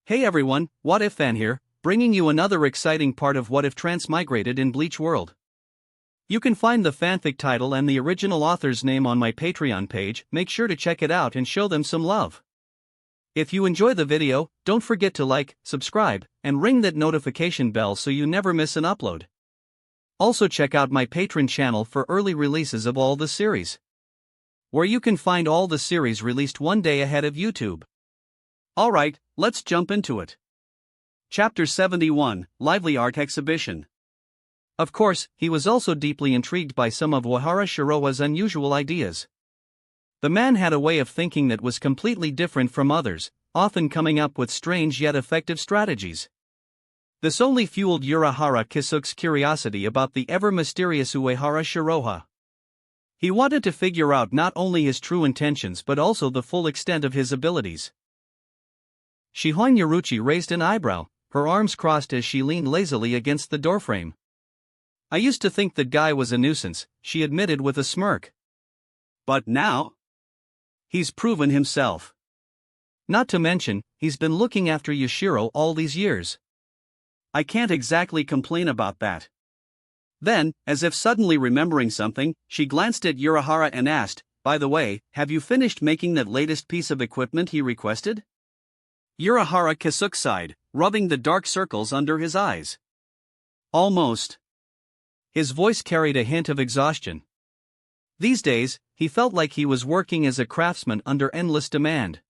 Hey everyone, What If Fan here, bringing you another exciting part of What If Transmigrated in Bleach World. You can find the fanfic title and the original author's name on my Patreon page. Make sure to check it out and show them some love. If you enjoy the video, don't forget to like, subscribe, and ring that notification bell so you never miss an upload. Also check out my Patreon channel for early releases of all the series, where you can find all the series released one day ahead of YouTube. Alright, let's jump into it. Chapter 71, Lively Art Exhibition. Of course, he was also deeply intrigued by some of Uehara Shiroa's unusual ideas. The man had a way of thinking that was completely different from others, often coming up with strange yet effective strategies. This only fueled Uehara Kisuke's curiosity about the ever-mysterious Uehara Shiroa. He wanted to figure out not only his true intentions but also the full extent of his abilities. Shihoin Yaruchi raised an eyebrow, her arms crossed as she leaned lazily against the doorframe. I used to think that guy was a nuisance, she admitted with a smirk. But now? He's proven himself. Not to mention, he's been looking after Yashiro all these years. I can't exactly complain about that. Then, as if suddenly remembering something, she glanced at Uehara and asked, by the way, have you finished making that latest piece of equipment he requested? Uehara Kisuke sighed, rubbing the dark circles under his eyes. Almost. His voice carried a hint of exhaustion. These days, he felt like he was working as a craftsman under endless demand.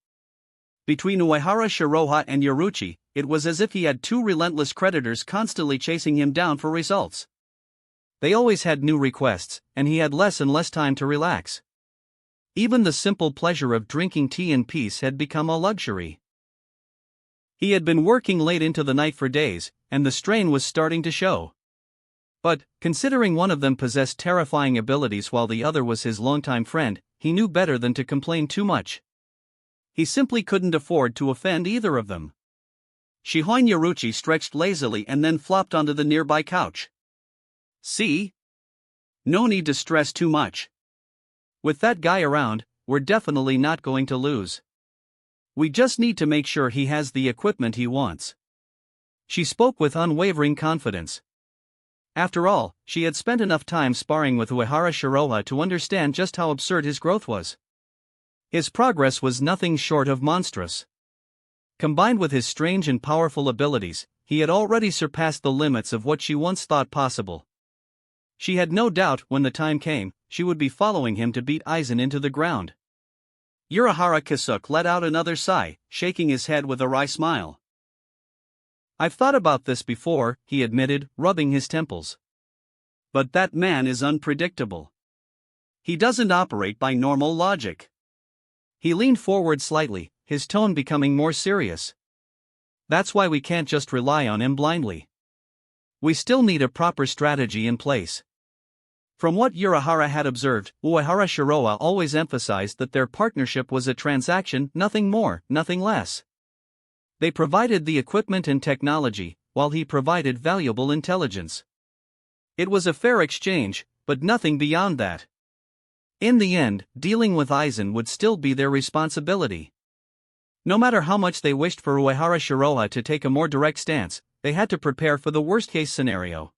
Between Uehara Shiroa and Yaruchi, it was as if he had two relentless creditors constantly chasing him down for results. They always had new requests, and he had less and less time to relax. Even the simple pleasure of drinking tea in peace had become a luxury. He had been working late into the night for days, and the strain was starting to show. But, considering one of them possessed terrifying abilities while the other was his longtime friend, he knew better than to complain too much. He simply couldn't afford to offend either of them. Shihoin Yaruchi stretched lazily and then flopped onto the nearby couch. See? No need to stress too much. With that guy around, we're definitely not going to lose. We just need to make sure he has the equipment he wants. She spoke with unwavering confidence. After all, she had spent enough time sparring with Uehara Shiroa to understand just how absurd his growth was. His progress was nothing short of monstrous. Combined with his strange and powerful abilities, he had already surpassed the limits of what she once thought possible. She had no doubt when the time came, she would be following him to beat Aizen into the ground. Uehara Kisuke let out another sigh, shaking his head with a wry smile. I've thought about this before, he admitted, rubbing his temples. But that man is unpredictable. He doesn't operate by normal logic. He leaned forward slightly, his tone becoming more serious. That's why we can't just rely on him blindly. We still need a proper strategy in place. From what Uehara had observed, Uehara Shiroa always emphasized that their partnership was a transaction, nothing more, nothing less. They provided the equipment and technology, while he provided valuable intelligence. It was a fair exchange, but nothing beyond that. In the end, dealing with Aizen would still be their responsibility. No matter how much they wished for Uehara Shiroa to take a more direct stance, they had to prepare for the worst-case scenario.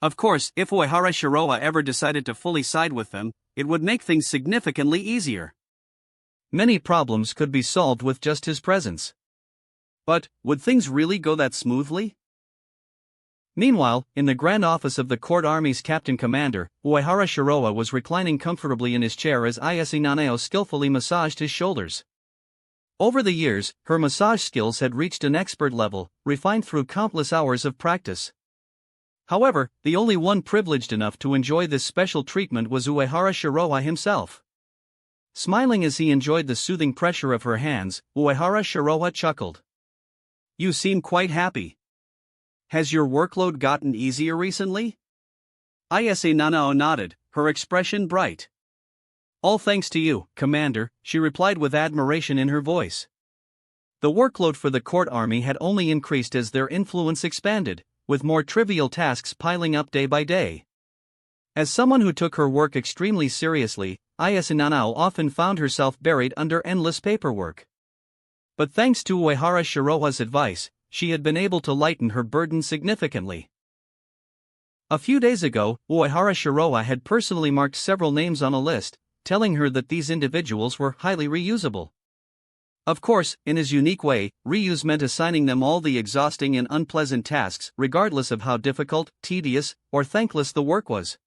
Of course, if Uehara Shiroa ever decided to fully side with them, it would make things significantly easier. Many problems could be solved with just his presence. But, would things really go that smoothly? Meanwhile, in the grand office of the court army's captain commander, Uehara Shiroa was reclining comfortably in his chair as Ayase Nanao skillfully massaged his shoulders. Over the years, her massage skills had reached an expert level, refined through countless hours of practice. However, the only one privileged enough to enjoy this special treatment was Uehara Shiroa himself. Smiling as he enjoyed the soothing pressure of her hands, Uehara Shiroa chuckled. You seem quite happy. Has your workload gotten easier recently? Ayase Nanao nodded, her expression bright. All thanks to you, Commander, she replied with admiration in her voice. The workload for the court army had only increased as their influence expanded, with more trivial tasks piling up day by day. As someone who took her work extremely seriously, Ayase Nanao often found herself buried under endless paperwork. But thanks to Uehara Shiroha's advice, she had been able to lighten her burden significantly. A few days ago, Uehara Shiroha had personally marked several names on a list, telling her that these individuals were highly reusable. Of course, in his unique way, reuse meant assigning them all the exhausting and unpleasant tasks, regardless of how difficult, tedious, or thankless the work was.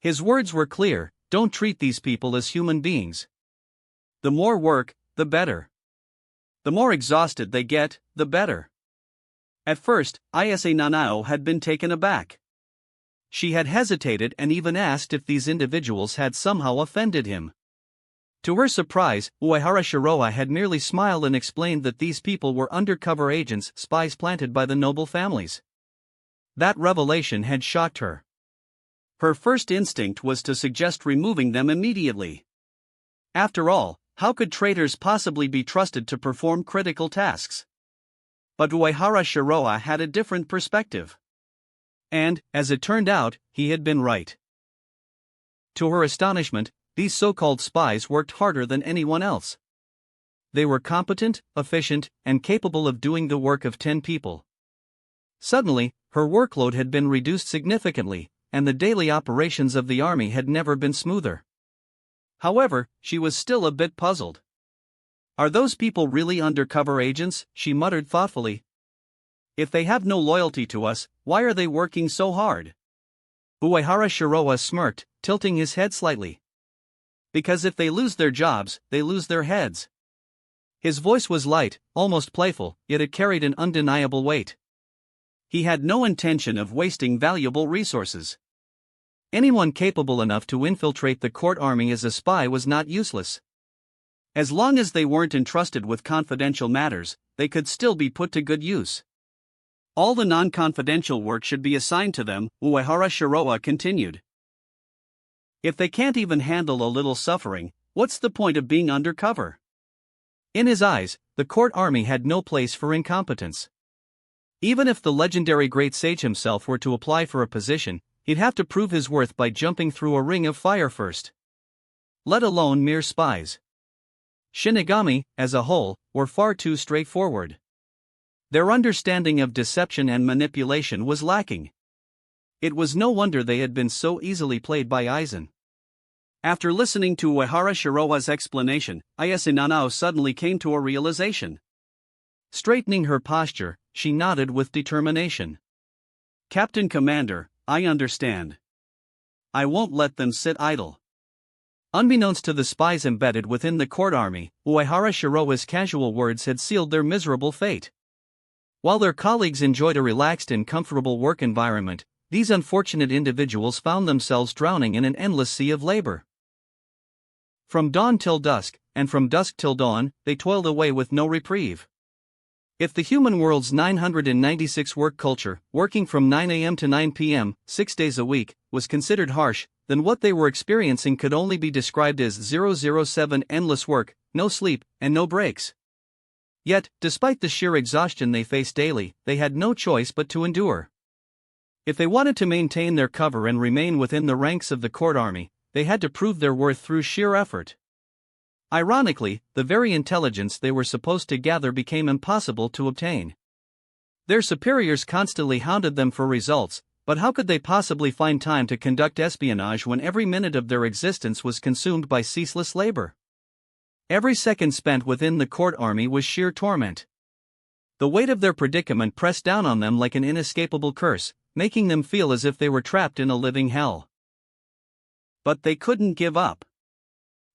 His words were clear: don't treat these people as human beings. The more work, the better. The more exhausted they get, the better. At first, Ayase Nanao had been taken aback. She had hesitated and even asked if these individuals had somehow offended him. To her surprise, Uehara Shiroha had merely smiled and explained that these people were undercover agents, spies planted by the noble families. That revelation had shocked her. Her first instinct was to suggest removing them immediately. After all, how could traitors possibly be trusted to perform critical tasks? But Uehara Shiroha had a different perspective. And, as it turned out, he had been right. To her astonishment, these so-called spies worked harder than anyone else. They were competent, efficient, and capable of doing the work of 10 people. Suddenly, her workload had been reduced significantly, and the daily operations of the army had never been smoother. However, she was still a bit puzzled. Are those people really undercover agents? She muttered thoughtfully. If they have no loyalty to us, why are they working so hard? Uehara Shiroha smirked, tilting his head slightly. Because if they lose their jobs, they lose their heads. His voice was light, almost playful, yet it carried an undeniable weight. He had no intention of wasting valuable resources. Anyone capable enough to infiltrate the court army as a spy was not useless. As long as they weren't entrusted with confidential matters, they could still be put to good use. All the non-confidential work should be assigned to them, Uehara Shiroha continued. If they can't even handle a little suffering, what's the point of being undercover? In his eyes, the court army had no place for incompetence. Even if the legendary great sage himself were to apply for a position, he'd have to prove his worth by jumping through a ring of fire first. Let alone mere spies. Shinigami, as a whole, were far too straightforward. Their understanding of deception and manipulation was lacking. It was no wonder they had been so easily played by Aizen. After listening to Uehara Shiroha's explanation, Ayase Nanao suddenly came to a realization. Straightening her posture, she nodded with determination. Captain Commander, I understand. I won't let them sit idle. Unbeknownst to the spies embedded within the court army, Uehara Shiroha's casual words had sealed their miserable fate. While their colleagues enjoyed a relaxed and comfortable work environment, these unfortunate individuals found themselves drowning in an endless sea of labor. From dawn till dusk, and from dusk till dawn, they toiled away with no reprieve. If the human world's 996 work culture, working from 9 a.m. to 9 p.m., 6 days a week, was considered harsh, then what they were experiencing could only be described as 007 endless work, no sleep, and no breaks. Yet, despite the sheer exhaustion they faced daily, they had no choice but to endure. If they wanted to maintain their cover and remain within the ranks of the court army, they had to prove their worth through sheer effort. Ironically, the very intelligence they were supposed to gather became impossible to obtain. Their superiors constantly hounded them for results, but how could they possibly find time to conduct espionage when every minute of their existence was consumed by ceaseless labor? Every second spent within the court army was sheer torment. The weight of their predicament pressed down on them like an inescapable curse, making them feel as if they were trapped in a living hell. But they couldn't give up.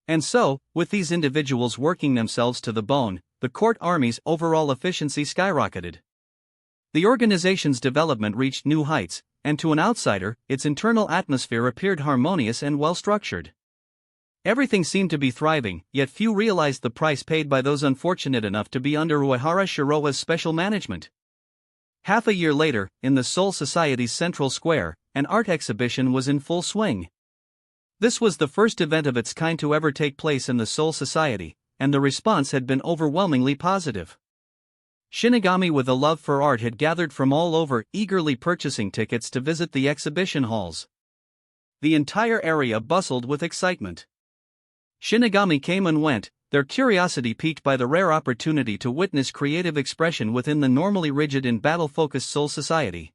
And so, with these individuals working themselves to the bone, the court army's overall efficiency skyrocketed. The organization's development reached new heights, and to an outsider, its internal atmosphere appeared harmonious and well-structured. Everything seemed to be thriving, yet few realized the price paid by those unfortunate enough to be under Uehara Shiroha's special management. Half a year later, in the Soul Society's central square, an art exhibition was in full swing. This was the first event of its kind to ever take place in the Soul Society, and the response had been overwhelmingly positive. Shinigami with a love for art had gathered from all over, eagerly purchasing tickets to visit the exhibition halls. The entire area bustled with excitement. Shinigami came and went, their curiosity piqued by the rare opportunity to witness creative expression within the normally rigid and battle-focused Soul Society.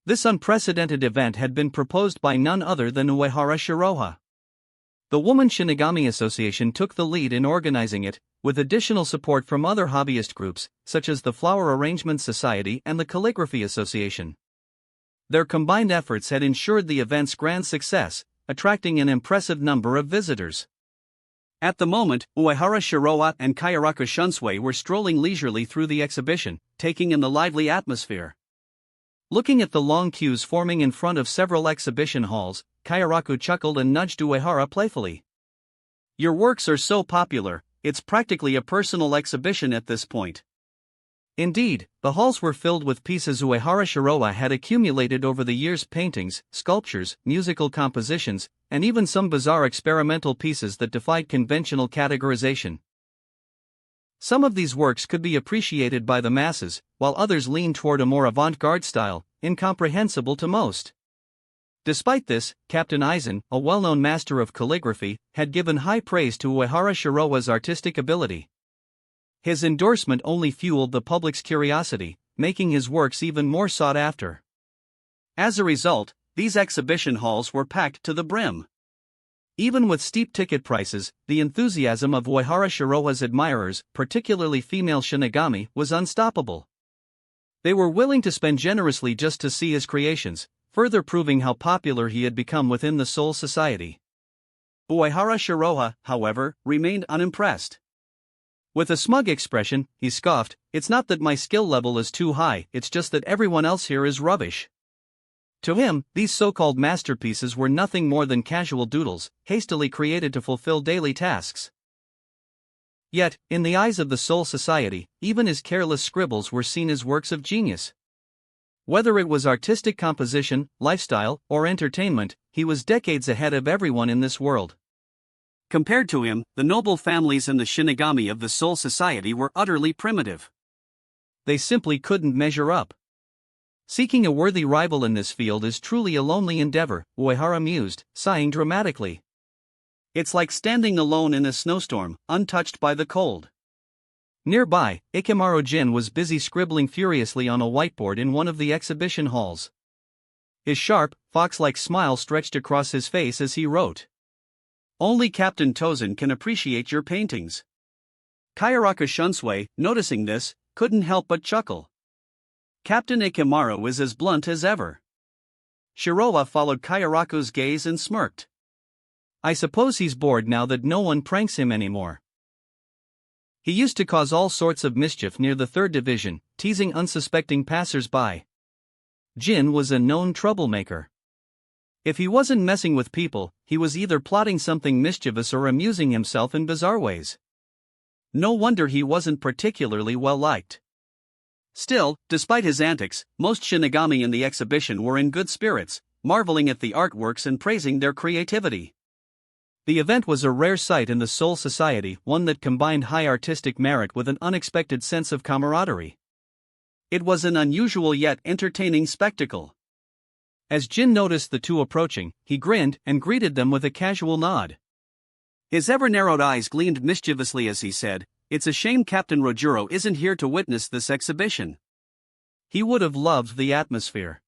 This unprecedented event had been proposed by none other than Uehara Shiroha. The Woman Shinigami Association took the lead in organizing it, with additional support from other hobbyist groups, such as the Flower Arrangement Society and the Calligraphy Association. Their combined efforts had ensured the event's grand success, attracting an impressive number of visitors. At the moment, Uehara Shiroha and Kayaraku Shunsui were strolling leisurely through the exhibition, taking in the lively atmosphere. Looking at the long queues forming in front of several exhibition halls, Kayaraku chuckled and nudged Uehara playfully. "Your works are so popular, it's practically a personal exhibition at this point." Indeed, the halls were filled with pieces Uehara Shiroha had accumulated over the years: paintings, sculptures, musical compositions, and even some bizarre experimental pieces that defied conventional categorization. Some of these works could be appreciated by the masses, while others leaned toward a more avant-garde style, incomprehensible to most. Despite this, Captain Aizen, a well-known master of calligraphy, had given high praise to Uehara Shiroha's artistic ability. His endorsement only fueled the public's curiosity, making his works even more sought after. As a result, these exhibition halls were packed to the brim. Even with steep ticket prices, the enthusiasm of Uehara Shiroha's admirers, particularly female Shinigami, was unstoppable. They were willing to spend generously just to see his creations, further proving how popular he had become within the Soul Society. Uehara Shiroha, however, remained unimpressed. With a smug expression, he scoffed, "It's not that my skill level is too high, it's just that everyone else here is rubbish." To him, these so-called masterpieces were nothing more than casual doodles, hastily created to fulfill daily tasks. Yet, in the eyes of the Soul Society, even his careless scribbles were seen as works of genius. Whether it was artistic composition, lifestyle, or entertainment, he was decades ahead of everyone in this world. Compared to him, the noble families and the Shinigami of the Soul Society were utterly primitive. They simply couldn't measure up. Seeking a worthy rival in this field is truly a lonely endeavor, Uehara mused, sighing dramatically. It's like standing alone in a snowstorm, untouched by the cold. Nearby, Ikemaru Jin was busy scribbling furiously on a whiteboard in one of the exhibition halls. His sharp, fox-like smile stretched across his face as he wrote. "Only Captain Tozen can appreciate your paintings." Kayaraku Shunsui, noticing this, couldn't help but chuckle. Captain Ikemaru is as blunt as ever. Shiroha followed Kayaraku's gaze and smirked. "I suppose he's bored now that no one pranks him anymore. He used to cause all sorts of mischief near the 3rd Division, teasing unsuspecting passers-by. Jin was a known troublemaker. If he wasn't messing with people, he was either plotting something mischievous or amusing himself in bizarre ways. No wonder he wasn't particularly well liked." Still, despite his antics, most Shinigami in the exhibition were in good spirits, marveling at the artworks and praising their creativity. The event was a rare sight in the Soul Society, one that combined high artistic merit with an unexpected sense of camaraderie. It was an unusual yet entertaining spectacle. As Jin noticed the two approaching, he grinned and greeted them with a casual nod. His ever-narrowed eyes gleamed mischievously as he said, "It's a shame Captain Rojuro isn't here to witness this exhibition. He would have loved the atmosphere."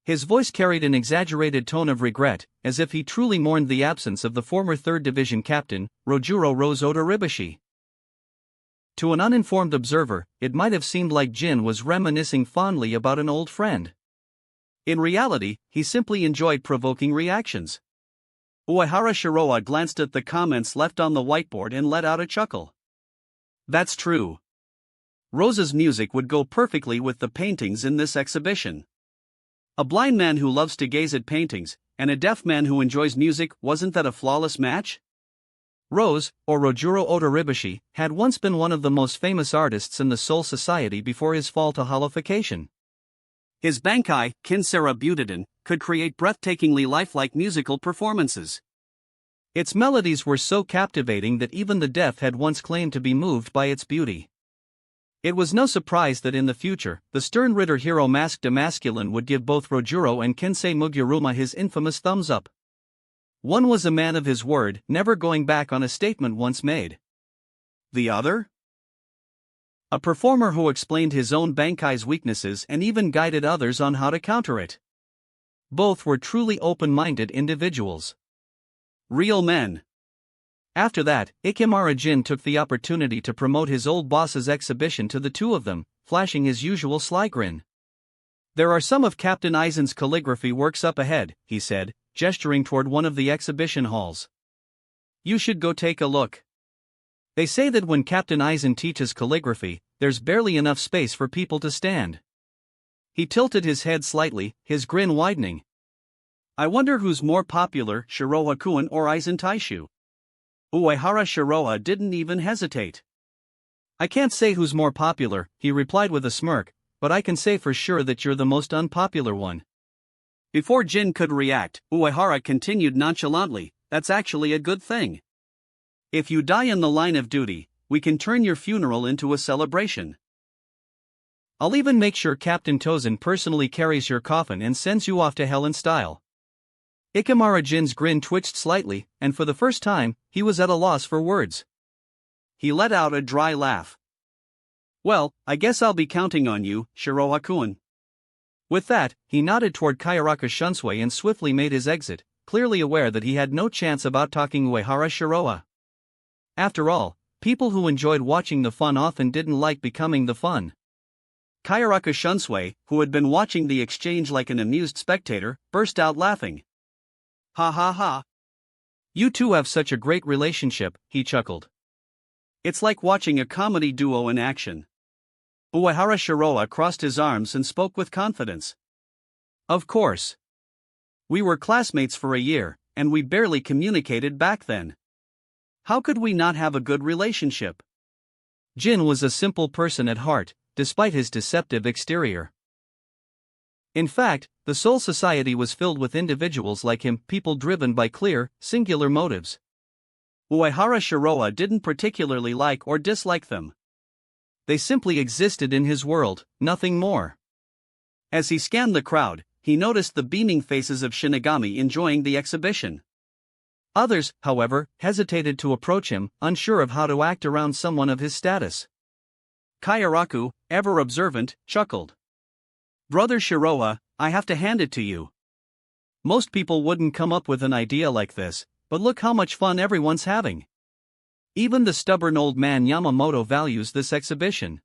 His voice carried an exaggerated tone of regret, as if he truly mourned the absence of the former 3rd Division captain, Rojuro Rose Odoribashi. To an uninformed observer, it might have seemed like Jin was reminiscing fondly about an old friend. In reality, he simply enjoyed provoking reactions. Uehara Shiroha glanced at the comments left on the whiteboard and let out a chuckle. That's true. Rose's music would go perfectly with the paintings in this exhibition. A blind man who loves to gaze at paintings, and a deaf man who enjoys music, wasn't that a flawless match? Rose, or Rojuro Odoribashi, had once been one of the most famous artists in the Soul Society before his fall to hollowification. His Bankai, Kinsera Butadin, could create breathtakingly lifelike musical performances. Its melodies were so captivating that even the deaf had once claimed to be moved by its beauty. It was no surprise that in the future, the stern Ritter hero Masked a Masculine would give both Rojuro and Kensei Muguruma his infamous thumbs up. One was a man of his word, never going back on a statement once made. The other? A performer who explained his own bankai's weaknesses and even guided others on how to counter it. Both were truly open-minded individuals. Real men. After that, Ikemara Jin took the opportunity to promote his old boss's exhibition to the two of them, flashing his usual sly grin. "There are some of Captain Aizen's calligraphy works up ahead," he said, gesturing toward one of the exhibition halls. "You should go take a look. They say that when Captain Aizen teaches calligraphy, there's barely enough space for people to stand." He tilted his head slightly, his grin widening. "I wonder who's more popular, Shiroha-kun or Aizen Taishu?" Uehara Shiroha didn't even hesitate. "I can't say who's more popular," he replied with a smirk, "but I can say for sure that you're the most unpopular one." Before Jin could react, Uehara continued nonchalantly, "That's actually a good thing. If you die in the line of duty, we can turn your funeral into a celebration. I'll even make sure Captain Tozen personally carries your coffin and sends you off to hell in style." Ikemara Jin's grin twitched slightly, and for the first time, he was at a loss for words. He let out a dry laugh. "Well, I guess I'll be counting on you, Shiroha-kun." With that, he nodded toward Kayaraka Shunsui and swiftly made his exit, clearly aware that he had no chance of out-talking Uehara Shiroha. After all, people who enjoyed watching the fun often didn't like becoming the fun. Kayaraka Shunsui, who had been watching the exchange like an amused spectator, burst out laughing. "Ha ha ha. You two have such a great relationship," he chuckled. "It's like watching a comedy duo in action." Uehara Shiroha crossed his arms and spoke with confidence. "Of course. We were classmates for a year, and we barely communicated back then. How could we not have a good relationship?" Jin was a simple person at heart, despite his deceptive exterior. In fact, the Soul Society was filled with individuals like him, people driven by clear, singular motives. Uehara Shiroha didn't particularly like or dislike them. They simply existed in his world, nothing more. As he scanned the crowd, he noticed the beaming faces of Shinigami enjoying the exhibition. Others, however, hesitated to approach him, unsure of how to act around someone of his status. Kayaraku, ever observant, chuckled. "Brother Shiroha, I have to hand it to you. Most people wouldn't come up with an idea like this, but look how much fun everyone's having. Even the stubborn old man Yamamoto values this exhibition."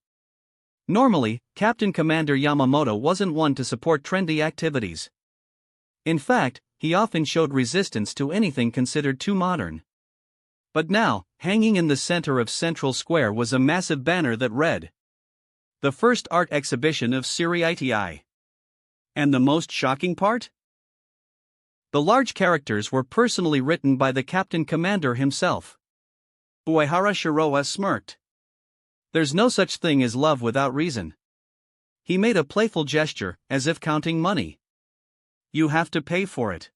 Normally, Captain Commander Yamamoto wasn't one to support trendy activities. In fact, he often showed resistance to anything considered too modern. But now, hanging in the center of Central Square was a massive banner that read, "The first art exhibition of Seriiti." And the most shocking part? The large characters were personally written by the Captain Commander himself. Uehara Shiroha smirked. "There's no such thing as love without reason." He made a playful gesture, as if counting money. "You have to pay for it.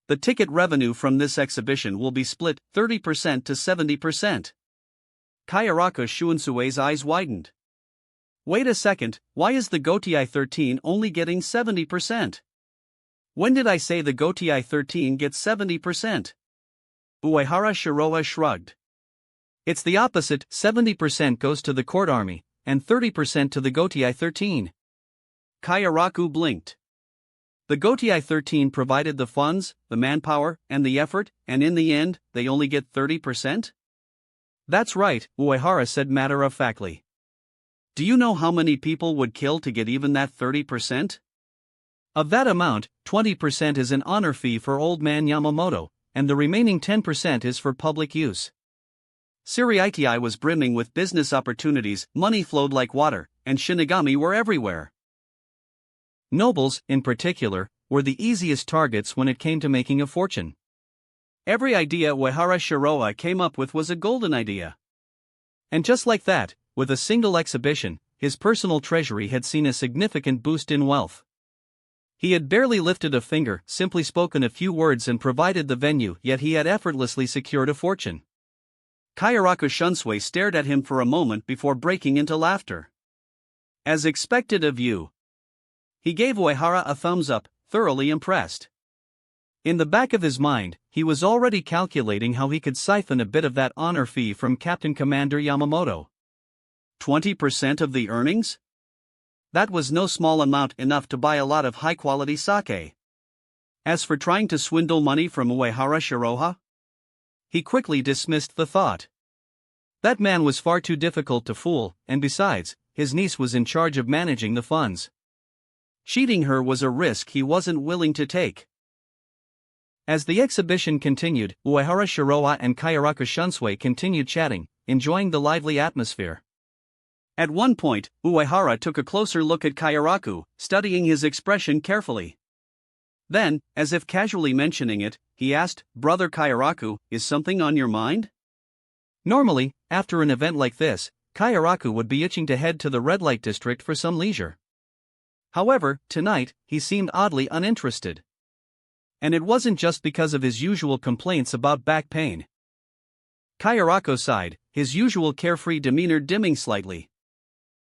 The ticket revenue from this exhibition will be split 30% to 70%. Kayaraka Shunsui's eyes widened. "Wait a second, why is the Gotii 13 only getting 70%? When did I say the Gotii 13 gets 70%? Uehara Shiroha shrugged. "It's the opposite, 70% goes to the court army, and 30% to the Gotii 13. Kayaraku blinked. The Gotii 13 provided the funds, the manpower, and the effort, and in the end, they only get 30%? That's right, Uehara said matter-of-factly. Do you know how many people would kill to get even that 30%? Of that amount, 20% is an honor fee for old man Yamamoto, and the remaining 10% is for public use." Seriiti was brimming with business opportunities, money flowed like water, and Shinigami were everywhere. Nobles, in particular, were the easiest targets when it came to making a fortune. Every idea Uehara Shiroha came up with was a golden idea. And just like that, with a single exhibition, his personal treasury had seen a significant boost in wealth. He had barely lifted a finger, simply spoken a few words and provided the venue, yet he had effortlessly secured a fortune. Kayaraka Shunsui stared at him for a moment before breaking into laughter. "As expected of you." He gave Uehara a thumbs up, thoroughly impressed. In the back of his mind, he was already calculating how he could siphon a bit of that honor fee from Captain Commander Yamamoto. 20% of the earnings? That was no small amount, enough to buy a lot of high-quality sake. As for trying to swindle money from Uehara Shiroha, he quickly dismissed the thought. That man was far too difficult to fool, and besides, his niece was in charge of managing the funds. Cheating her was a risk he wasn't willing to take. As the exhibition continued, Uehara Shiroha and Kayaraku Shunsui continued chatting, enjoying the lively atmosphere. At one point, Uehara took a closer look at Kayaraku, studying his expression carefully. Then, as if casually mentioning it, he asked, "Brother Kayaraku, is something on your mind?" Normally, after an event like this, Kayaraku would be itching to head to the red light district for some leisure. However, tonight, he seemed oddly uninterested. And it wasn't just because of his usual complaints about back pain. Kayaraku sighed, his usual carefree demeanor dimming slightly.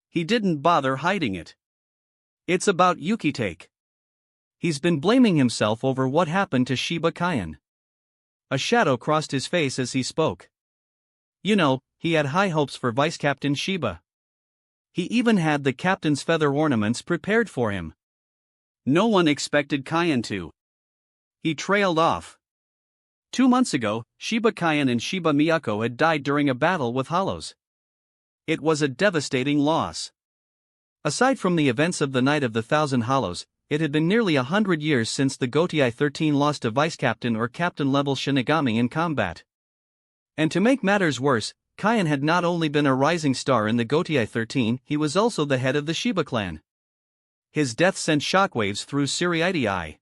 He didn't bother hiding it. It's about Yukitake. He's been blaming himself over what happened to Shiba Kaien. A shadow crossed his face as he spoke. You know, he had high hopes for Vice Captain Shiba. He even had the captain's feather ornaments prepared for him. No one expected Kaien to. He trailed off. 2 months ago, Shiba Kaien and Shiba Miyako had died during a battle with Hollows. It was a devastating loss. Aside from the events of the Night of the Thousand Hollows, it had been nearly 100 years since the Gotei 13 lost a vice captain or captain-level Shinigami in combat. And to make matters worse, Kaien had not only been a rising star in the Gotei 13, he was also the head of the Shiba clan. His death sent shockwaves through Siriidii.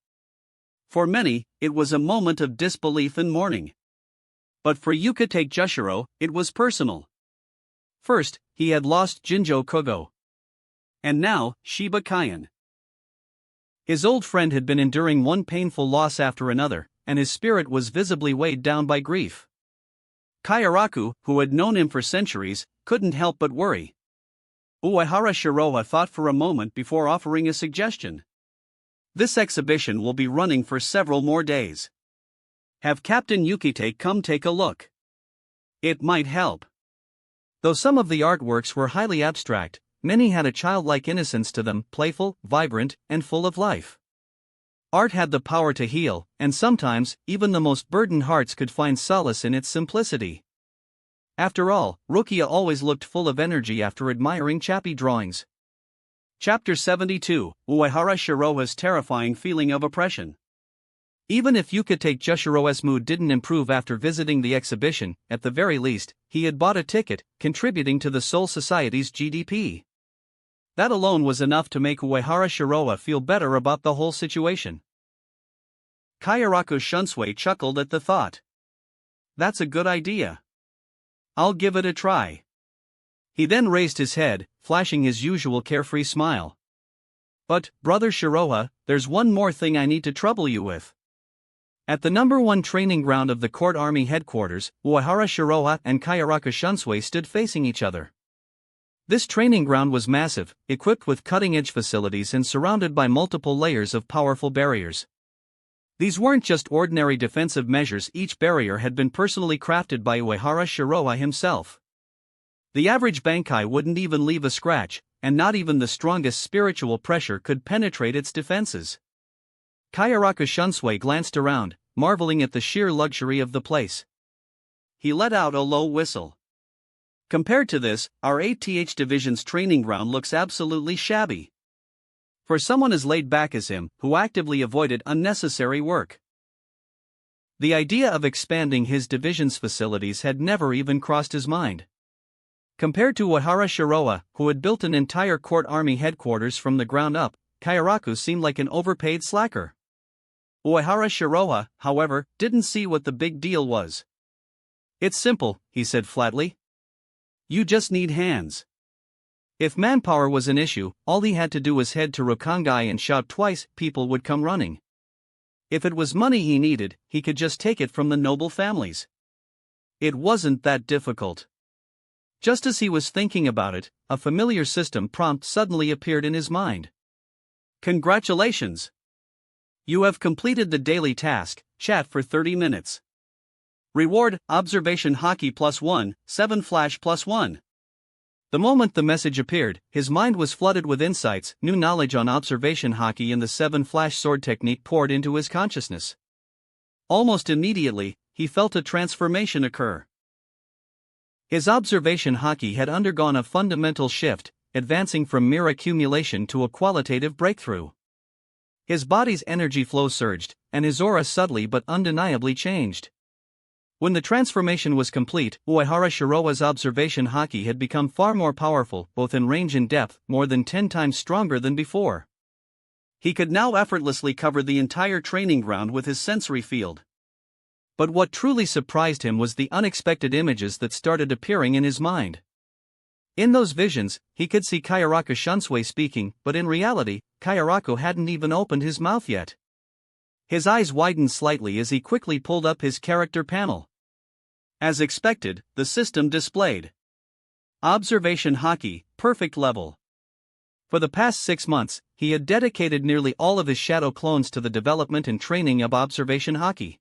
For many, it was a moment of disbelief and mourning. But for Yukitake Jushiro, it was personal. First, he had lost Jinjo Kogo. And now, Shiba Kaien. His old friend had been enduring one painful loss after another, and his spirit was visibly weighed down by grief. Kayaraku, who had known him for centuries, couldn't help but worry. Uehara Shiroha thought for a moment before offering a suggestion. This exhibition will be running for several more days. Have Captain Yukitake come take a look. It might help. Though some of the artworks were highly abstract, many had a childlike innocence to them, playful, vibrant, and full of life. Art had the power to heal, and sometimes, even the most burdened hearts could find solace in its simplicity. After all, Rukia always looked full of energy after admiring Chappie drawings. Chapter 72, Uehara Shiroha's terrifying feeling of oppression. Even if Yukitake Jushiro's mood didn't improve after visiting the exhibition, at the very least, he had bought a ticket, contributing to the Soul Society's GDP. That alone was enough to make Uehara Shiroha feel better about the whole situation. Kayaraku Shunsui chuckled at the thought. That's a good idea. I'll give it a try. He then raised his head, flashing his usual carefree smile. But, Brother Shiroha, there's one more thing I need to trouble you with. At the #1 training ground of the court army headquarters, Uehara Shiroha and Kayaraku Shunsui stood facing each other. This training ground was massive, equipped with cutting-edge facilities and surrounded by multiple layers of powerful barriers. These weren't just ordinary defensive measures, each barrier had been personally crafted by Uehara Shiroha himself. The average Bankai wouldn't even leave a scratch, and not even the strongest spiritual pressure could penetrate its defenses. Kayaraku Shunsui glanced around, marveling at the sheer luxury of the place. He let out a low whistle. Compared to this, our ATH Division's training ground looks absolutely shabby. For someone as laid back as him, who actively avoided unnecessary work. The idea of expanding his division's facilities had never even crossed his mind. Compared to Uehara Shiroha, who had built an entire court army headquarters from the ground up, Kayaraku seemed like an overpaid slacker. Uehara Shiroha, however, didn't see what the big deal was. It's simple, he said flatly. You just need hands. If manpower was an issue, all he had to do was head to Rokangai and shout twice, people would come running. If it was money he needed, he could just take it from the noble families. It wasn't that difficult. Just as he was thinking about it, a familiar system prompt suddenly appeared in his mind. Congratulations! You have completed the daily task, chat for 30 minutes. Reward, observation hockey +1, 7 flash +1. The moment the message appeared, his mind was flooded with insights. New knowledge on observation hockey and the 7 flash sword technique poured into his consciousness. Almost immediately, he felt a transformation occur. His observation hockey had undergone a fundamental shift, advancing from mere accumulation to a qualitative breakthrough. His body's energy flow surged, and his aura subtly but undeniably changed. When the transformation was complete, Uehara Shiroa's observation hockey had become far more powerful, both in range and depth, more than 10 times stronger than before. He could now effortlessly cover the entire training ground with his sensory field. But what truly surprised him was the unexpected images that started appearing in his mind. In those visions, he could see Kayaraku Shunsui speaking, but in reality, Kayaraku hadn't even opened his mouth yet. His eyes widened slightly as he quickly pulled up his character panel. As expected, the system displayed Observation Hockey, perfect level. For the past 6 months, he had dedicated nearly all of his shadow clones to the development and training of observation hockey.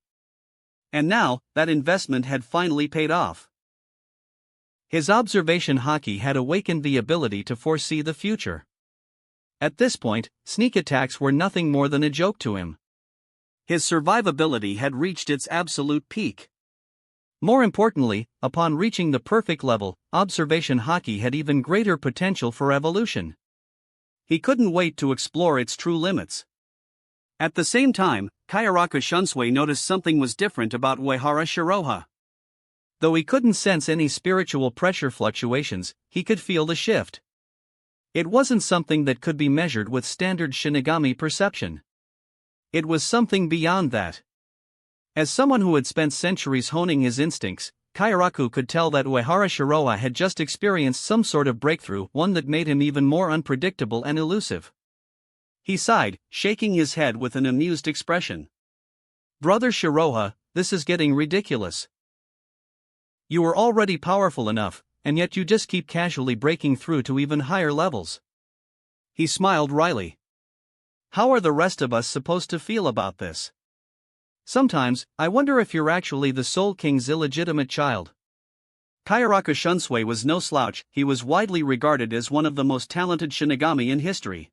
And now, that investment had finally paid off. His observation hockey had awakened the ability to foresee the future. At this point, sneak attacks were nothing more than a joke to him. His survivability had reached its absolute peak. More importantly, upon reaching the perfect level, observation hockey had even greater potential for evolution. He couldn't wait to explore its true limits. At the same time, Kayaraku Shunsui noticed something was different about Uehara Shiroha. Though he couldn't sense any spiritual pressure fluctuations, he could feel the shift. It wasn't something that could be measured with standard Shinigami perception. It was something beyond that. As someone who had spent centuries honing his instincts, Kayaraku could tell that Uehara Shiroha had just experienced some sort of breakthrough, one that made him even more unpredictable and elusive. He sighed, shaking his head with an amused expression. Brother Shiroha, this is getting ridiculous. You are already powerful enough, and yet you just keep casually breaking through to even higher levels. He smiled wryly. How are the rest of us supposed to feel about this? Sometimes, I wonder if you're actually the Soul King's illegitimate child. Kayaraku Shunsui was no slouch. He was widely regarded as one of the most talented Shinigami in history.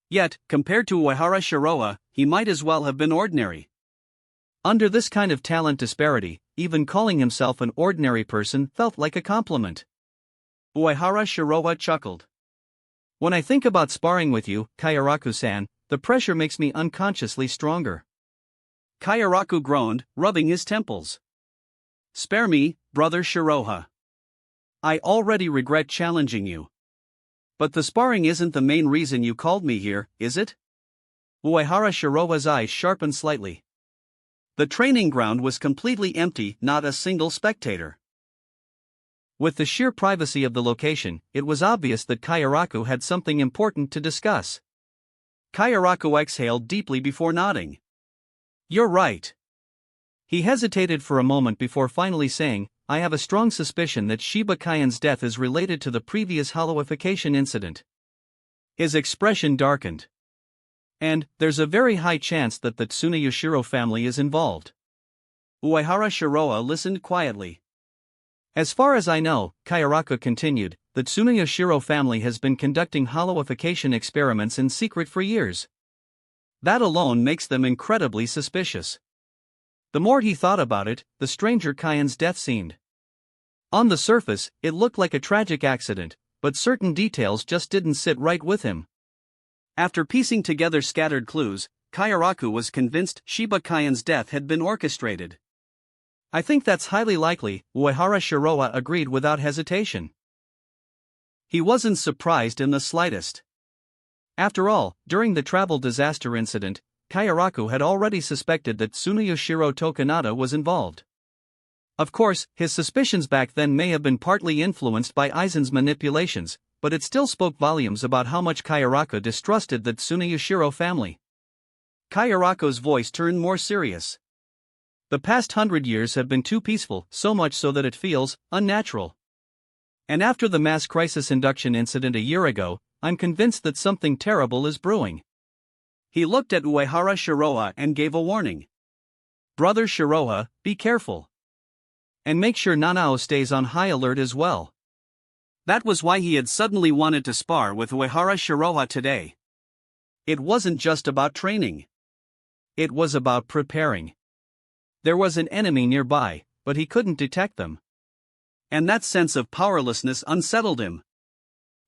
Yet, compared to Uehara Shiroha, he might as well have been ordinary. Under this kind of talent disparity, even calling himself an ordinary person felt like a compliment. Uehara Shiroha chuckled. When I think about sparring with you, Kayaraku-san, the pressure makes me unconsciously stronger. Kayaraku groaned, rubbing his temples. Spare me, brother Shiroha. I already regret challenging you. But the sparring isn't the main reason you called me here, is it? Uehara Shiroha's eyes sharpened slightly. The training ground was completely empty, not a single spectator. With the sheer privacy of the location, it was obvious that Kayaraku had something important to discuss. Kayaraku exhaled deeply before nodding. You're right. He hesitated for a moment before finally saying, I have a strong suspicion that Shiba Kaien's death is related to the previous hollowification incident. His expression darkened. And, there's a very high chance that the Tsunoyoshiro family is involved. Uehara Shiroha listened quietly. As far as I know, Kayaraku continued, the Tsunoyoshiro family has been conducting hollowification experiments in secret for years. That alone makes them incredibly suspicious. The more he thought about it, the stranger Kaien's death seemed. On the surface, it looked like a tragic accident, but certain details just didn't sit right with him. After piecing together scattered clues, Kayaraku was convinced Shiba Kaien's death had been orchestrated. I think that's highly likely, Uehara Shiroha agreed without hesitation. He wasn't surprised in the slightest. After all, during the travel disaster incident, Kayaraku had already suspected that Tsunoyoshiro Tokunada was involved. Of course, his suspicions back then may have been partly influenced by Aizen's manipulations, but it still spoke volumes about how much Kayaraku distrusted the Tsunoyoshiro family. Kayaraku's voice turned more serious. The past 100 years have been too peaceful, so much so that it feels unnatural. And after the mass crisis induction incident a year ago, I'm convinced that something terrible is brewing. He looked at Uehara Shiroha and gave a warning. "Brother Shiroha, be careful. And make sure Nanao stays on high alert as well." That was why he had suddenly wanted to spar with Uehara Shiroha today. It wasn't just about training. It was about preparing. There was an enemy nearby, but he couldn't detect them. And that sense of powerlessness unsettled him.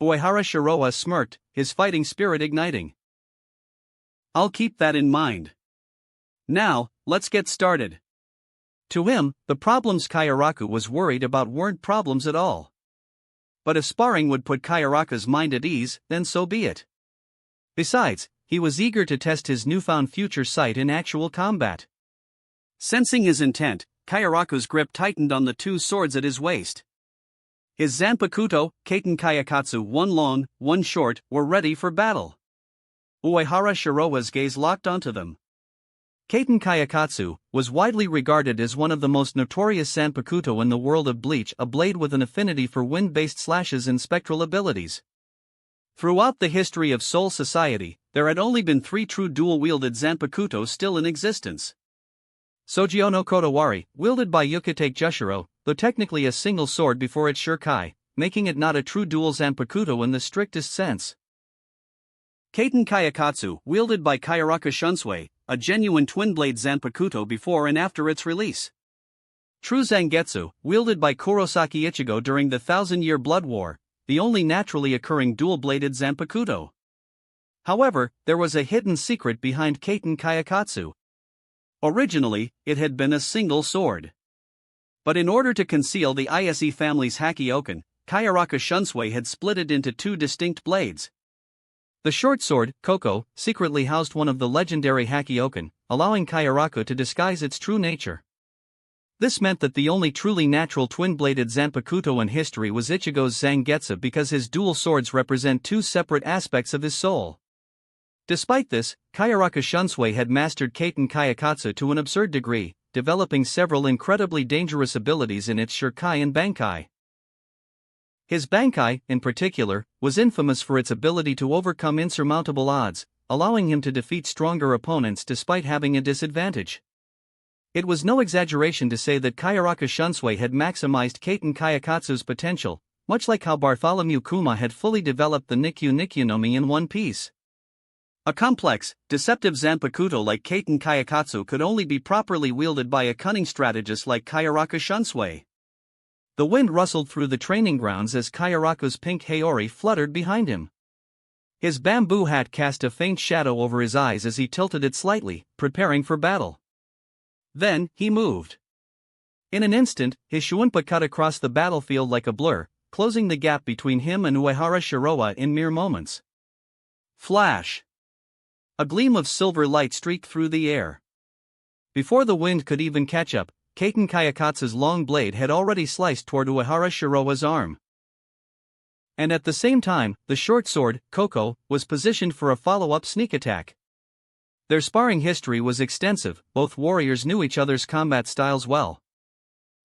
Uehara Shiroha smirked, his fighting spirit igniting. "I'll keep that in mind. Now, let's get started." To him, the problems Kayaraku was worried about weren't problems at all. But if sparring would put Kayaraku's mind at ease, then so be it. Besides, he was eager to test his newfound future sight in actual combat. Sensing his intent, Kayaraku's grip tightened on the two swords at his waist. His Zanpakuto, Kaiten Kayakatsu, one long, one short, were ready for battle. Uehara Shiroha's gaze locked onto them. Kaiten Kayakatsu was widely regarded as one of the most notorious Zanpakuto in the world of Bleach, a blade with an affinity for wind-based slashes and spectral abilities. Throughout the history of Soul Society, there had only been 3 true dual-wielded Zanpakuto still in existence. Sojio no Kodawari, wielded by Yukitake Jushiro, though technically a single sword before its Shurkai, making it not a true dual Zanpakuto in the strictest sense. Kaiten Kayakatsu, wielded by Kayaraku Shunsui, a genuine twin-blade Zanpakuto before and after its release. True Zangetsu, wielded by Kurosaki Ichigo during the Thousand-Year Blood War, the only naturally occurring dual-bladed Zanpakuto. However, there was a hidden secret behind Kaiten Kayakatsu. Originally, it had been a single sword. But in order to conceal the Ise family's Hakioken, Kayaraku Shunsui had split it into 2 distinct blades. The short sword, Koko, secretly housed one of the legendary Hakioken, allowing Kayaraku to disguise its true nature. This meant that the only truly natural twin-bladed Zanpakuto in history was Ichigo's Zangetsu because his dual swords represent 2 separate aspects of his soul. Despite this, Kayaraku Shunsui had mastered Kaiten Kayakatsu to an absurd degree, developing several incredibly dangerous abilities in its Shurkai and Bankai. His Bankai, in particular, was infamous for its ability to overcome insurmountable odds, allowing him to defeat stronger opponents despite having a disadvantage. It was no exaggeration to say that Kayaraku Shunsui had maximized Kaiten Kayakatsu's potential, much like how Bartholomew Kuma had fully developed the Nikyu Nikyunomi in one piece. A complex, deceptive Zanpakuto like Kaiten Kayakatsu could only be properly wielded by a cunning strategist like Kayaraku Shunsui. The wind rustled through the training grounds as Kayaraku's pink Haori fluttered behind him. His bamboo hat cast a faint shadow over his eyes as he tilted it slightly, preparing for battle. Then, he moved. In an instant, his Shuunpa cut across the battlefield like a blur, closing the gap between him and Uehara Shiroha in mere moments. Flash! A gleam of silver light streaked through the air. Before the wind could even catch up, Kaiten Kayakatsu's long blade had already sliced toward Uehara Shiroha's arm. And at the same time, the short sword, Koko, was positioned for a follow-up sneak attack. Their sparring history was extensive, both warriors knew each other's combat styles well.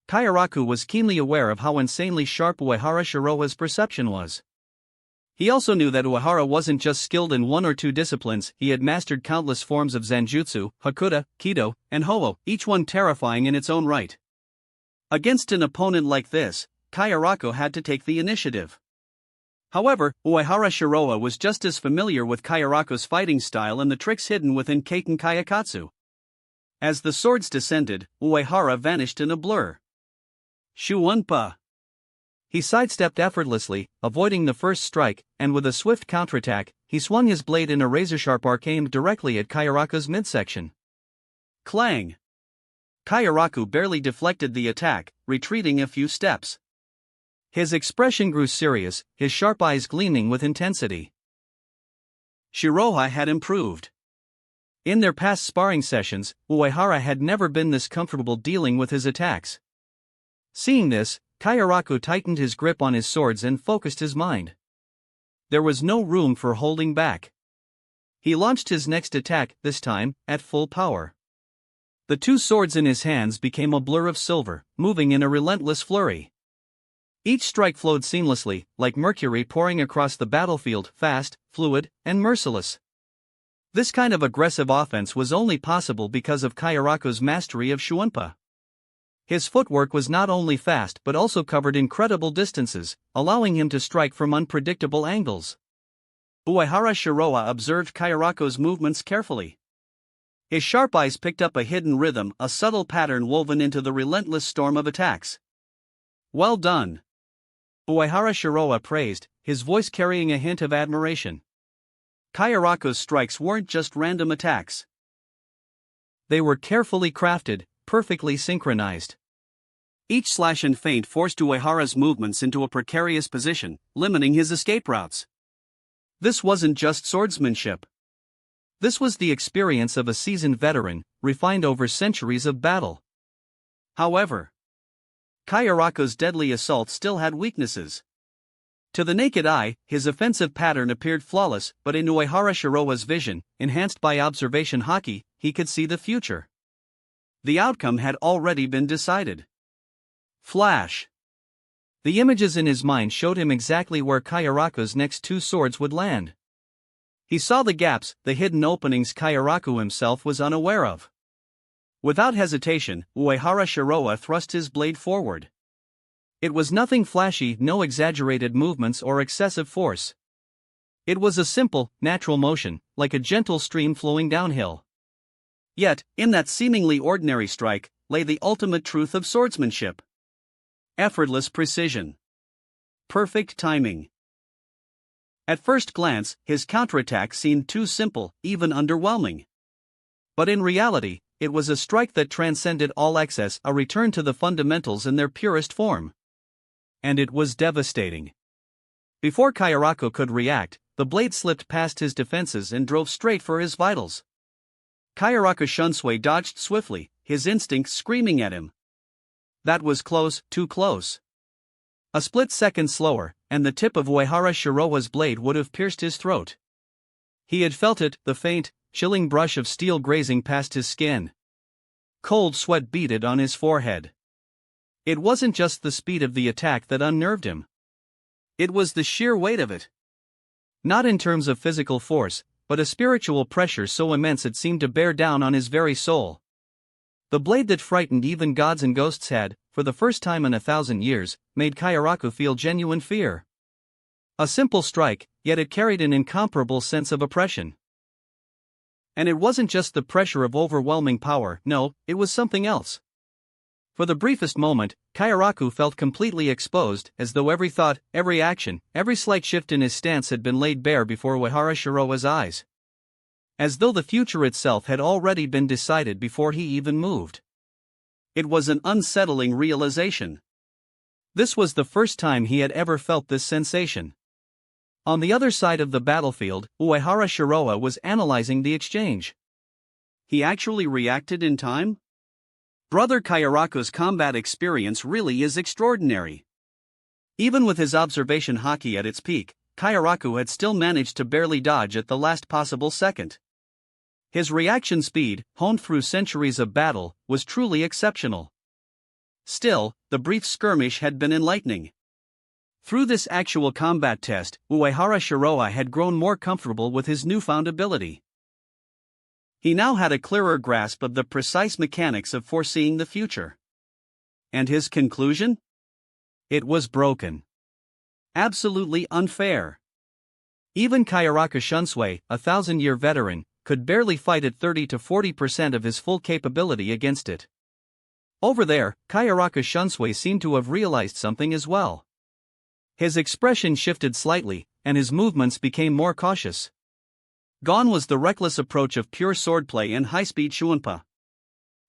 Kayaraku was keenly aware of how insanely sharp Uehara Shiroha's perception was. He also knew that Uehara wasn't just skilled in 1 or 2 disciplines, he had mastered countless forms of Zanjutsu, Hakuda, Kido, and Ho-Oh, each one terrifying in its own right. Against an opponent like this, Kayaraku had to take the initiative. However, Uehara Shiroha was just as familiar with Kayaraku's fighting style and the tricks hidden within Kaiten Kayakatsu. As the swords descended, Uehara vanished in a blur. Shuunpa! He sidestepped effortlessly, avoiding the first strike, and with a swift counterattack, he swung his blade in a razor-sharp arc aimed directly at Kayaraku's midsection. Clang! Kayaraku barely deflected the attack, retreating a few steps. His expression grew serious, his sharp eyes gleaming with intensity. Shiroha had improved. In their past sparring sessions, Uehara had never been this comfortable dealing with his attacks. Seeing this, Kayaraku tightened his grip on his swords and focused his mind. There was no room for holding back. He launched his next attack, this time, at full power. The 2 swords in his hands became a blur of silver, moving in a relentless flurry. Each strike flowed seamlessly, like mercury pouring across the battlefield, fast, fluid, and merciless. This kind of aggressive offense was only possible because of Kayarako's mastery of Shunpa. His footwork was not only fast but also covered incredible distances, allowing him to strike from unpredictable angles. Uehara Shiroa observed Kayarako's movements carefully. His sharp eyes picked up a hidden rhythm, a subtle pattern woven into the relentless storm of attacks. "Well done," Uehara Shiroa praised, his voice carrying a hint of admiration. Kayarako's strikes weren't just random attacks. They were carefully crafted, perfectly synchronized. Each slash and feint forced Uehara's movements into a precarious position, limiting his escape routes. This wasn't just swordsmanship. This was the experience of a seasoned veteran, refined over centuries of battle. However, Kayarako's deadly assault still had weaknesses. To the naked eye, his offensive pattern appeared flawless, but in Uehara Shiroa's vision, enhanced by observation haki, he could see the future. The outcome had already been decided. Flash. The images in his mind showed him exactly where Kayarako's next two swords would land. He saw the gaps, the hidden openings Kayarako himself was unaware of. Without hesitation, Uehara Shiroa thrust his blade forward. It was nothing flashy, no exaggerated movements or excessive force. It was a simple, natural motion, like a gentle stream flowing downhill. Yet, in that seemingly ordinary strike, lay the ultimate truth of swordsmanship. Effortless precision. Perfect timing. At first glance, his counterattack seemed too simple, even underwhelming. But in reality, it was a strike that transcended all excess, a return to the fundamentals in their purest form. And it was devastating. Before Kayarako could react, the blade slipped past his defenses and drove straight for his vitals. Kayarako Shunsui dodged swiftly, his instincts screaming at him. That was close, too close. A split second slower, and the tip of Uehara Shiroa's blade would have pierced his throat. He had felt it, the faint, chilling brush of steel grazing past his skin. Cold sweat beaded on his forehead. It wasn't just the speed of the attack that unnerved him. It was the sheer weight of it. Not in terms of physical force, but a spiritual pressure so immense it seemed to bear down on his very soul. The blade that frightened even gods and ghosts had, for the first time in 1,000 years, made Kayarako feel genuine fear. A simple strike, yet it carried an incomparable sense of oppression. And it wasn't just the pressure of overwhelming power, no, it was something else. For the briefest moment, Kayarako felt completely exposed, as though every thought, every action, every slight shift in his stance had been laid bare before Uehara Shiroa's eyes. As though the future itself had already been decided before he even moved. It was an unsettling realization. This was the first time he had ever felt this sensation. On the other side of the battlefield, Uehara Shiroa was analyzing the exchange. He actually reacted in time? Brother Kayarako's combat experience really is extraordinary. Even with his observation haki at its peak, Kayarako had still managed to barely dodge at the last possible second. His reaction speed, honed through centuries of battle, was truly exceptional. Still, the brief skirmish had been enlightening. Through this actual combat test, Uehara Shiroa had grown more comfortable with his newfound ability. He now had a clearer grasp of the precise mechanics of foreseeing the future. And his conclusion? It was broken. Absolutely unfair. Even Kayarako Shunsui, a 1,000-year veteran, could barely fight at 30 to 40% of his full capability against it. Over there, Kayarako Shunsui seemed to have realized something as well. His expression shifted slightly, and his movements became more cautious. Gone was the reckless approach of pure swordplay and high-speed Shunpa.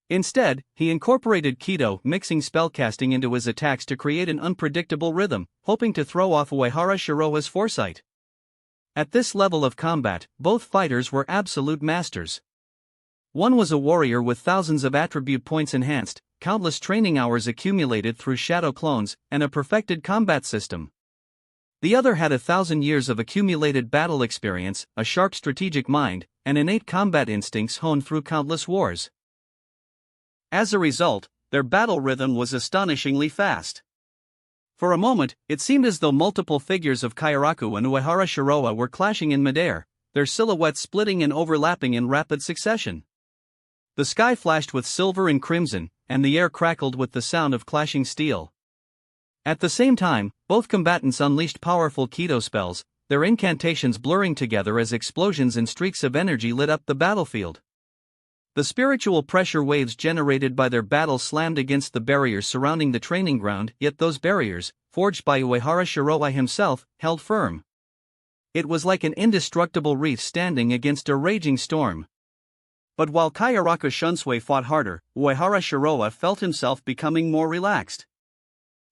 Instead, he incorporated Kido, mixing spellcasting into his attacks to create an unpredictable rhythm, hoping to throw off Uehara Shiroa's foresight. At this level of combat, both fighters were absolute masters. One was a warrior with thousands of attribute points enhanced, countless training hours accumulated through shadow clones, and a perfected combat system. The other had 1,000 years of accumulated battle experience, a sharp strategic mind, and innate combat instincts honed through countless wars. As a result, their battle rhythm was astonishingly fast. For a moment, it seemed as though multiple figures of Kayarako and Uehara Shiroa were clashing in midair, their silhouettes splitting and overlapping in rapid succession. The sky flashed with silver and crimson, and the air crackled with the sound of clashing steel. At the same time, both combatants unleashed powerful Keto spells, their incantations blurring together as explosions and streaks of energy lit up the battlefield. The spiritual pressure waves generated by their battle slammed against the barriers surrounding the training ground, yet those barriers, forged by Uehara Shiroa himself, held firm. It was like an indestructible reef standing against a raging storm. But while Kayaraka Shunsui fought harder, Uehara Shiroa felt himself becoming more relaxed.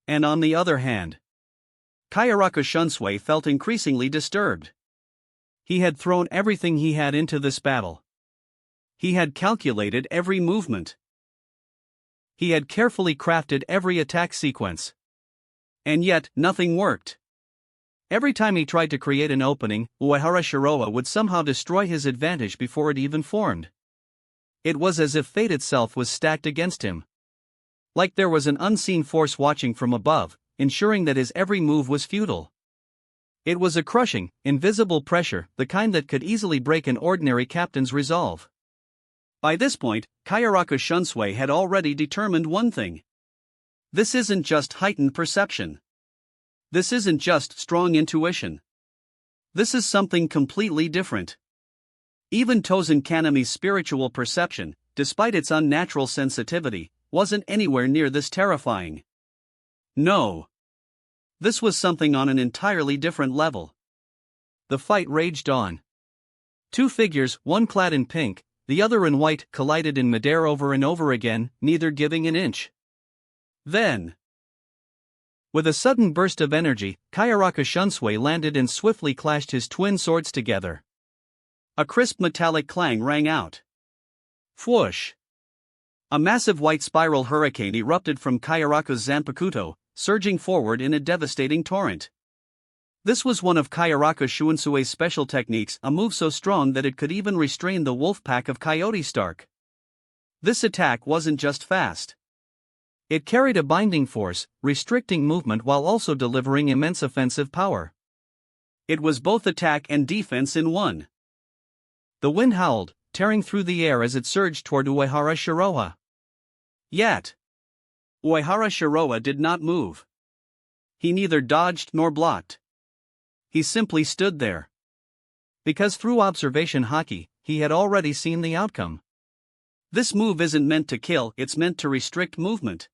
And on the other hand, Kayaraka Shunsui felt increasingly disturbed. He had thrown everything he had into this battle. He had calculated every movement. He had carefully crafted every attack sequence. And yet, nothing worked. Every time he tried to create an opening, Uehara Shiroa would somehow destroy his advantage before it even formed. It was as if fate itself was stacked against him. Like there was an unseen force watching from above, ensuring that his every move was futile. It was a crushing, invisible pressure, the kind that could easily break an ordinary captain's resolve. By this point, Kayaraka Shunsui had already determined one thing. This isn't just heightened perception. This isn't just strong intuition. This is something completely different. Even Tozen Kanami's spiritual perception, despite its unnatural sensitivity, wasn't anywhere near this terrifying. No. This was something on an entirely different level. The fight raged on. Two figures, one clad in pink, the other in white, collided in midair over and over again, neither giving an inch. Then, with a sudden burst of energy, Kayaraka Shunsui landed and swiftly clashed his twin swords together. A crisp metallic clang rang out. Whoosh! A massive white spiral hurricane erupted from Kayaraka's Zanpakuto, surging forward in a devastating torrent. This was one of Kayaraka Shuansue's special techniques, a move so strong that it could even restrain the wolf pack of Coyote Stark. This attack wasn't just fast. It carried a binding force, restricting movement while also delivering immense offensive power. It was both attack and defense in one. The wind howled, tearing through the air as it surged toward Uehara Shiroa. Yet, Uehara Shiroa did not move. He neither dodged nor blocked. He simply stood there. Because through observation haki, he had already seen the outcome. This move isn't meant to kill, it's meant to restrict movement.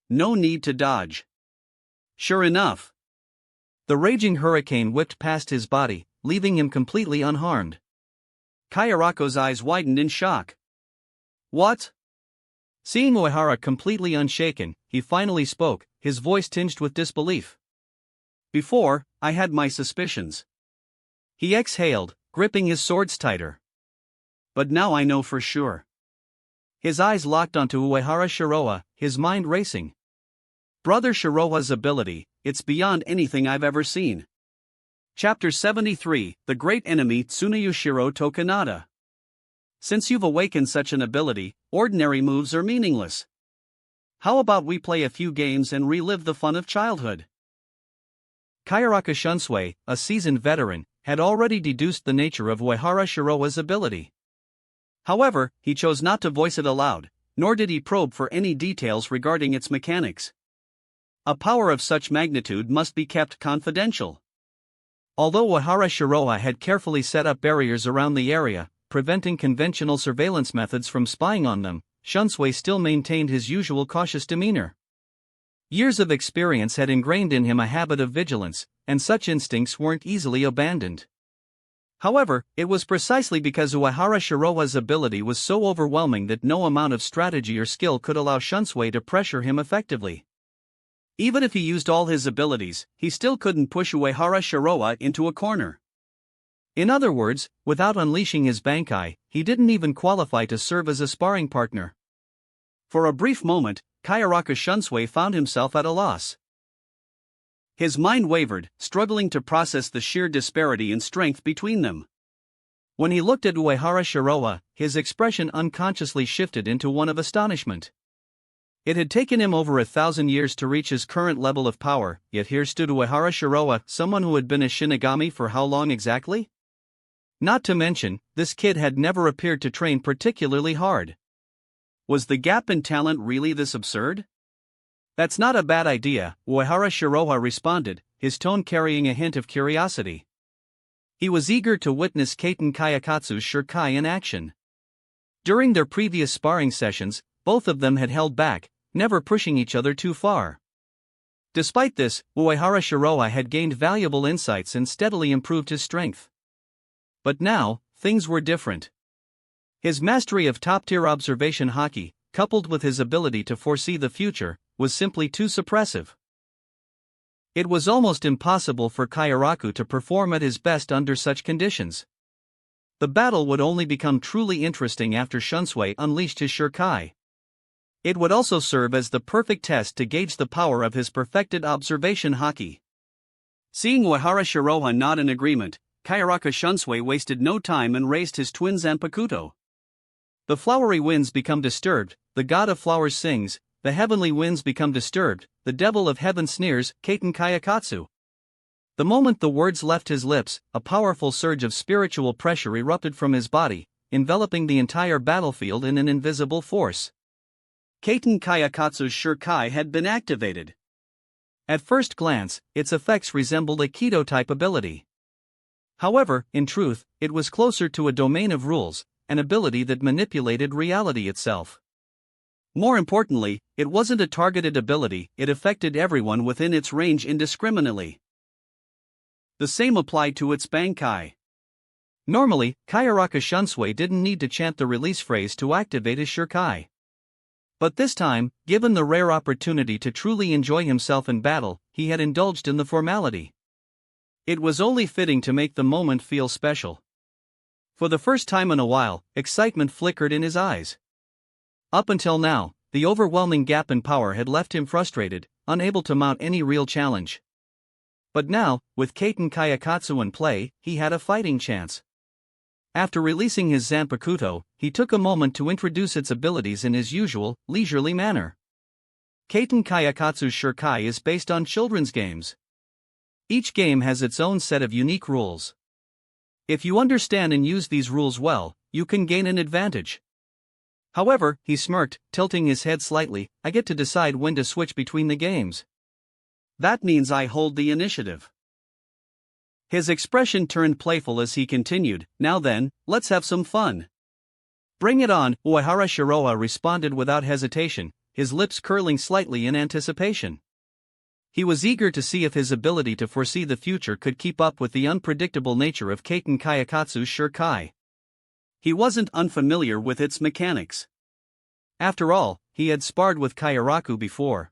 No need to dodge. Sure enough, the raging hurricane whipped past his body, leaving him completely unharmed. Kayarako's eyes widened in shock. What? Seeing Uehara completely unshaken, he finally spoke, his voice tinged with disbelief. Before, I had my suspicions. He exhaled, gripping his swords tighter. But now I know for sure. His eyes locked onto Uehara Shiroa, his mind racing. Brother Shiroa's ability, it's beyond anything I've ever seen. Chapter 73, The Great Enemy Tsuneyushiro Tokanada. Since you've awakened such an ability, ordinary moves are meaningless. How about we play a few games and relive the fun of childhood? Kayaraka Shunsui, a seasoned veteran, had already deduced the nature of Uehara Shiroa's ability. However, he chose not to voice it aloud, nor did he probe for any details regarding its mechanics. A power of such magnitude must be kept confidential. Although Uehara Shiroa had carefully set up barriers around the area, preventing conventional surveillance methods from spying on them, Shunsui still maintained his usual cautious demeanor. Years of experience had ingrained in him a habit of vigilance, and such instincts weren't easily abandoned. However, it was precisely because Uehara Shiroa's ability was so overwhelming that no amount of strategy or skill could allow Shunsui to pressure him effectively. Even if he used all his abilities, he still couldn't push Uehara Shiroa into a corner. In other words, without unleashing his Bankai, he didn't even qualify to serve as a sparring partner. For a brief moment, Kayaraka Shunsui found himself at a loss. His mind wavered, struggling to process the sheer disparity in strength between them. When he looked at Uehara Shiroa, his expression unconsciously shifted into one of astonishment. It had taken him over 1,000 years to reach his current level of power, yet here stood Uehara Shiroa, someone who had been a Shinigami for how long exactly? Not to mention, this kid had never appeared to train particularly hard. Was the gap in talent really this absurd? That's not a bad idea, Uehara Shiroha responded, his tone carrying a hint of curiosity. He was eager to witness Kaiten Kayakatsu's Shirkai in action. During their previous sparring sessions, both of them had held back, never pushing each other too far. Despite this, Uehara Shiroha had gained valuable insights and steadily improved his strength. But now, things were different. His mastery of top-tier observation haki, coupled with his ability to foresee the future, was simply too suppressive. It was almost impossible for Kayaraku to perform at his best under such conditions. The battle would only become truly interesting after Shunsui unleashed his Shirkai. It would also serve as the perfect test to gauge the power of his perfected observation haki. Seeing Uehara Shiroha nod in agreement, Kayaraku Shunsui wasted no time and raised his twin Zanpakuto. The flowery winds become disturbed, the god of flowers sings, the heavenly winds become disturbed, the devil of heaven sneers, Kaiten Kayakatsu. The moment the words left his lips, a powerful surge of spiritual pressure erupted from his body, enveloping the entire battlefield in an invisible force. Kaiten Kayakatsu's Shirkai had been activated. At first glance, its effects resembled a Kido-type ability. However, in truth, it was closer to a domain of rules, an ability that manipulated reality itself. More importantly, it wasn't a targeted ability, it affected everyone within its range indiscriminately. The same applied to its Bankai. Normally, Kayaraku Shunsui didn't need to chant the release phrase to activate his Shirkai. But this time, given the rare opportunity to truly enjoy himself in battle, he had indulged in the formality. It was only fitting to make the moment feel special. For the first time in a while, excitement flickered in his eyes. Up until now, the overwhelming gap in power had left him frustrated, unable to mount any real challenge. But now, with Kaiten Kayakatsu in play, he had a fighting chance. After releasing his Zanpakuto, he took a moment to introduce its abilities in his usual, leisurely manner. Kaiten Kayakatsu's Shirkai is based on children's games. Each game has its own set of unique rules. If you understand and use these rules well, you can gain an advantage. However, he smirked, tilting his head slightly, I get to decide when to switch between the games. That means I hold the initiative. His expression turned playful as he continued, now then, let's have some fun. Bring it on, Uehara Shiroha responded without hesitation, his lips curling slightly in anticipation. He was eager to see if his ability to foresee the future could keep up with the unpredictable nature of Kaiten Kayakatsu's Shirkai. He wasn't unfamiliar with its mechanics. After all, he had sparred with Kayaraku before.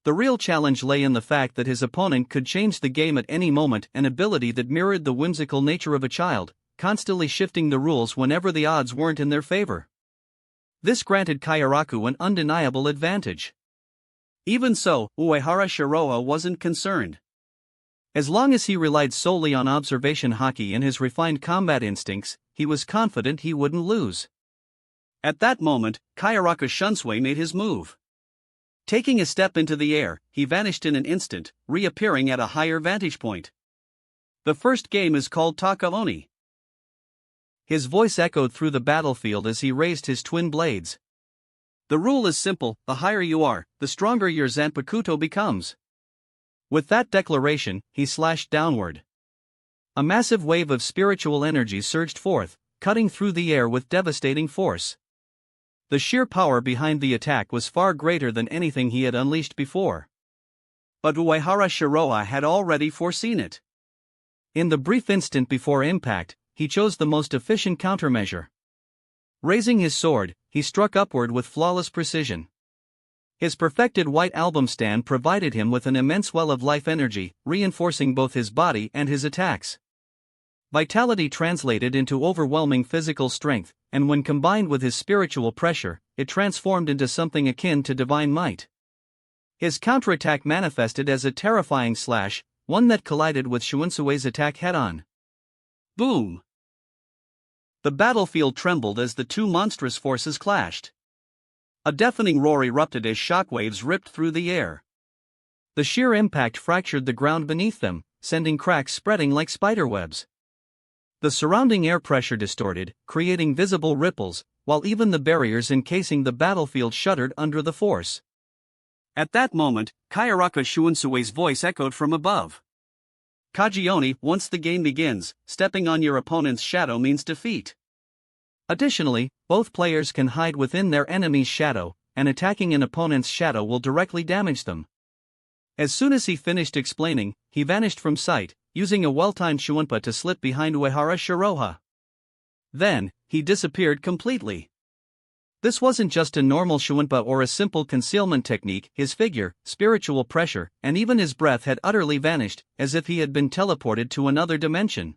The real challenge lay in the fact that his opponent could change the game at any moment, an ability that mirrored the whimsical nature of a child, constantly shifting the rules whenever the odds weren't in their favor. This granted Kayaraku an undeniable advantage. Even so, Uehara Shiroha wasn't concerned. As long as he relied solely on observation haki and his refined combat instincts, he was confident he wouldn't lose. At that moment, Kayaraku Shunsui made his move. Taking a step into the air, he vanished in an instant, reappearing at a higher vantage point. The first game is called Takaoni. His voice echoed through the battlefield as he raised his twin blades. The rule is simple, the higher you are, the stronger your Zanpakuto becomes. With that declaration, he slashed downward. A massive wave of spiritual energy surged forth, cutting through the air with devastating force. The sheer power behind the attack was far greater than anything he had unleashed before. But Uehara Shiroha had already foreseen it. In the brief instant before impact, he chose the most efficient countermeasure. Raising his sword, he struck upward with flawless precision. His perfected white album stand provided him with an immense well of life energy, reinforcing both his body and his attacks. Vitality translated into overwhelming physical strength, and when combined with his spiritual pressure, it transformed into something akin to divine might. His counterattack manifested as a terrifying slash, one that collided with Shuinsue's attack head-on. Boom! The battlefield trembled as the two monstrous forces clashed. A deafening roar erupted as shockwaves ripped through the air. The sheer impact fractured the ground beneath them, sending cracks spreading like spiderwebs. The surrounding air pressure distorted, creating visible ripples, while even the barriers encasing the battlefield shuddered under the force. At that moment, Kayaraka Shuunsue's voice echoed from above. Kajioni, once the game begins, stepping on your opponent's shadow means defeat. Additionally, both players can hide within their enemy's shadow, and attacking an opponent's shadow will directly damage them. As soon as he finished explaining, he vanished from sight, using a well-timed Shuunpa to slip behind Uehara Shiroha. Then, he disappeared completely. This wasn't just a normal Shuunpa or a simple concealment technique, his figure, spiritual pressure, and even his breath had utterly vanished, as if he had been teleported to another dimension.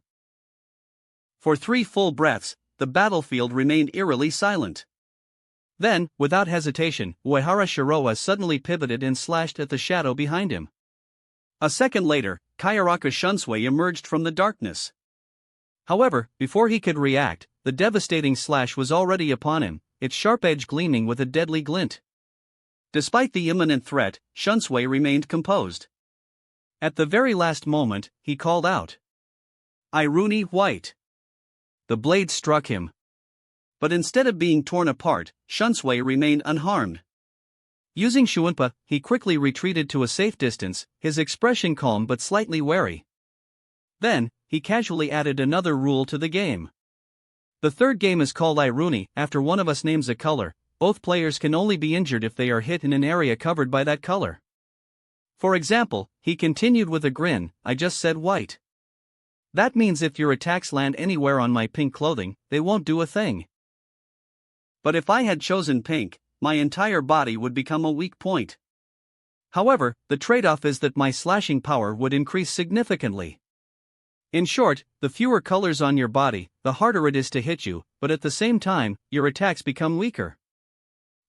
For 3 full breaths, the battlefield remained eerily silent. Then, without hesitation, Uehara Shiroha suddenly pivoted and slashed at the shadow behind him. A second later, Kayaraka Shunsui emerged from the darkness. However, before he could react, the devastating slash was already upon him, its sharp edge gleaming with a deadly glint. Despite the imminent threat, Shunsui remained composed. At the very last moment, he called out, "Iruni White." The blade struck him. But instead of being torn apart, Shunsui remained unharmed. Using Shuunpa, he quickly retreated to a safe distance, his expression calm but slightly wary. Then, he casually added another rule to the game. The third game is called Iruni, after one of us names a color. Both players can only be injured if they are hit in an area covered by that color. For example, he continued with a grin, "I just said white. That means if your attacks land anywhere on my pink clothing, they won't do a thing. But if I had chosen pink, my entire body would become a weak point. However, the trade-off is that my slashing power would increase significantly. In short, the fewer colors on your body, the harder it is to hit you, but at the same time, your attacks become weaker.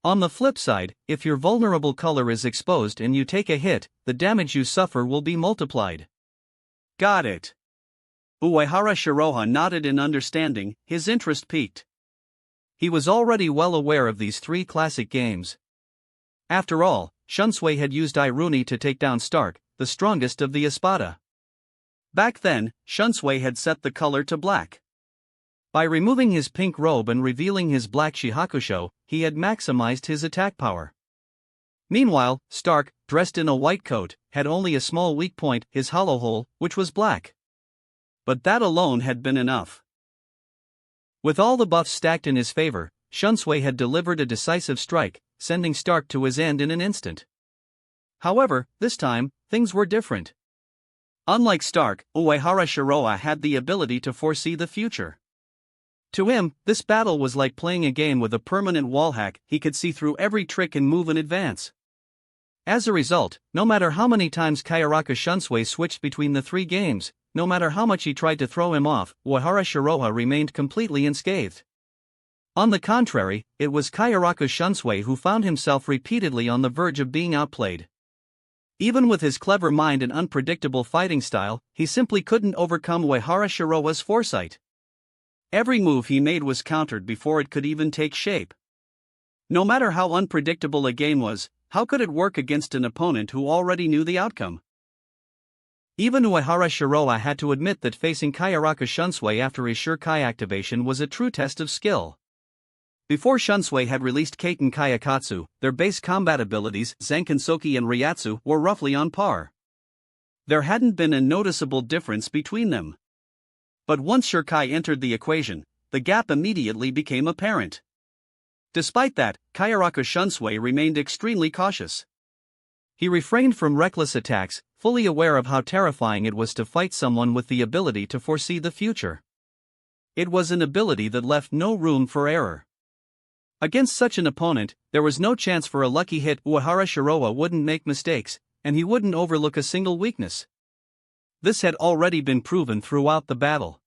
On the flip side, if your vulnerable color is exposed and you take a hit, the damage you suffer will be multiplied." "Got it." Uehara Shiroha nodded in understanding, his interest piqued. He was already well aware of these 3 classic games. After all, Shunsui had used Iruni to take down Stark, the strongest of the Espada. Back then, Shunsui had set the color to black. By removing his pink robe and revealing his black Shihakusho, he had maximized his attack power. Meanwhile, Stark, dressed in a white coat, had only a small weak point, his hollow hole, which was black. But that alone had been enough. With all the buffs stacked in his favor, Shunsui had delivered a decisive strike, sending Stark to his end in an instant. However, this time, things were different. Unlike Stark, Uehara Shiroha had the ability to foresee the future. To him, this battle was like playing a game with a permanent wallhack. He could see through every trick and move in advance. As a result, no matter how many times Kayaraka Shunsui switched between the 3 games, no matter how much he tried to throw him off, Uehara Shiroha remained completely unscathed. On the contrary, it was Kayaraka Shunsui who found himself repeatedly on the verge of being outplayed. Even with his clever mind and unpredictable fighting style, he simply couldn't overcome Uehara Shiroha's foresight. Every move he made was countered before it could even take shape. No matter how unpredictable a game was, how could it work against an opponent who already knew the outcome? Even Uehara Shiroha had to admit that facing Kayaraka Shunsui after his Shurikai activation was a true test of skill. Before Shunsui had released Kaiten Kayakatsu, their base combat abilities, Zankinsoki and Ryatsu, were roughly on par. There hadn't been a noticeable difference between them. But once Shurikai entered the equation, the gap immediately became apparent. Despite that, Kayaraka Shunsui remained extremely cautious. He refrained from reckless attacks, fully aware of how terrifying it was to fight someone with the ability to foresee the future. It was an ability that left no room for error. Against such an opponent, there was no chance for a lucky hit. Uehara Shiroha wouldn't make mistakes, and he wouldn't overlook a single weakness. This had already been proven throughout the battle.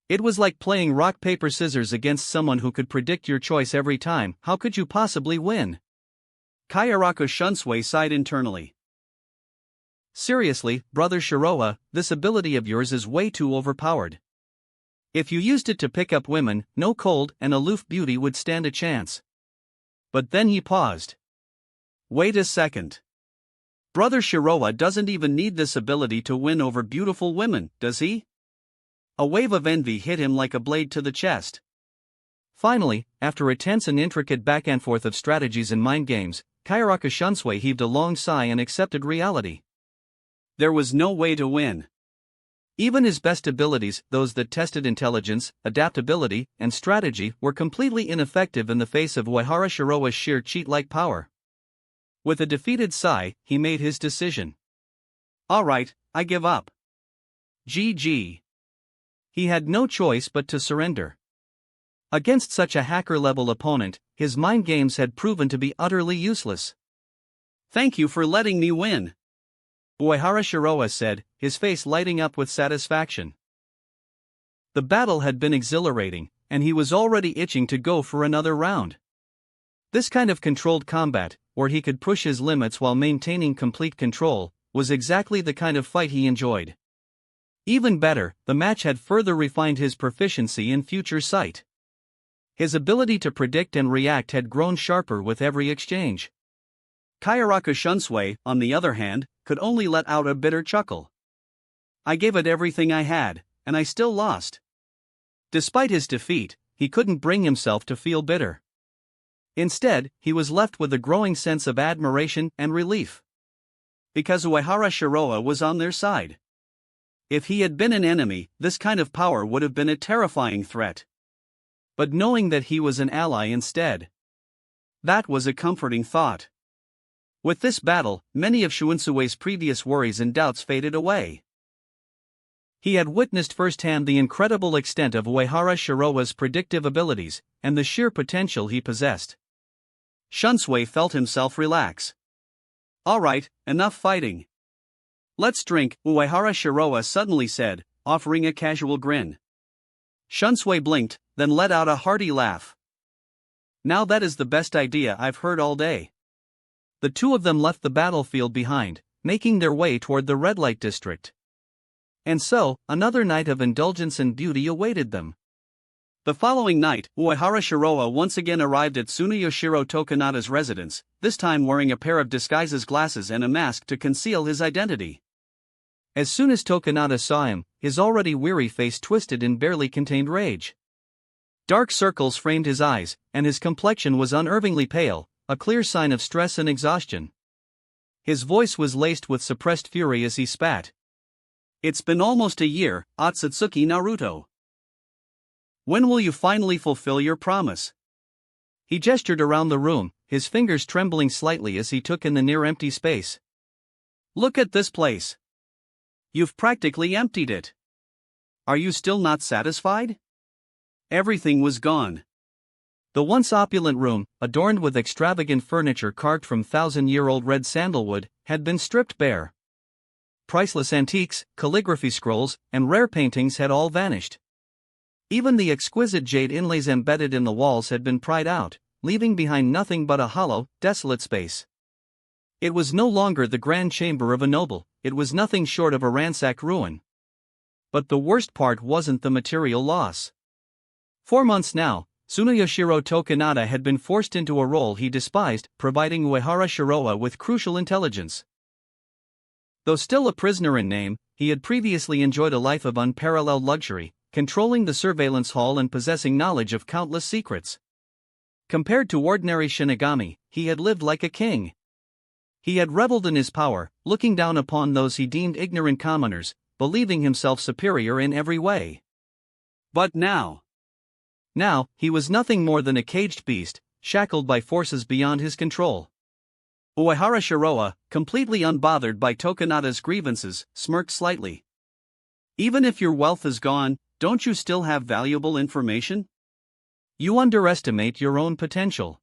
It was like playing rock paper scissors against someone who could predict your choice every time. How could you possibly win? Kayaraka Shunsui sighed internally. Seriously, brother Shiroha, this ability of yours is way too overpowered. If you used it to pick up women, no cold and aloof beauty would stand a chance. But then he paused. Wait a second. Brother Shiroha doesn't even need this ability to win over beautiful women, does he? A wave of envy hit him like a blade to the chest. Finally, after a tense and intricate back and forth of strategies and mind games, Kayaraka Shunsui heaved a long sigh and accepted reality. There was no way to win. Even his best abilities, those that tested intelligence, adaptability, and strategy, were completely ineffective in the face of Uehara Shiroa's sheer cheat-like power. With a defeated sigh, he made his decision. Alright, I give up. GG. He had no choice but to surrender. Against such a hacker-level opponent, his mind games had proven to be utterly useless. Thank you for letting me win, Uehara Shiroa said, his face lighting up with satisfaction. The battle had been exhilarating, and he was already itching to go for another round. This kind of controlled combat, where he could push his limits while maintaining complete control, was exactly the kind of fight he enjoyed. Even better, the match had further refined his proficiency in future sight. His ability to predict and react had grown sharper with every exchange. Kayaraka Shunsui, on the other hand, could only let out a bitter chuckle. I gave it everything I had, and I still lost. Despite his defeat, he couldn't bring himself to feel bitter. Instead, he was left with a growing sense of admiration and relief. Because Uehara Shiroa was on their side. If he had been an enemy, this kind of power would have been a terrifying threat. But knowing that he was an ally instead, that was a comforting thought. With this battle, many of Shuinsue's previous worries and doubts faded away. He had witnessed firsthand the incredible extent of Uehara Shiroa's predictive abilities, and the sheer potential he possessed. Shunsui felt himself relax. Alright, enough fighting. Let's drink, Uehara Shiroa suddenly said, offering a casual grin. Shunsui blinked, then let out a hearty laugh. Now that is the best idea I've heard all day. The two of them left the battlefield behind, making their way toward the red light district. And so, another night of indulgence and beauty awaited them. The following night, Uehara Shiroa once again arrived at Tsunoyoshiro Tokunada's residence, this time wearing a pair of disguises glasses and a mask to conceal his identity. As soon as Tokunada saw him, his already weary face twisted in barely contained rage. Dark circles framed his eyes, and his complexion was unnervingly pale, a clear sign of stress and exhaustion. His voice was laced with suppressed fury as he spat. It's been almost a year, Otsutsuki Naruto. When will you finally fulfill your promise? He gestured around the room, his fingers trembling slightly as he took in the near-empty space. Look at this place. You've practically emptied it. Are you still not satisfied? Everything was gone. The once opulent room, adorned with extravagant furniture carved from thousand-year-old red sandalwood, had been stripped bare. Priceless antiques, calligraphy scrolls, and rare paintings had all vanished. Even the exquisite jade inlays embedded in the walls had been pried out, leaving behind nothing but a hollow, desolate space. It was no longer the grand chamber of a noble, it was nothing short of a ransacked ruin. But the worst part wasn't the material loss. 4 months now, Tsunoyoshiro Tokunada had been forced into a role he despised, providing Uehara Shiroa with crucial intelligence. Though still a prisoner in name, he had previously enjoyed a life of unparalleled luxury, controlling the surveillance hall and possessing knowledge of countless secrets. Compared to ordinary Shinigami, he had lived like a king. He had reveled in his power, looking down upon those he deemed ignorant commoners, believing himself superior in every way. But now, he was nothing more than a caged beast, shackled by forces beyond his control. Uehara Shiroa, completely unbothered by Tokunada's grievances, smirked slightly. Even if your wealth is gone, don't you still have valuable information? You underestimate your own potential.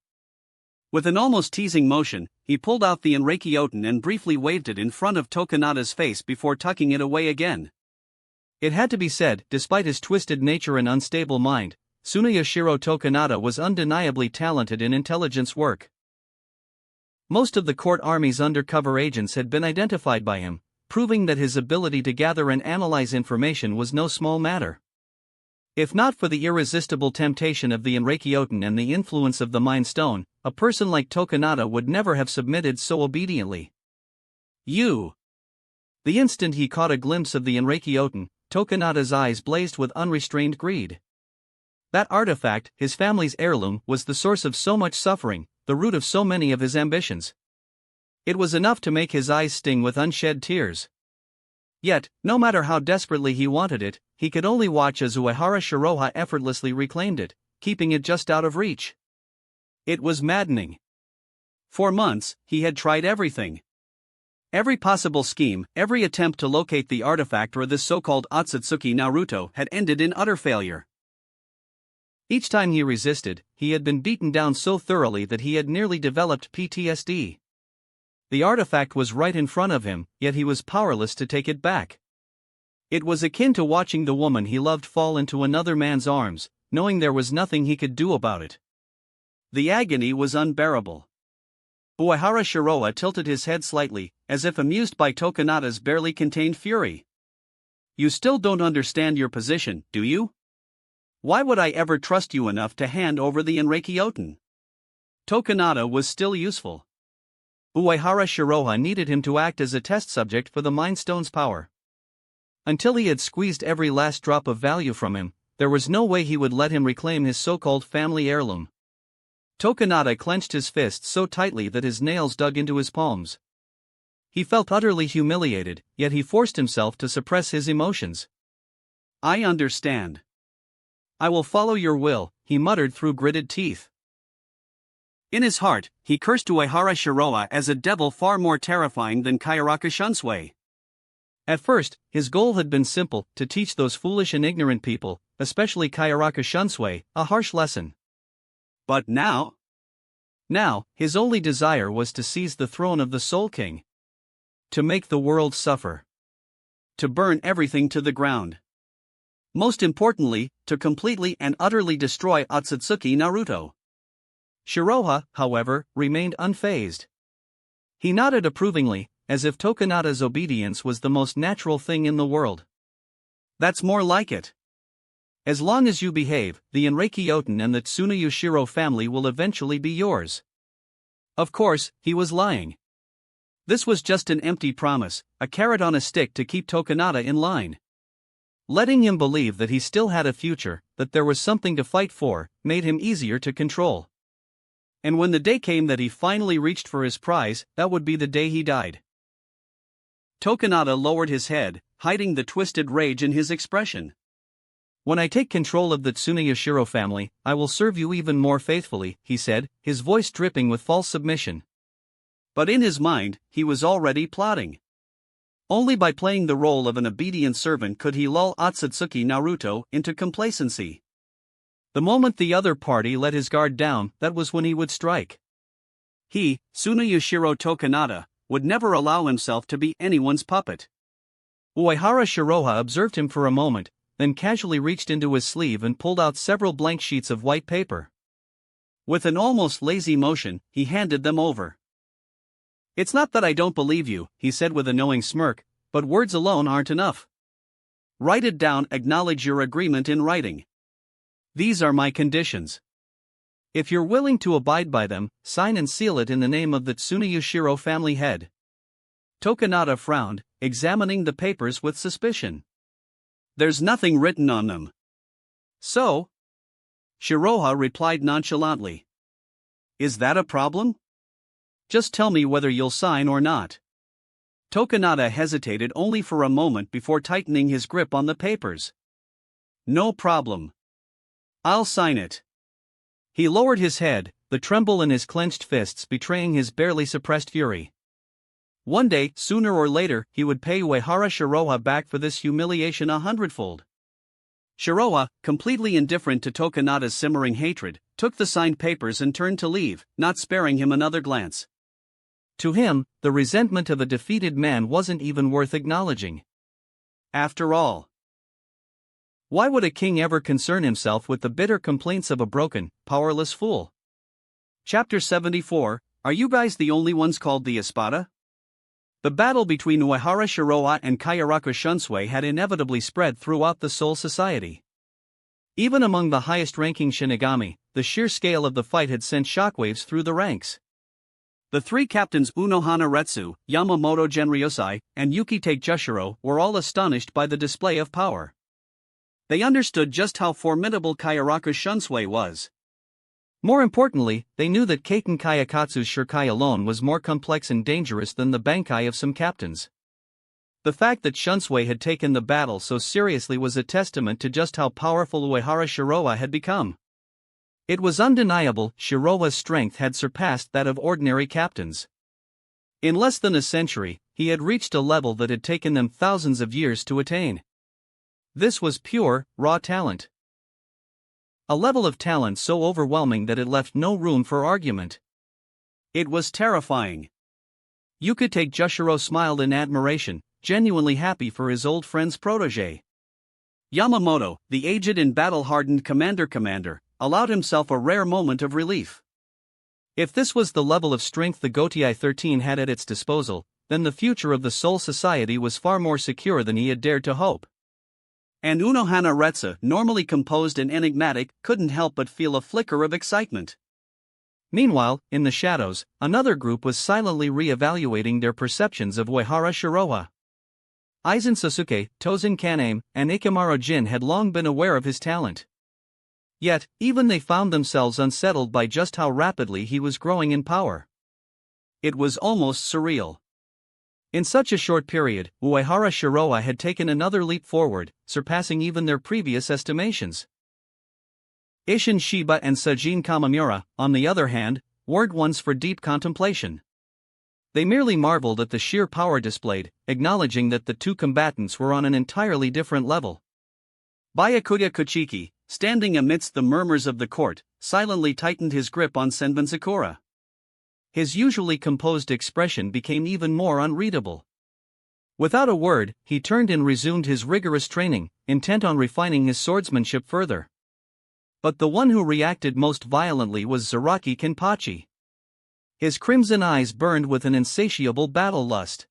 With an almost teasing motion, he pulled out the Enreikyoten and briefly waved it in front of Tokunada's face before tucking it away again. It had to be said, despite his twisted nature and unstable mind, Tsunoyoshiro Tokunada was undeniably talented in intelligence work. Most of the court army's undercover agents had been identified by him, proving that his ability to gather and analyze information was no small matter. If not for the irresistible temptation of the Enreikyoten and the influence of the Mind Stone, a person like Tokunada would never have submitted so obediently. The instant he caught a glimpse of the Enreikyoten, Tokunada's eyes blazed with unrestrained greed. That artifact, his family's heirloom, was the source of so much suffering, the root of so many of his ambitions. It was enough to make his eyes sting with unshed tears. Yet, no matter how desperately he wanted it, he could only watch as Uehara Shiroha effortlessly reclaimed it, keeping it just out of reach. It was maddening. For months, he had tried everything. Every possible scheme, every attempt to locate the artifact or this so-called Otsutsuki Naruto had ended in utter failure. Each time he resisted, he had been beaten down so thoroughly that he had nearly developed PTSD. The artifact was right in front of him, yet he was powerless to take it back. It was akin to watching the woman he loved fall into another man's arms, knowing there was nothing he could do about it. The agony was unbearable. Uehara Shiroha tilted his head slightly, as if amused by Tokunada's barely contained fury. "You still don't understand your position, do you? Why would I ever trust you enough to hand over the Enreikyoten?" Tokunada was still useful. Uehara Shiroha needed him to act as a test subject for the Mind Stone's power. Until he had squeezed every last drop of value from him, there was no way he would let him reclaim his so-called family heirloom. Tokunada clenched his fists so tightly that his nails dug into his palms. He felt utterly humiliated, yet he forced himself to suppress his emotions. "I understand. I will follow your will," he muttered through gritted teeth. In his heart, he cursed Uehara Shiroha as a devil far more terrifying than Kayaraka Shunsui. At first, his goal had been simple: to teach those foolish and ignorant people, especially Kayaraka Shunsui, a harsh lesson. But now, his only desire was to seize the throne of the Soul King. To make the world suffer. To burn everything to the ground. Most importantly, to completely and utterly destroy Otsutsuki Naruto. Shiroha, however, remained unfazed. He nodded approvingly, as if Tokunada's obedience was the most natural thing in the world. "That's more like it. As long as you behave, the Enreikyoten and the Tsuneyushiro family will eventually be yours." Of course, he was lying. This was just an empty promise, a carrot on a stick to keep Tokunada in line. Letting him believe that he still had a future, that there was something to fight for, made him easier to control. And when the day came that he finally reached for his prize, that would be the day he died. Tokunada lowered his head, hiding the twisted rage in his expression. "When I take control of the Tsuneyushiro family, I will serve you even more faithfully," he said, his voice dripping with false submission. But in his mind, he was already plotting. Only by playing the role of an obedient servant could he lull Otsutsuki Naruto into complacency. The moment the other party let his guard down, that was when he would strike. He, Tsuneyushiro Tokunada, would never allow himself to be anyone's puppet. Uehara Shiroha observed him for a moment, then casually reached into his sleeve and pulled out several blank sheets of white paper. With an almost lazy motion, he handed them over. "It's not that I don't believe you," he said with a knowing smirk, "but words alone aren't enough. Write it down, acknowledge your agreement in writing. These are my conditions. If you're willing to abide by them, sign and seal it in the name of the Tsuneyushiro family head." Tokunada frowned, examining the papers with suspicion. "There's nothing written on them." "So?" Shiroha replied nonchalantly. "Is that a problem? Just tell me whether you'll sign or not." Tokunada hesitated only for a moment before tightening his grip on the papers. "No problem. I'll sign it." He lowered his head, the tremble in his clenched fists betraying his barely suppressed fury. One day, sooner or later, he would pay Uehara Shiroha back for this humiliation 100-fold. Shiroha, completely indifferent to Tokunada's simmering hatred, took the signed papers and turned to leave, not sparing him another glance. To him, the resentment of a defeated man wasn't even worth acknowledging. After all, why would a king ever concern himself with the bitter complaints of a broken, powerless fool? Chapter 74, Are you guys the only ones called the Espada? The battle between Uehara Shiroha and Kayaraka Shunsui had inevitably spread throughout the Soul Society. Even among the highest-ranking Shinigami, the sheer scale of the fight had sent shockwaves through the ranks. The three captains Unohana Retsu, Yamamoto Genryosai, and Yukite Jushiro were all astonished by the display of power. They understood just how formidable Kayaraku Shunsui was. More importantly, they knew that Kaiten Kayakatsu's Shirkai alone was more complex and dangerous than the Bankai of some captains. The fact that Shunsui had taken the battle so seriously was a testament to just how powerful Uehara Shiroa had become. It was undeniable Shiroa's strength had surpassed that of ordinary captains. In less than a century, he had reached a level that had taken them thousands of years to attain. This was pure, raw talent. A level of talent so overwhelming that it left no room for argument. It was terrifying. Yukite Jushiro smiled in admiration, genuinely happy for his old friend's protege. Yamamoto, the aged and battle-hardened commander, allowed himself a rare moment of relief. If this was the level of strength the Gotei 13 had at its disposal, then the future of the Soul Society was far more secure than he had dared to hope. And Unohana Retsu, normally composed and enigmatic, couldn't help but feel a flicker of excitement. Meanwhile, in the shadows, another group was silently re-evaluating their perceptions of Uehara Shiroa. Aizen Sasuke, Tozen Kaname, and Ikemaro Jin had long been aware of his talent. Yet, even they found themselves unsettled by just how rapidly he was growing in power. It was almost surreal. In such a short period, Uehara Shiroa had taken another leap forward, surpassing even their previous estimations. Isshin Shiba and Sajin Kamamura, on the other hand, weren't ones for deep contemplation. They merely marveled at the sheer power displayed, acknowledging that the two combatants were on an entirely different level. Byakuya Kuchiki, standing amidst the murmurs of the court, silently tightened his grip on Senbon Sakura. His usually composed expression became even more unreadable. Without a word, he turned and resumed his rigorous training, intent on refining his swordsmanship further. But the one who reacted most violently was Zaraki Kenpachi. His crimson eyes burned with an insatiable battle lust.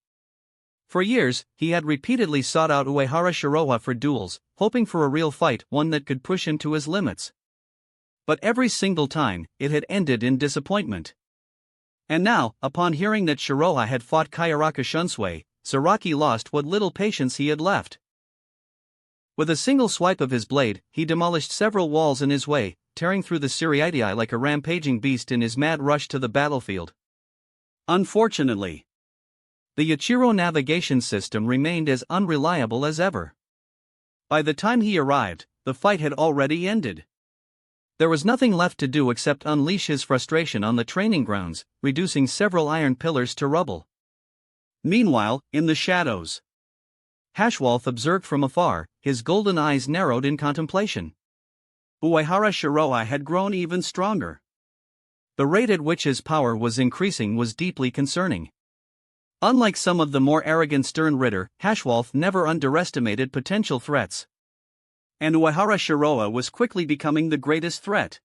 For years, he had repeatedly sought out Uehara Shiroa for duels, hoping for a real fight, one that could push him to his limits. But every single time, it had ended in disappointment. And now, upon hearing that Shiroa had fought Kayaraku Shunsui, Zaraki lost what little patience he had left. With a single swipe of his blade, he demolished several walls in his way, tearing through the Siriidii like a rampaging beast in his mad rush to the battlefield. Unfortunately, the Yachiro navigation system remained as unreliable as ever. By the time he arrived, the fight had already ended. There was nothing left to do except unleash his frustration on the training grounds, reducing several iron pillars to rubble. Meanwhile, in the shadows, Hashwolf observed from afar, his golden eyes narrowed in contemplation. Uehara Shiroa had grown even stronger. The rate at which his power was increasing was deeply concerning. Unlike some of the more arrogant stern Ritter, Hashwolf never underestimated potential threats. And Uehara Shiroa was quickly becoming the greatest threat.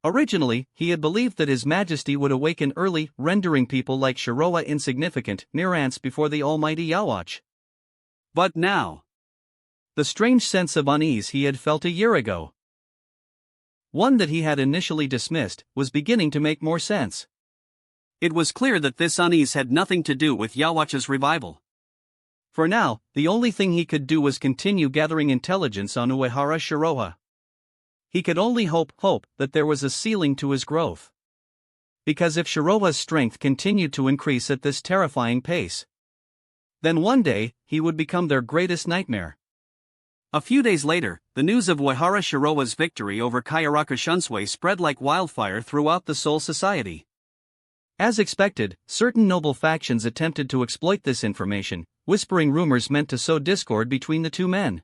Originally, he had believed that his majesty would awaken early, rendering people like Shiroa insignificant, mere ants before the almighty Yawatch. But now, the strange sense of unease he had felt a year ago, one that he had initially dismissed, was beginning to make more sense. It was clear that this unease had nothing to do with Yawatch's revival. For now, the only thing he could do was continue gathering intelligence on Uehara Shiroa. He could only hope that there was a ceiling to his growth. Because if Shiroa's strength continued to increase at this terrifying pace, then one day, he would become their greatest nightmare. A few days later, the news of Uehara Shiroa's victory over Kayaraku Shunsui spread like wildfire throughout the Soul Society. As expected, certain noble factions attempted to exploit this information, whispering rumors meant to sow discord between the two men.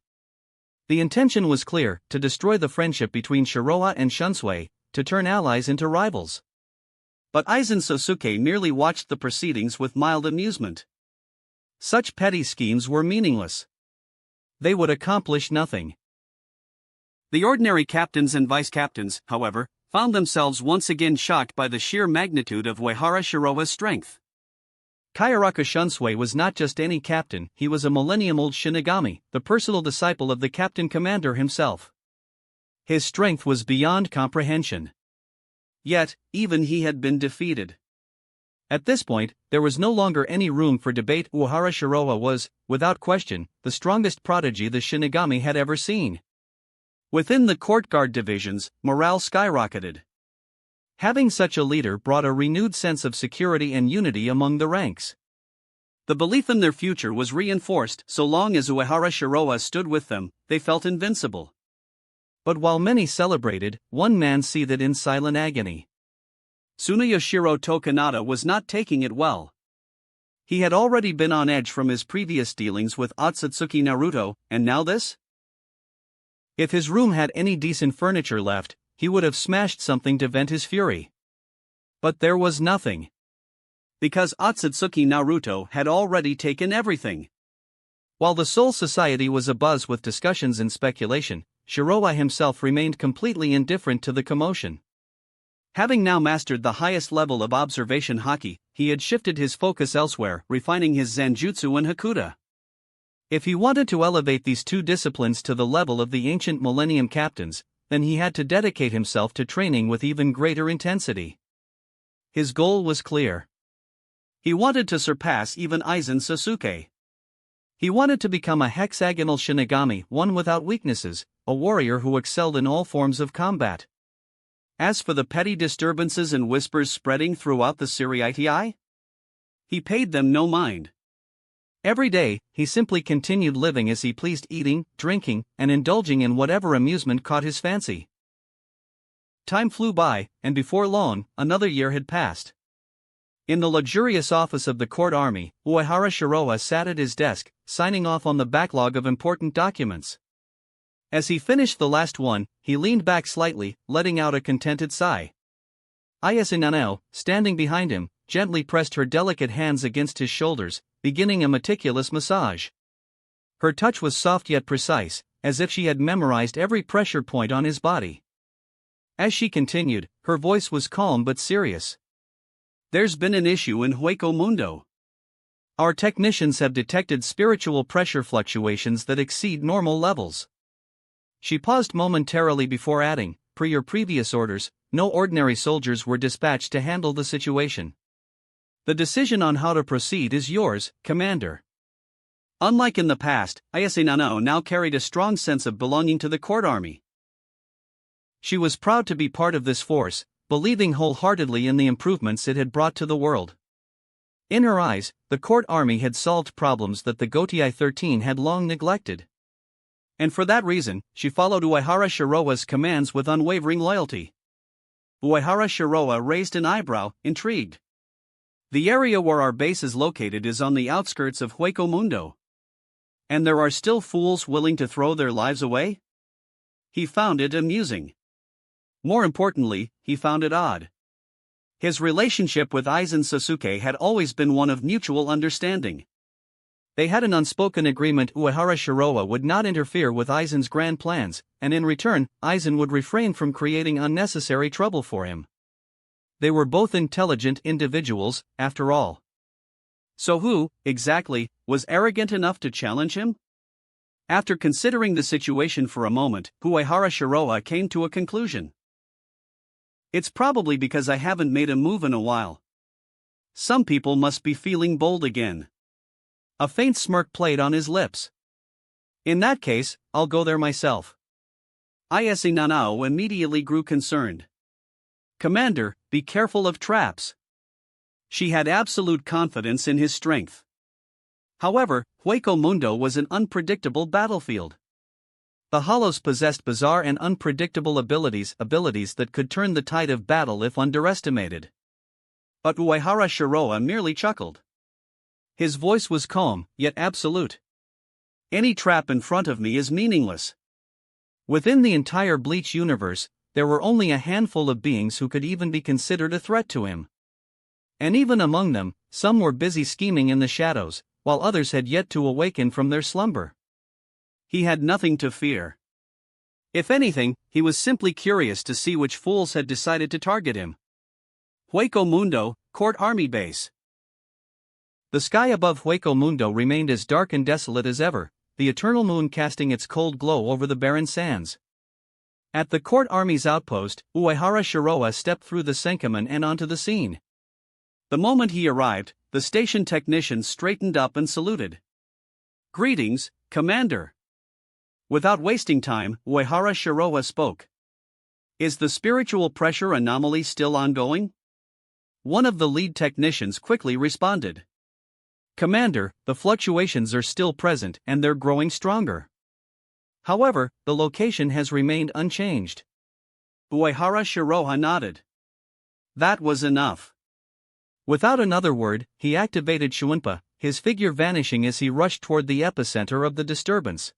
The intention was clear, to destroy the friendship between Shiroa and Shunsui, to turn allies into rivals. But Aizen Sosuke merely watched the proceedings with mild amusement. Such petty schemes were meaningless. They would accomplish nothing. The ordinary captains and vice-captains, however, found themselves once again shocked by the sheer magnitude of Uehara Shiroa's strength. Kayaraku Shunsui was not just any captain, he was a millennium-old Shinigami, the personal disciple of the captain commander himself. His strength was beyond comprehension. Yet, even he had been defeated. At this point, there was no longer any room for debate. Uehara Shiroa was, without question, the strongest prodigy the Shinigami had ever seen. Within the court guard divisions, morale skyrocketed. Having such a leader brought a renewed sense of security and unity among the ranks. The belief in their future was reinforced. So long as Uehara Shiroa stood with them, they felt invincible. But while many celebrated, one man seethed in silent agony. Tsunoyoshiro Tokunada was not taking it well. He had already been on edge from his previous dealings with Otsutsuki Naruto, and now this? If his room had any decent furniture left, he would have smashed something to vent his fury. But there was nothing. Because Otsutsuki Naruto had already taken everything. While the Soul Society was abuzz with discussions and speculation, Shiroa himself remained completely indifferent to the commotion. Having now mastered the highest level of observation haki, he had shifted his focus elsewhere, refining his Zanjutsu and Hakuda. If he wanted to elevate these two disciplines to the level of the ancient Millennium Captains, then he had to dedicate himself to training with even greater intensity. His goal was clear. He wanted to surpass even Aizen Sasuke. He wanted to become a hexagonal Shinigami, one without weaknesses, a warrior who excelled in all forms of combat. As for the petty disturbances and whispers spreading throughout the Ciritii, he paid them no mind. Every day, he simply continued living as he pleased, eating, drinking, and indulging in whatever amusement caught his fancy. Time flew by, and before long, another year had passed. In the luxurious office of the court army, Uehara Shiroa sat at his desk, signing off on the backlog of important documents. As he finished the last one, he leaned back slightly, letting out a contented sigh. Ayase Nanao, standing behind him, gently pressed her delicate hands against his shoulders, beginning a meticulous massage. Her touch was soft yet precise, as if she had memorized every pressure point on his body. As she continued, her voice was calm but serious. There's been an issue in Hueco Mundo. Our technicians have detected spiritual pressure fluctuations that exceed normal levels. She paused momentarily before adding, per your previous orders, no ordinary soldiers were dispatched to handle the situation. The decision on how to proceed is yours, Commander. Unlike in the past, Ayase Nanao now carried a strong sense of belonging to the court army. She was proud to be part of this force, believing wholeheartedly in the improvements it had brought to the world. In her eyes, the court army had solved problems that the Gotei 13 had long neglected. And for that reason, she followed Uehara Shiroa's commands with unwavering loyalty. Uehara Shiroa raised an eyebrow, intrigued. The area where our base is located is on the outskirts of Hueco Mundo. And there are still fools willing to throw their lives away? He found it amusing. More importantly, he found it odd. His relationship with Aizen Sasuke had always been one of mutual understanding. They had an unspoken agreement Uehara Shiroa would not interfere with Aizen's grand plans, and in return, Aizen would refrain from creating unnecessary trouble for him. They were both intelligent individuals, after all. So who, exactly, was arrogant enough to challenge him? After considering the situation for a moment, Uehara Shiroa came to a conclusion. It's probably because I haven't made a move in a while. Some people must be feeling bold again. A faint smirk played on his lips. In that case, I'll go there myself. Ayase Nanao immediately grew concerned. Commander, be careful of traps. She had absolute confidence in his strength. However, Hueco Mundo was an unpredictable battlefield. The Hollows possessed bizarre and unpredictable abilities that could turn the tide of battle if underestimated. But Uehara Shiroa merely chuckled. His voice was calm, yet absolute. Any trap in front of me is meaningless. Within the entire Bleach universe, there were only a handful of beings who could even be considered a threat to him. And even among them, some were busy scheming in the shadows, while others had yet to awaken from their slumber. He had nothing to fear. If anything, he was simply curious to see which fools had decided to target him. Hueco Mundo, Court Army Base. The sky above Hueco Mundo remained as dark and desolate as ever, the eternal moon casting its cold glow over the barren sands. At the court army's outpost, Uehara Shiroa stepped through the Senkamen and onto the scene. The moment he arrived, the station technician straightened up and saluted. "Greetings, Commander." Without wasting time, Uehara Shiroa spoke. "Is the spiritual pressure anomaly still ongoing?" One of the lead technicians quickly responded. "Commander, the fluctuations are still present and they're growing stronger. However, the location has remained unchanged." Uehara Shiroha nodded. That was enough. Without another word, he activated Shuinpa, his figure vanishing as he rushed toward the epicenter of the disturbance.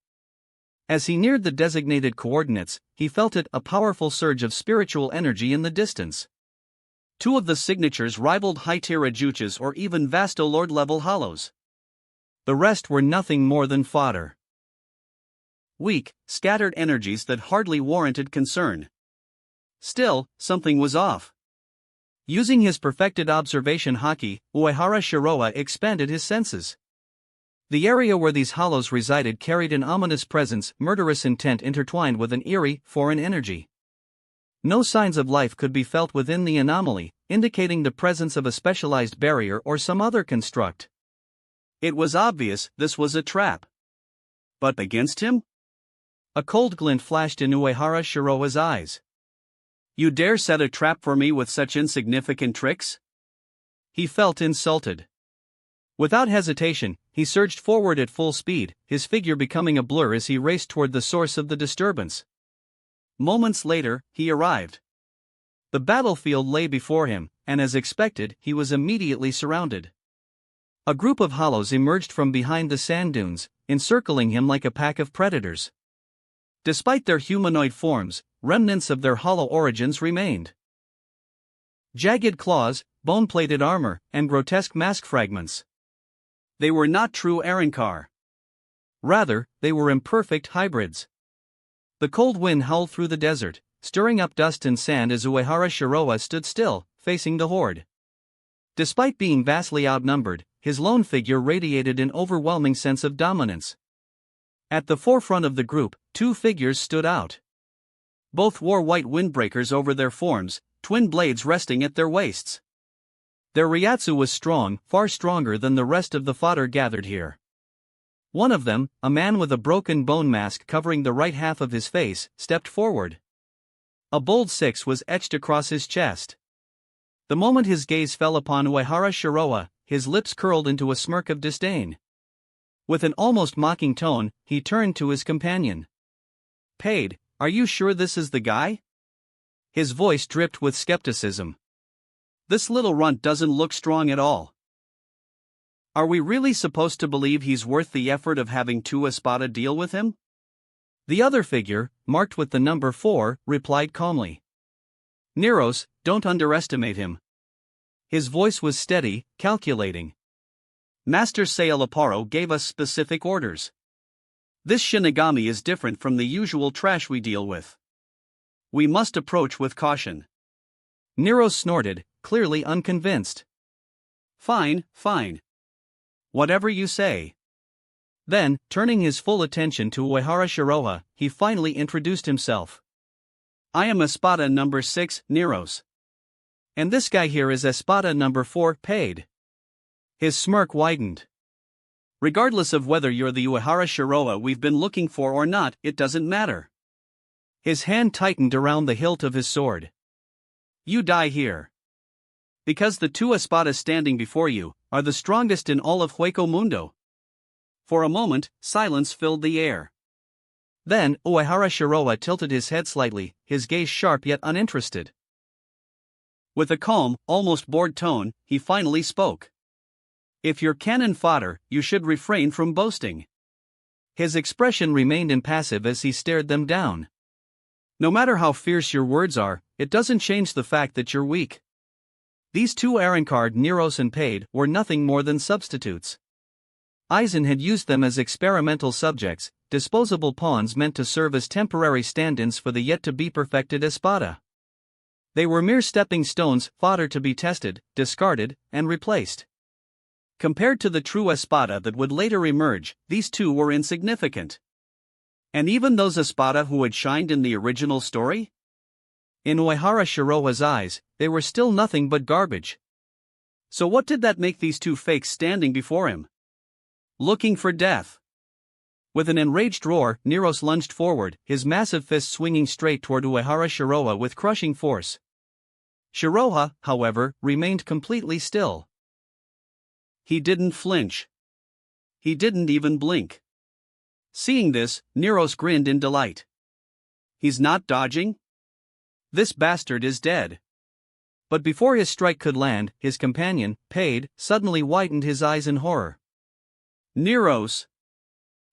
As he neared the designated coordinates, he felt a powerful surge of spiritual energy in the distance. Two of the signatures rivaled high-tier Ajuchas or even Vastolord-level hollows. The rest were nothing more than fodder. Weak, scattered energies that hardly warranted concern. Still, something was off. Using his perfected observation haki, Uehara Shiroa expanded his senses. The area where these hollows resided carried an ominous presence, murderous intent intertwined with an eerie, foreign energy. No signs of life could be felt within the anomaly, indicating the presence of a specialized barrier or some other construct. It was obvious this was a trap. But against him? A cold glint flashed in Uehara Shiroa's eyes. "You dare set a trap for me with such insignificant tricks?" He felt insulted. Without hesitation, he surged forward at full speed, his figure becoming a blur as he raced toward the source of the disturbance. Moments later, he arrived. The battlefield lay before him, and as expected, he was immediately surrounded. A group of hollows emerged from behind the sand dunes, encircling him like a pack of predators. Despite their humanoid forms, remnants of their hollow origins remained. Jagged claws, bone-plated armor, and grotesque mask fragments. They were not true Arankar. Rather, they were imperfect hybrids. The cold wind howled through the desert, stirring up dust and sand as Uehara Shiroa stood still, facing the horde. Despite being vastly outnumbered, his lone figure radiated an overwhelming sense of dominance. At the forefront of the group, two figures stood out. Both wore white windbreakers over their forms, twin blades resting at their waists. Their Ryatsu was strong, far stronger than the rest of the fodder gathered here. One of them, a man with a broken bone mask covering the right half of his face, stepped forward. A bold 6 was etched across his chest. The moment his gaze fell upon Uehara Shiroa, his lips curled into a smirk of disdain. With an almost mocking tone, he turned to his companion. "Paid, are you sure this is the guy?" His voice dripped with skepticism. "This little runt doesn't look strong at all. Are we really supposed to believe he's worth the effort of having two Espada deal with him?" The other figure, marked with the number 4, replied calmly. "Neros, don't underestimate him." His voice was steady, calculating. "Master Sayalaparo gave us specific orders. This Shinigami is different from the usual trash we deal with. We must approach with caution." Neros snorted, clearly unconvinced. Fine. Whatever you say." Then, turning his full attention to Uehara Shiroha, he finally introduced himself. "I am Espada number 6, Neros. And this guy here is Espada number 4, Paid." His smirk widened. "Regardless of whether you're the Uehara Shiroha we've been looking for or not, it doesn't matter." His hand tightened around the hilt of his sword. "You die here. Because the two Espadas standing before you are the strongest in all of Hueco Mundo." For a moment, silence filled the air. Then, Uehara Shiroa tilted his head slightly, his gaze sharp yet uninterested. With a calm, almost bored tone, he finally spoke. "If you're cannon fodder, you should refrain from boasting." His expression remained impassive as he stared them down. "No matter how fierce your words are, it doesn't change the fact that you're weak. These two Arankard, Neros and Paid, were nothing more than substitutes. Aizen had used them as experimental subjects, disposable pawns meant to serve as temporary stand-ins for the yet-to-be-perfected Espada. They were mere stepping stones, fodder to be tested, discarded, and replaced. Compared to the true Espada that would later emerge, these two were insignificant. And even those Espada who had shined in the original story? In Uehara Shiroa's eyes, they were still nothing but garbage. So what did that make these two fakes standing before him? Looking for death. With an enraged roar, Neros lunged forward, his massive fist swinging straight toward Uehara Shiroha with crushing force. Shiroha, however, remained completely still. He didn't flinch. He didn't even blink. Seeing this, Neros grinned in delight. He's not dodging? This bastard is dead. But before his strike could land, his companion, Paid, suddenly widened his eyes in horror. Neros!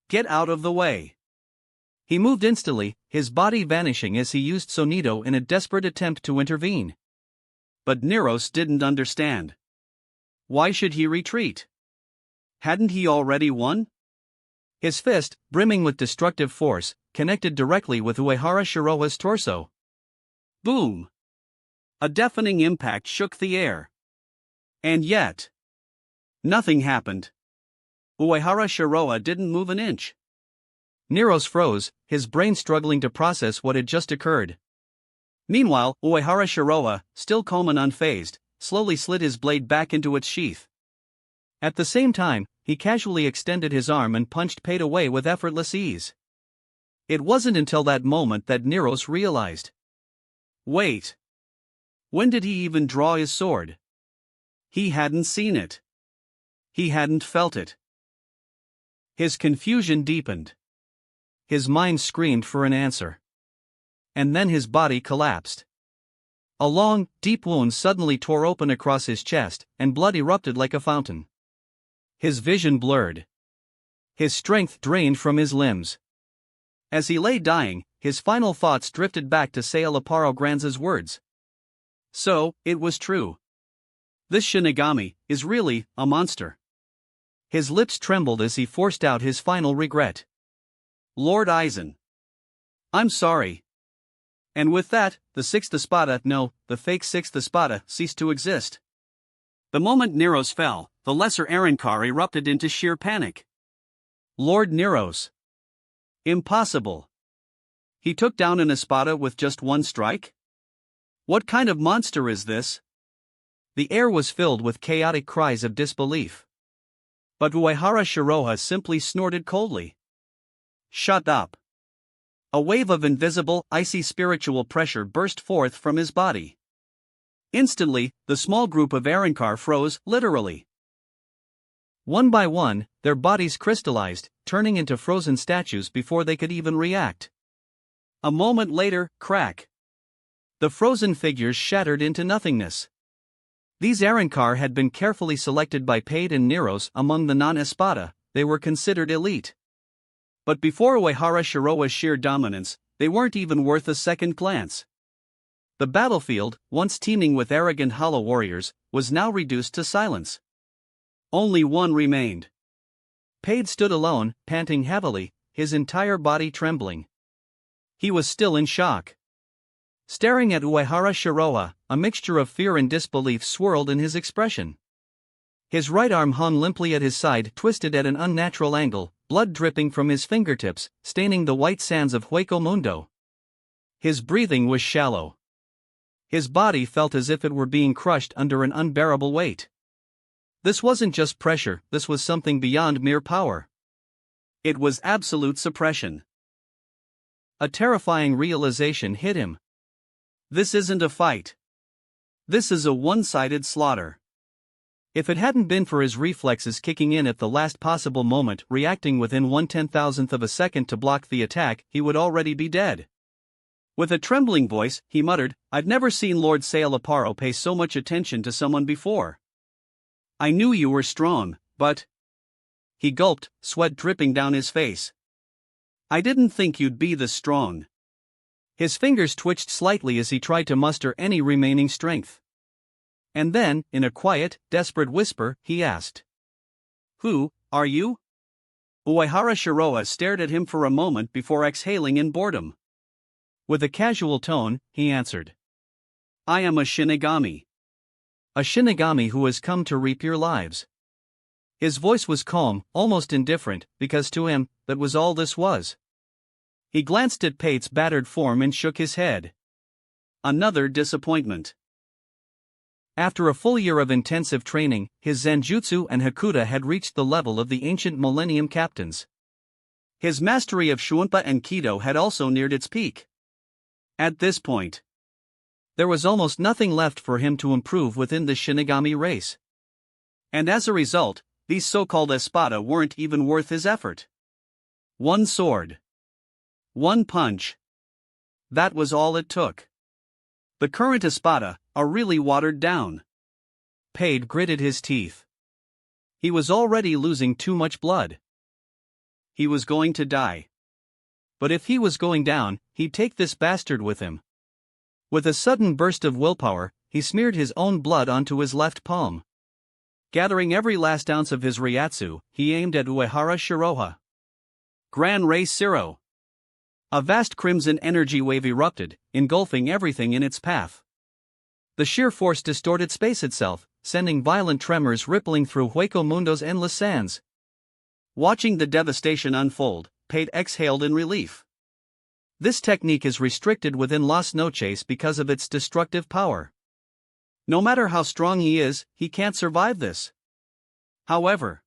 Get out of the way! He moved instantly, his body vanishing as he used Sonido in a desperate attempt to intervene. But Neros didn't understand. Why should he retreat? Hadn't he already won? His fist, brimming with destructive force, connected directly with Uehara Shiroha's torso. Boom! A deafening impact shook the air. And yet, nothing happened. Uehara Shiroha didn't move an inch. Neros froze, his brain struggling to process what had just occurred. Meanwhile, Uehara Shiroha, still calm and unfazed, slowly slid his blade back into its sheath. At the same time, he casually extended his arm and punched Paid away with effortless ease. It wasn't until that moment that Neros realized. Wait. When did he even draw his sword? He hadn't seen it. He hadn't felt it. His confusion deepened. His mind screamed for an answer. And then his body collapsed. A long, deep wound suddenly tore open across his chest, and blood erupted like a fountain. His vision blurred. His strength drained from his limbs. As he lay dying, his final thoughts drifted back to Sail Aparo Granza's words. So, it was true. This Shinigami is really a monster. His lips trembled as he forced out his final regret. Lord Aizen. I'm sorry. And with that, the sixth Espada, no, the fake sixth Espada, ceased to exist. The moment Neros fell, the lesser Arrancar erupted into sheer panic. Lord Neros. Impossible. He took down an Espada with just one strike? What kind of monster is this? The air was filled with chaotic cries of disbelief. But Uehara Shiroha simply snorted coldly. Shut up. A wave of invisible, icy spiritual pressure burst forth from his body. Instantly, the small group of Arrancar froze, literally. One by one, their bodies crystallized, turning into frozen statues before they could even react. A moment later, crack. The frozen figures shattered into nothingness. These Arrancar had been carefully selected by Paid and Neros among the non-Espada, they were considered elite. But before Uehara Shiroha's sheer dominance, they weren't even worth a second glance. The battlefield, once teeming with arrogant hollow warriors, was now reduced to silence. Only one remained. Paid stood alone, panting heavily, his entire body trembling. He was still in shock. Staring at Uehara Shiroha, a mixture of fear and disbelief swirled in his expression. His right arm hung limply at his side, twisted at an unnatural angle, blood dripping from his fingertips, staining the white sands of Hueco Mundo. His breathing was shallow. His body felt as if it were being crushed under an unbearable weight. This wasn't just pressure, this was something beyond mere power. It was absolute suppression. A terrifying realization hit him. This isn't a fight. This is a one-sided slaughter. If it hadn't been for his reflexes kicking in at the last possible moment, reacting within 1/10,000th of a second to block the attack, he would already be dead. With a trembling voice, he muttered, I've never seen Lord Sail Aparo pay so much attention to someone before. I knew you were strong, but... He gulped, sweat dripping down his face. I didn't think you'd be this strong. His fingers twitched slightly as he tried to muster any remaining strength. And then, in a quiet, desperate whisper, he asked. Who are you? Uehara Shiroha stared at him for a moment before exhaling in boredom. With a casual tone, he answered. I am a Shinigami. A Shinigami who has come to reap your lives. His voice was calm, almost indifferent, because to him, that was all this was. He glanced at Pate's battered form and shook his head. Another disappointment. After a full year of intensive training, his Zanjutsu and Hakuta had reached the level of the ancient Millennium captains. His mastery of Shunpa and Kido had also neared its peak. At this point, there was almost nothing left for him to improve within the Shinigami race. And as a result, these so-called espada weren't even worth his effort. One sword. One punch. That was all it took. The current espada are really watered down. Paid gritted his teeth. He was already losing too much blood. He was going to die. But if he was going down, he'd take this bastard with him. With a sudden burst of willpower, he smeared his own blood onto his left palm. Gathering every last ounce of his Ryatsu, he aimed at Uehara Shiroha. Gran Ray Zero. A vast crimson energy wave erupted, engulfing everything in its path. The sheer force distorted space itself, sending violent tremors rippling through Hueco Mundo's endless sands. Watching the devastation unfold, Paid exhaled in relief. This technique is restricted within Las Noches because of its destructive power. No matter how strong he is, he can't survive this. However,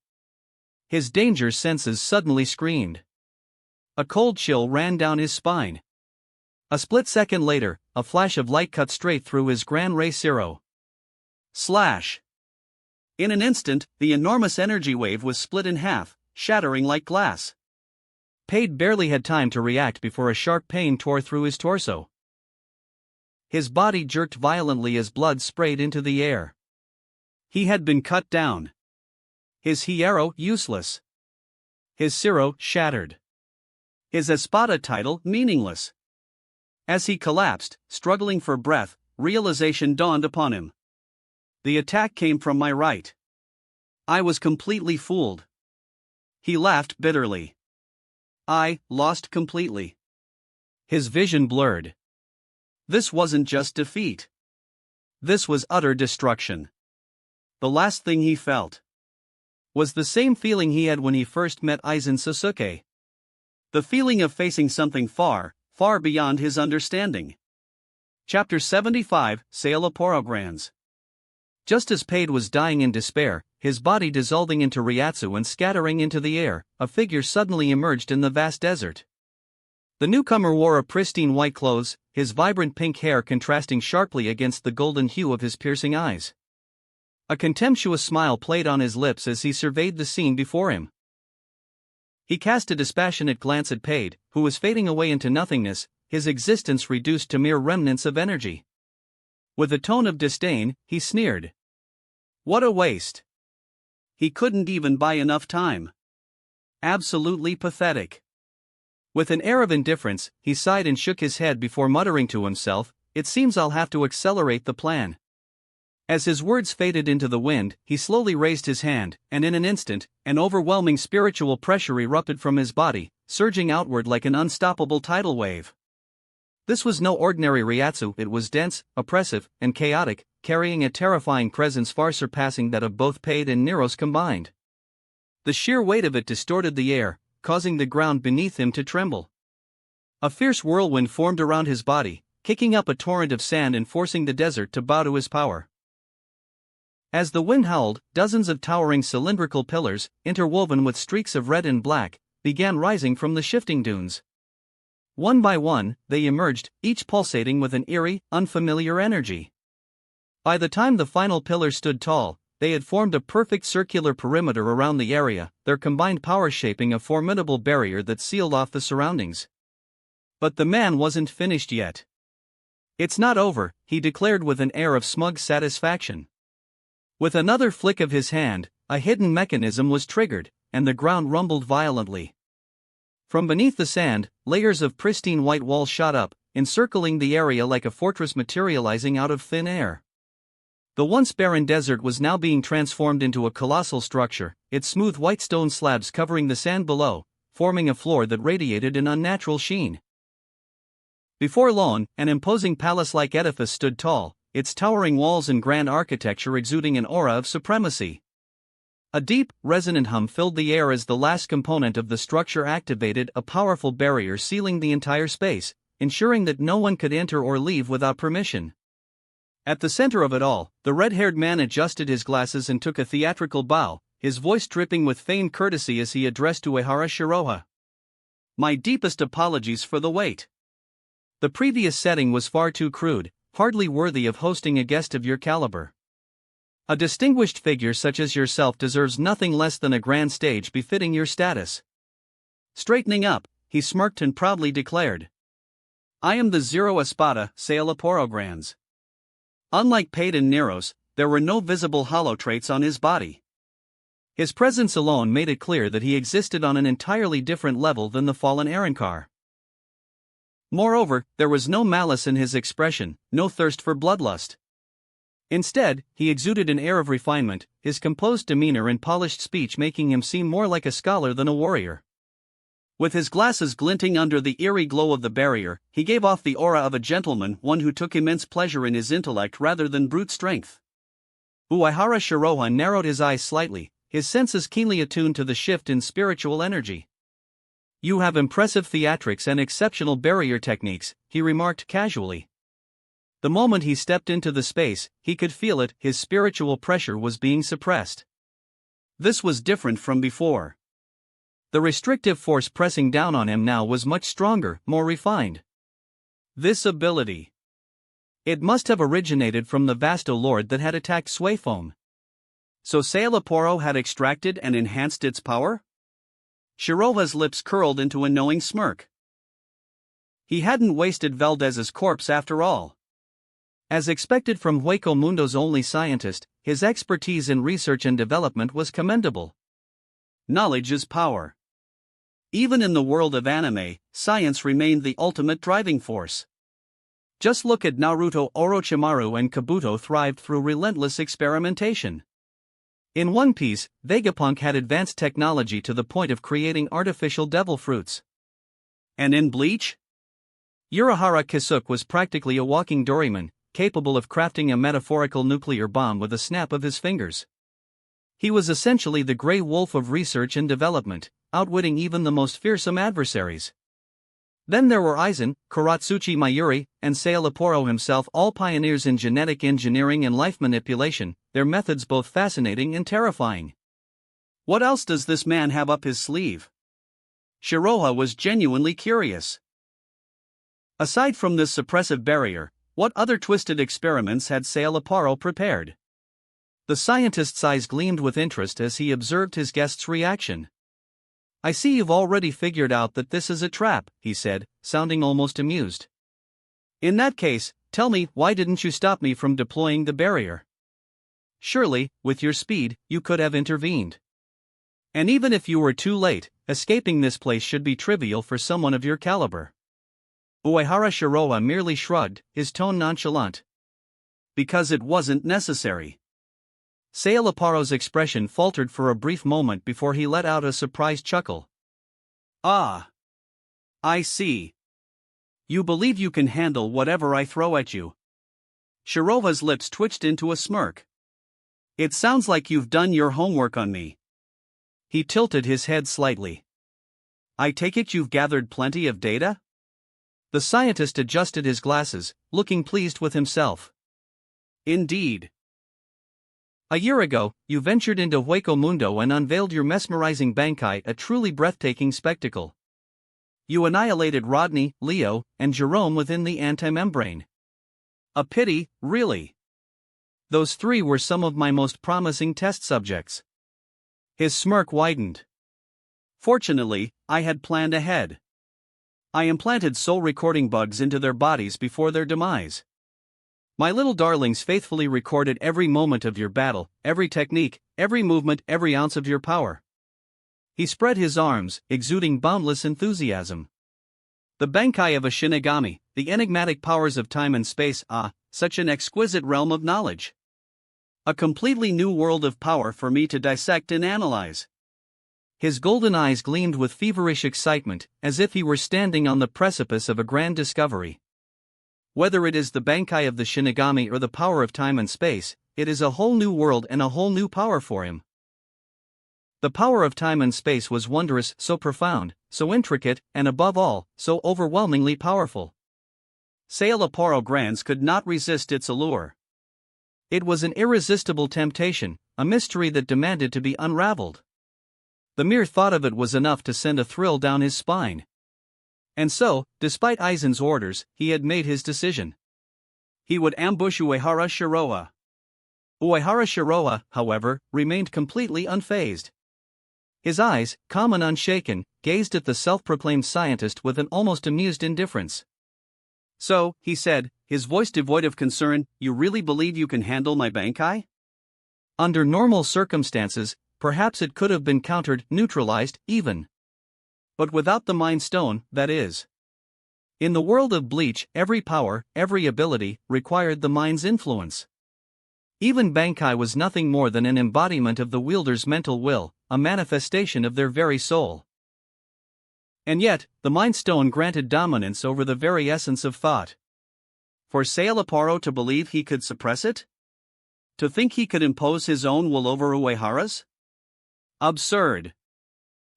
his danger senses suddenly screamed. A cold chill ran down his spine. A split second later, a flash of light cut straight through his Gran Ray Zero. Slash! In an instant, the enormous energy wave was split in half, shattering like glass. Paid barely had time to react before a sharp pain tore through his torso. His body jerked violently as blood sprayed into the air. He had been cut down. His Hierro useless. His Zero shattered. His espada title meaningless. As he collapsed, struggling for breath, realization dawned upon him. The attack came from my right. I was completely fooled. He laughed bitterly. I lost completely. His vision blurred. This wasn't just defeat. This was utter destruction. The last thing he felt was the same feeling he had when he first met Aizen Sasuke. The feeling of facing something far, far beyond his understanding. Chapter 75, Sailaporograns. Just as Paid was dying in despair, his body dissolving into Ryatsu and scattering into the air, a figure suddenly emerged in the vast desert. The newcomer wore a pristine white clothes, his vibrant pink hair contrasting sharply against the golden hue of his piercing eyes. A contemptuous smile played on his lips as he surveyed the scene before him. He cast a dispassionate glance at Paid, who was fading away into nothingness, his existence reduced to mere remnants of energy. With a tone of disdain, he sneered. What a waste! He couldn't even buy enough time. Absolutely pathetic. With an air of indifference, he sighed and shook his head before muttering to himself, "It seems I'll have to accelerate the plan." As his words faded into the wind, he slowly raised his hand, and in an instant, an overwhelming spiritual pressure erupted from his body, surging outward like an unstoppable tidal wave. This was no ordinary Ryatsu, it was dense, oppressive, and chaotic, carrying a terrifying presence far surpassing that of both Paid and Neros combined. The sheer weight of it distorted the air, causing the ground beneath him to tremble. A fierce whirlwind formed around his body, kicking up a torrent of sand and forcing the desert to bow to his power. As the wind howled, dozens of towering cylindrical pillars, interwoven with streaks of red and black, began rising from the shifting dunes. One by one, they emerged, each pulsating with an eerie, unfamiliar energy. By the time the final pillar stood tall, they had formed a perfect circular perimeter around the area, their combined power shaping a formidable barrier that sealed off the surroundings. But the man wasn't finished yet. "It's not over," he declared with an air of smug satisfaction. With another flick of his hand, a hidden mechanism was triggered, and the ground rumbled violently. From beneath the sand, layers of pristine white walls shot up, encircling the area like a fortress materializing out of thin air. The once barren desert was now being transformed into a colossal structure, its smooth white stone slabs covering the sand below, forming a floor that radiated an unnatural sheen. Before long, an imposing palace-like edifice stood tall, its towering walls and grand architecture exuding an aura of supremacy. A deep, resonant hum filled the air as the last component of the structure activated a powerful barrier sealing the entire space, ensuring that no one could enter or leave without permission. At the center of it all, the red-haired man adjusted his glasses and took a theatrical bow, his voice dripping with feigned courtesy as he addressed Uehara Shiroha. My deepest apologies for the wait. The previous setting was far too crude, hardly worthy of hosting a guest of your caliber. A distinguished figure such as yourself deserves nothing less than a grand stage befitting your status. Straightening up, he smirked and proudly declared. I am the Zero Espada Sailaporo. Unlike Payton Neros, there were no visible holotraits on his body. His presence alone made it clear that he existed on an entirely different level than the fallen Arankar. Moreover, there was no malice in his expression, no thirst for bloodlust. Instead, he exuded an air of refinement, his composed demeanor and polished speech making him seem more like a scholar than a warrior. With his glasses glinting under the eerie glow of the barrier, he gave off the aura of a gentleman, one who took immense pleasure in his intellect rather than brute strength. Uehara Shiroha narrowed his eyes slightly, his senses keenly attuned to the shift in spiritual energy. You have impressive theatrics and exceptional barrier techniques, he remarked casually. The moment he stepped into the space, he could feel it, his spiritual pressure was being suppressed. This was different from before. The restrictive force pressing down on him now was much stronger, more refined. This ability. It must have originated from the Vasto Lord that had attacked Swayfoam. So Sailaporo had extracted and enhanced its power? Shiroha's lips curled into a knowing smirk. He hadn't wasted Valdez's corpse after all. As expected from Hueco Mundo's only scientist, his expertise in research and development was commendable. Knowledge is power. Even in the world of anime, science remained the ultimate driving force. Just look at Naruto. Orochimaru and Kabuto thrived through relentless experimentation. In One Piece, Vegapunk had advanced technology to the point of creating artificial devil fruits. And in Bleach? Urahara Kisuke was practically a walking Doraemon, capable of crafting a metaphorical nuclear bomb with a snap of his fingers. He was essentially the Grey Wolf of research and development, outwitting even the most fearsome adversaries. Then there were Aizen, Kuratsuchi Mayuri, and Sailaporo himself, all pioneers in genetic engineering and life manipulation, their methods both fascinating and terrifying. What else does this man have up his sleeve? Shiroha was genuinely curious. Aside from this suppressive barrier, what other twisted experiments had Sailaporo prepared? The scientist's eyes gleamed with interest as he observed his guest's reaction. I see you've already figured out that this is a trap, he said, sounding almost amused. In that case, tell me, why didn't you stop me from deploying the barrier? Surely, with your speed, you could have intervened. And even if you were too late, escaping this place should be trivial for someone of your caliber. Uehara Shiroha merely shrugged, his tone nonchalant. Because it wasn't necessary. Sailaporo's expression faltered for a brief moment before he let out a surprised chuckle. Ah! I see. You believe you can handle whatever I throw at you. Shiroha's lips twitched into a smirk. It sounds like you've done your homework on me. He tilted his head slightly. I take it you've gathered plenty of data? The scientist adjusted his glasses, looking pleased with himself. Indeed. A year ago, you ventured into Hueco Mundo and unveiled your mesmerizing Bankai, a truly breathtaking spectacle. You annihilated Rodney, Leo, and Jerome within the anti-membrane. A pity, really. Those three were some of my most promising test subjects. His smirk widened. Fortunately, I had planned ahead. I implanted soul recording bugs into their bodies before their demise. My little darlings faithfully recorded every moment of your battle, every technique, every movement, every ounce of your power. He spread his arms, exuding boundless enthusiasm. The Bankai of a Shinigami, the enigmatic powers of time and space, such an exquisite realm of knowledge. A completely new world of power for me to dissect and analyze. His golden eyes gleamed with feverish excitement, as if he were standing on the precipice of a grand discovery. Whether it is the Bankai of the Shinigami or the power of time and space, it is a whole new world and a whole new power for him. The power of time and space was wondrous, so profound, so intricate, and above all, so overwhelmingly powerful. Sailaporo Grands could not resist its allure. It was an irresistible temptation, a mystery that demanded to be unraveled. The mere thought of it was enough to send a thrill down his spine. And so, despite Aizen's orders, he had made his decision. He would ambush Uehara Shiroha. Uehara Shiroha, however, remained completely unfazed. His eyes, calm and unshaken, gazed at the self-proclaimed scientist with an almost amused indifference. "So," he said, his voice devoid of concern, "you really believe you can handle my Bankai?" Under normal circumstances, perhaps it could have been countered, neutralized, even. But without the Mind Stone, that is. In the world of Bleach, every power, every ability, required the mind's influence. Even Bankai was nothing more than an embodiment of the wielder's mental will, a manifestation of their very soul. And yet, the Mind Stone granted dominance over the very essence of thought. For Sailaparo to believe he could suppress it? To think he could impose his own will over Uehara's? Absurd.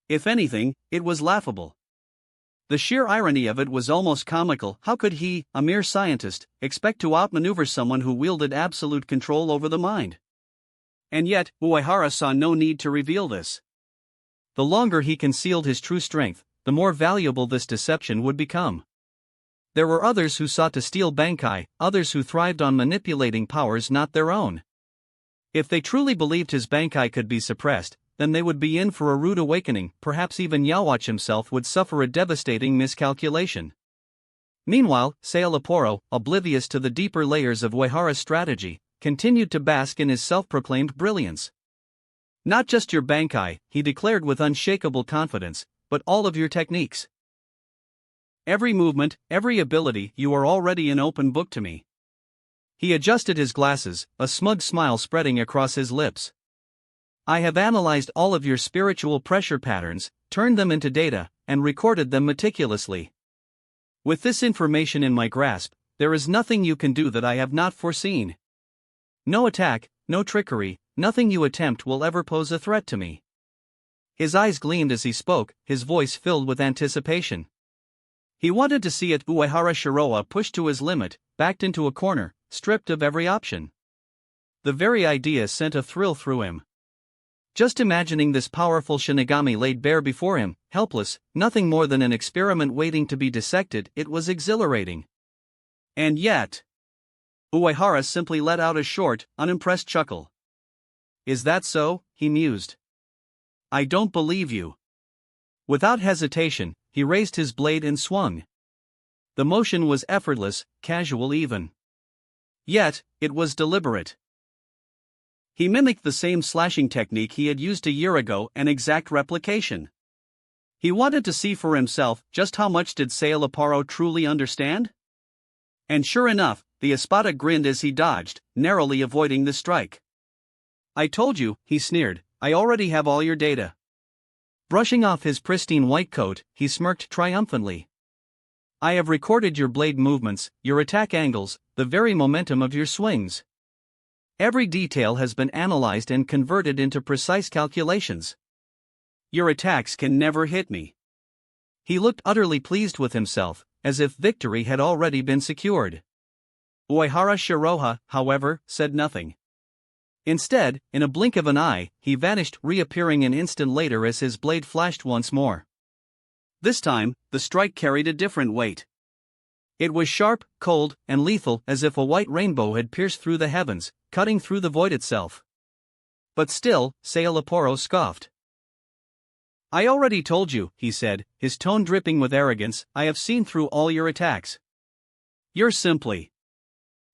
If anything, it was laughable. The sheer irony of it was almost comical. How could he, a mere scientist, expect to outmaneuver someone who wielded absolute control over the mind? And yet, Uehara saw no need to reveal this. The longer he concealed his true strength, the more valuable this deception would become. There were others who sought to steal Bankai, others who thrived on manipulating powers not their own. If they truly believed his Bankai could be suppressed, then they would be in for a rude awakening. Perhaps even Yawatch himself would suffer a devastating miscalculation. Meanwhile, Sailaporo, oblivious to the deeper layers of Uehara's strategy, continued to bask in his self-proclaimed brilliance. "Not just your Bankai," he declared with unshakable confidence, "but all of your techniques. Every movement, every ability, you are already an open book to me." He adjusted his glasses, a smug smile spreading across his lips. "I have analyzed all of your spiritual pressure patterns, turned them into data, and recorded them meticulously. With this information in my grasp, there is nothing you can do that I have not foreseen. No attack, no trickery, nothing you attempt will ever pose a threat to me." His eyes gleamed as he spoke, his voice filled with anticipation. He wanted to see it. Uehara Shiroha pushed to his limit, backed into a corner, stripped of every option. The very idea sent a thrill through him. Just imagining this powerful Shinigami laid bare before him, helpless, nothing more than an experiment waiting to be dissected, it was exhilarating. And yet, Uehara simply let out a short, unimpressed chuckle. "Is that so?" he mused. "I don't believe you." Without hesitation, he raised his blade and swung. The motion was effortless, casual even. Yet, it was deliberate. He mimicked the same slashing technique he had used a year ago, an exact replication. He wanted to see for himself just how much did Sailaparo truly understand? And sure enough, the Espada grinned as he dodged, narrowly avoiding the strike. "I told you," he sneered, "I already have all your data." Brushing off his pristine white coat, he smirked triumphantly. "I have recorded your blade movements, your attack angles, the very momentum of your swings. Every detail has been analyzed and converted into precise calculations. Your attacks can never hit me." He looked utterly pleased with himself, as if victory had already been secured. Uehara Shiroha, however, said nothing. Instead, in a blink of an eye, he vanished, reappearing an instant later as his blade flashed once more. This time, the strike carried a different weight. It was sharp, cold, and lethal, as if a white rainbow had pierced through the heavens, cutting through the void itself. But still, Sailaporo scoffed. "I already told you," he said, his tone dripping with arrogance, "I have seen through all your attacks. You're simply—"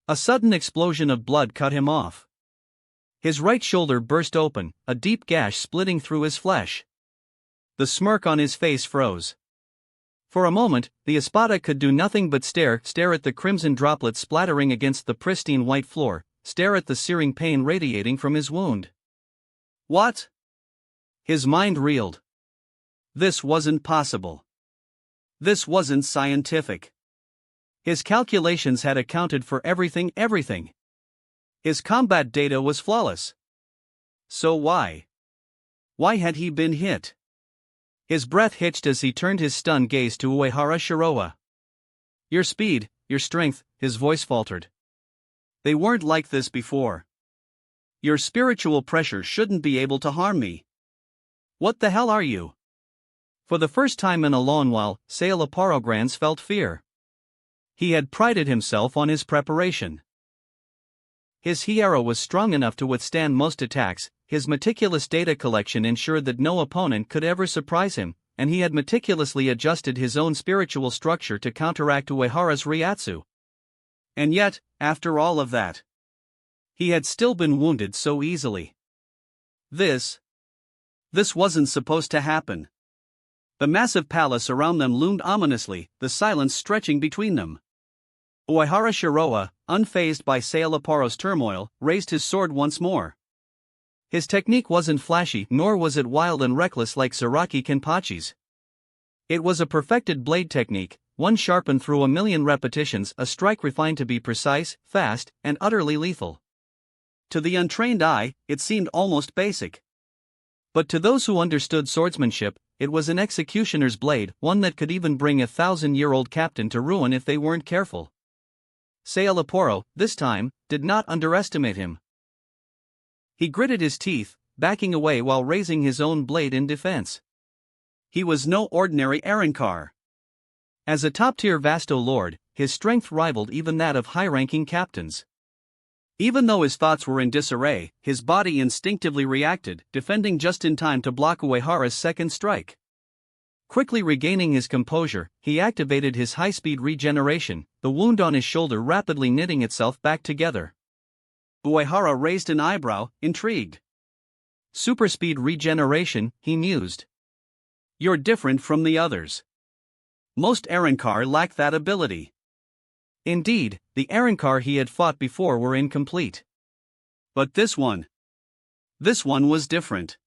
A sudden explosion of blood cut him off. His right shoulder burst open, a deep gash splitting through his flesh. The smirk on his face froze. For a moment, the Espada could do nothing but stare at the crimson droplets splattering against the pristine white floor, stare at the searing pain radiating from his wound. What? His mind reeled. This wasn't possible. This wasn't scientific. His calculations had accounted for everything. His combat data was flawless. So why? Why had he been hit? His breath hitched as he turned his stunned gaze to Uehara Shiroha. "Your speed, your strength," his voice faltered. They weren't like this before. Your spiritual pressure shouldn't be able to harm me. What the hell are you? For the first time in a long while, Sailaparo felt fear. He had prided himself on his preparation. His hierro was strong enough to withstand most attacks, his meticulous data collection ensured that no opponent could ever surprise him, and he had meticulously adjusted his own spiritual structure to counteract Uehara's Ryatsu. And yet, after all of that, he had still been wounded so easily. This wasn't supposed to happen. The massive palace around them loomed ominously, the silence stretching between them. Uehara Shiroa, unfazed by Saelaparo's turmoil, raised his sword once more. His technique wasn't flashy, nor was it wild and reckless like Zaraki Kenpachi's. It was a perfected blade technique, one sharpened through a million repetitions, a strike refined to be precise, fast, and utterly lethal. To the untrained eye, it seemed almost basic. But to those who understood swordsmanship, it was an executioner's blade, one that could even bring a 1,000-year-old captain to ruin if they weren't careful. Saelaparo, this time, did not underestimate him. He gritted his teeth, backing away while raising his own blade in defense. He was no ordinary Arrancar. As a top-tier Vasto Lord, his strength rivaled even that of high-ranking captains. Even though his thoughts were in disarray, his body instinctively reacted, defending just in time to block Uehara's second strike. Quickly regaining his composure, he activated his high-speed regeneration, the wound on his shoulder rapidly knitting itself back together. Uehara raised an eyebrow, intrigued. Superspeed regeneration, he mused. You're different from the others. Most Arrancar lack that ability. Indeed, the Arrancar he had fought before were incomplete. But this one was different.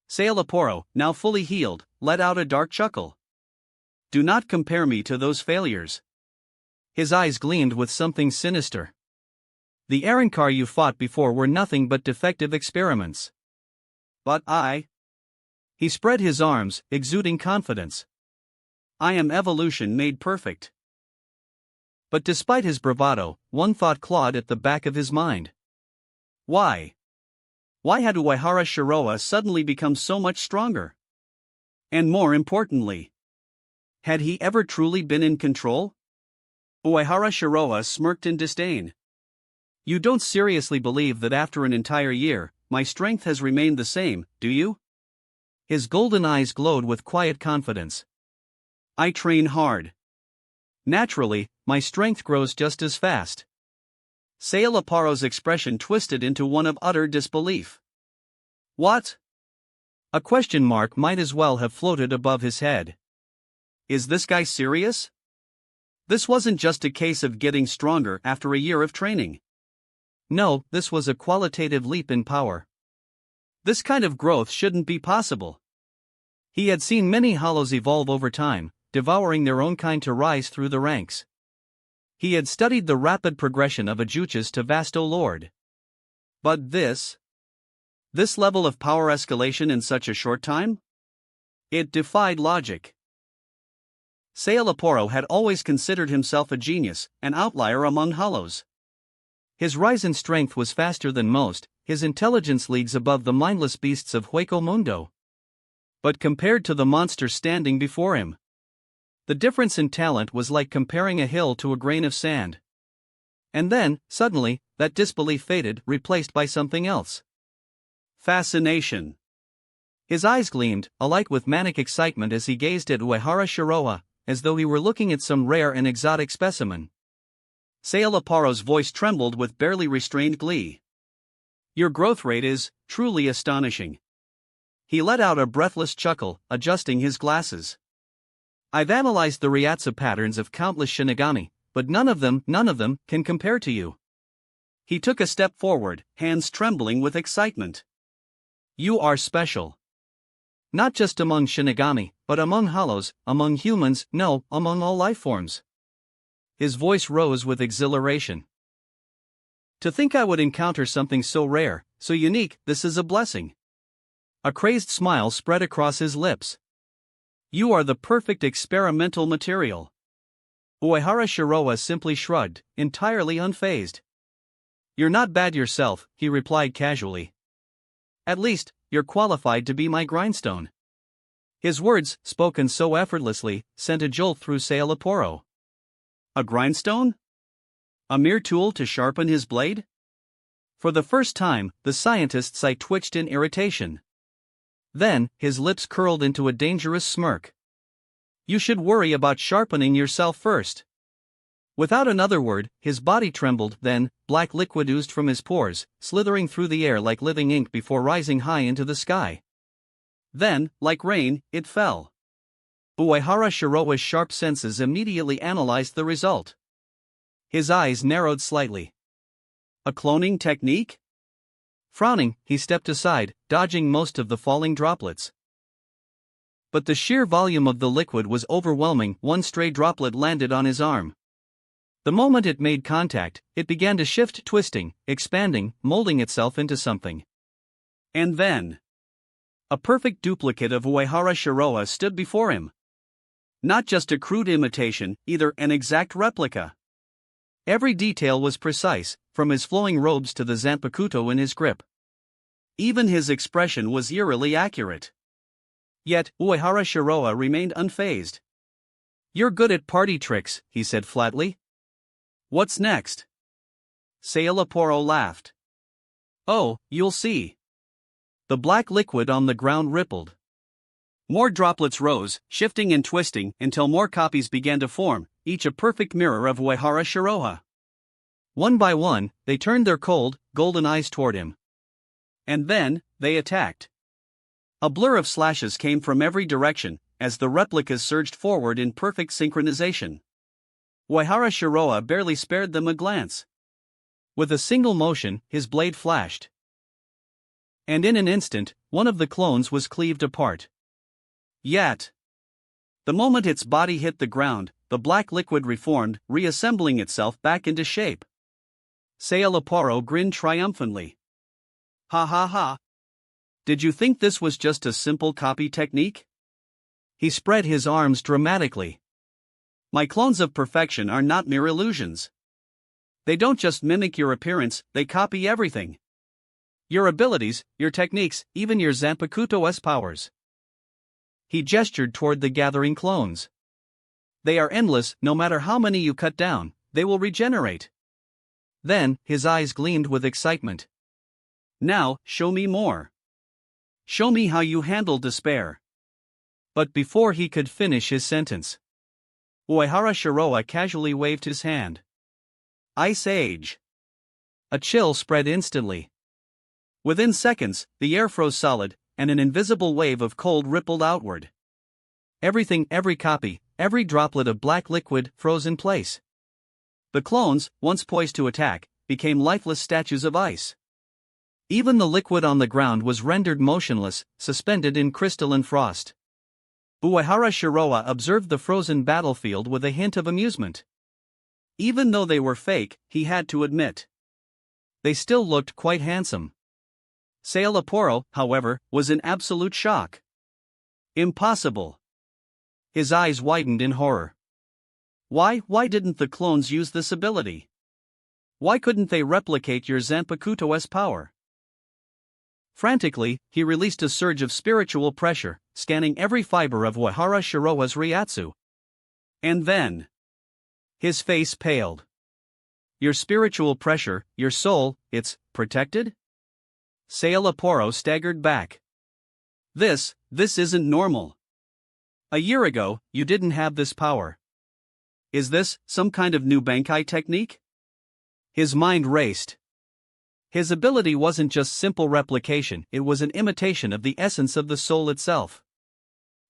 Saelaparo, now fully healed, let out a dark chuckle. Do not compare me to those failures. His eyes gleamed with something sinister. The Arrancar you fought before were nothing but defective experiments. But He spread his arms, exuding confidence. I am evolution made perfect. But despite his bravado, one thought clawed at the back of his mind. Why? Why had Uehara Shiroa suddenly become so much stronger? And more importantly, had he ever truly been in control? Uehara Shiroa smirked in disdain. You don't seriously believe that after an entire year, my strength has remained the same, do you? His golden eyes glowed with quiet confidence. I train hard. Naturally, my strength grows just as fast. Saelaparo's expression twisted into one of utter disbelief. What? A question mark might as well have floated above his head. Is this guy serious? This wasn't just a case of getting stronger after a year of training. No, this was a qualitative leap in power. This kind of growth shouldn't be possible. He had seen many hollows evolve over time, devouring their own kind to rise through the ranks. He had studied the rapid progression of a Juchas to Vasto Lord. But this level of power escalation in such a short time? It defied logic. Saelaparo had always considered himself a genius, an outlier among hollows. His rise in strength was faster than most, his intelligence leagues above the mindless beasts of Hueco Mundo. But compared to the monster standing before him, the difference in talent was like comparing a hill to a grain of sand. And then, suddenly, that disbelief faded, replaced by something else. Fascination. His eyes gleamed, alike with manic excitement as he gazed at Uehara Shiroa, as though he were looking at some rare and exotic specimen. Saelaparo's voice trembled with barely restrained glee. Your growth rate is truly astonishing. He let out a breathless chuckle, adjusting his glasses. I've analyzed the Ryatsu patterns of countless Shinigami, but none of them can compare to you. He took a step forward, hands trembling with excitement. You are special. Not just among Shinigami, but among hollows, among humans, no, among all life forms. His voice rose with exhilaration. To think I would encounter something so rare, so unique, this is a blessing. A crazed smile spread across his lips. You are the perfect experimental material. Uehara Shiroa simply shrugged, entirely unfazed. You're not bad yourself, he replied casually. At least, you're qualified to be my grindstone. His words, spoken so effortlessly, sent a jolt through Sailaporo. A grindstone? A mere tool to sharpen his blade? For the first time, the scientist's eye twitched in irritation. Then, his lips curled into a dangerous smirk. You should worry about sharpening yourself first. Without another word, his body trembled, then, black liquid oozed from his pores, slithering through the air like living ink before rising high into the sky. Then, like rain, it fell. Uehara Shiroa's sharp senses immediately analyzed the result. His eyes narrowed slightly. A cloning technique? Frowning, he stepped aside, dodging most of the falling droplets. But the sheer volume of the liquid was overwhelming. One stray droplet landed on his arm. The moment it made contact, it began to shift, twisting, expanding, molding itself into something. And then, a perfect duplicate of Uehara Shiroa stood before him. Not just a crude imitation, either an exact replica. Every detail was precise, from his flowing robes to the zanpakuto in his grip. Even his expression was eerily accurate. Yet, Uehara Shiroa remained unfazed. You're good at party tricks, he said flatly. What's next? Sailaporo laughed. Oh, you'll see. The black liquid on the ground rippled. More droplets rose, shifting and twisting, until more copies began to form, each a perfect mirror of Uehara Shiroa. One by one, they turned their cold, golden eyes toward him. And then, they attacked. A blur of slashes came from every direction, as the replicas surged forward in perfect synchronization. Uehara Shiroa barely spared them a glance. With a single motion, his blade flashed. And in an instant, one of the clones was cleaved apart. Yet, the moment its body hit the ground, the black liquid reformed, reassembling itself back into shape. Sailaporo grinned triumphantly. Ha ha ha. Did you think this was just a simple copy technique? He spread his arms dramatically. My clones of perfection are not mere illusions. They don't just mimic your appearance, they copy everything. Your abilities, your techniques, even your Zanpakuto's powers. He gestured toward the gathering clones. They are endless, no matter how many you cut down, they will regenerate. Then, his eyes gleamed with excitement. Now, show me more. Show me how you handle despair. But before he could finish his sentence, Uehara Shiroa casually waved his hand. Ice Age. A chill spread instantly. Within seconds, the air froze solid, and an invisible wave of cold rippled outward. Everything, every copy, every droplet of black liquid froze in place. The clones, once poised to attack, became lifeless statues of ice. Even the liquid on the ground was rendered motionless, suspended in crystalline frost. Uehara Shiroa observed the frozen battlefield with a hint of amusement. Even though they were fake, he had to admit, they still looked quite handsome. Sailaporo, however, was in absolute shock. Impossible. His eyes widened in horror. Why didn't the clones use this ability? Why couldn't they replicate your Zanpakuto's power? Frantically, he released a surge of spiritual pressure, scanning every fiber of Uehara Shiroa's Ryatsu. And then, his face paled. Your spiritual pressure, your soul, it's protected? Sailaporo staggered back. This isn't normal. A year ago, you didn't have this power. Is this some kind of new Bankai technique? His mind raced. His ability wasn't just simple replication, it was an imitation of the essence of the soul itself.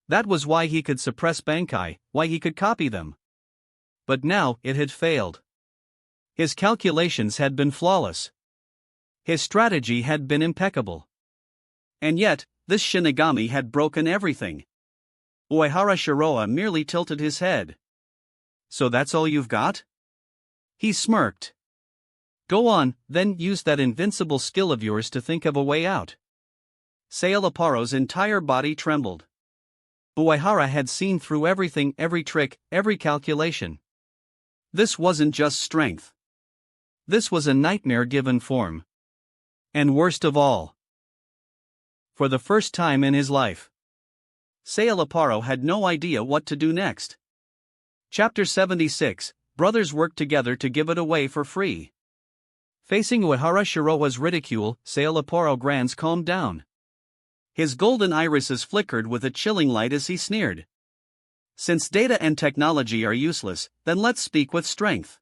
That was why he could suppress Bankai, why he could copy them. But now, it had failed. His calculations had been flawless. His strategy had been impeccable. And yet, this Shinigami had broken everything. Uehara Shiroa merely tilted his head. So that's all you've got? He smirked. Go on, then use that invincible skill of yours to think of a way out. Sailaporo's entire body trembled. Uehara had seen through everything, every trick, every calculation. This wasn't just strength. This was a nightmare given form. And worst of all, for the first time in his life, Sailaparo had no idea what to do next. Chapter 76, Brothers work together to give it away for free. Facing Uehara Shiroa's ridicule, Sailaparo Grands calmed down. His golden irises flickered with a chilling light as he sneered. Since data and technology are useless, then let's speak with strength.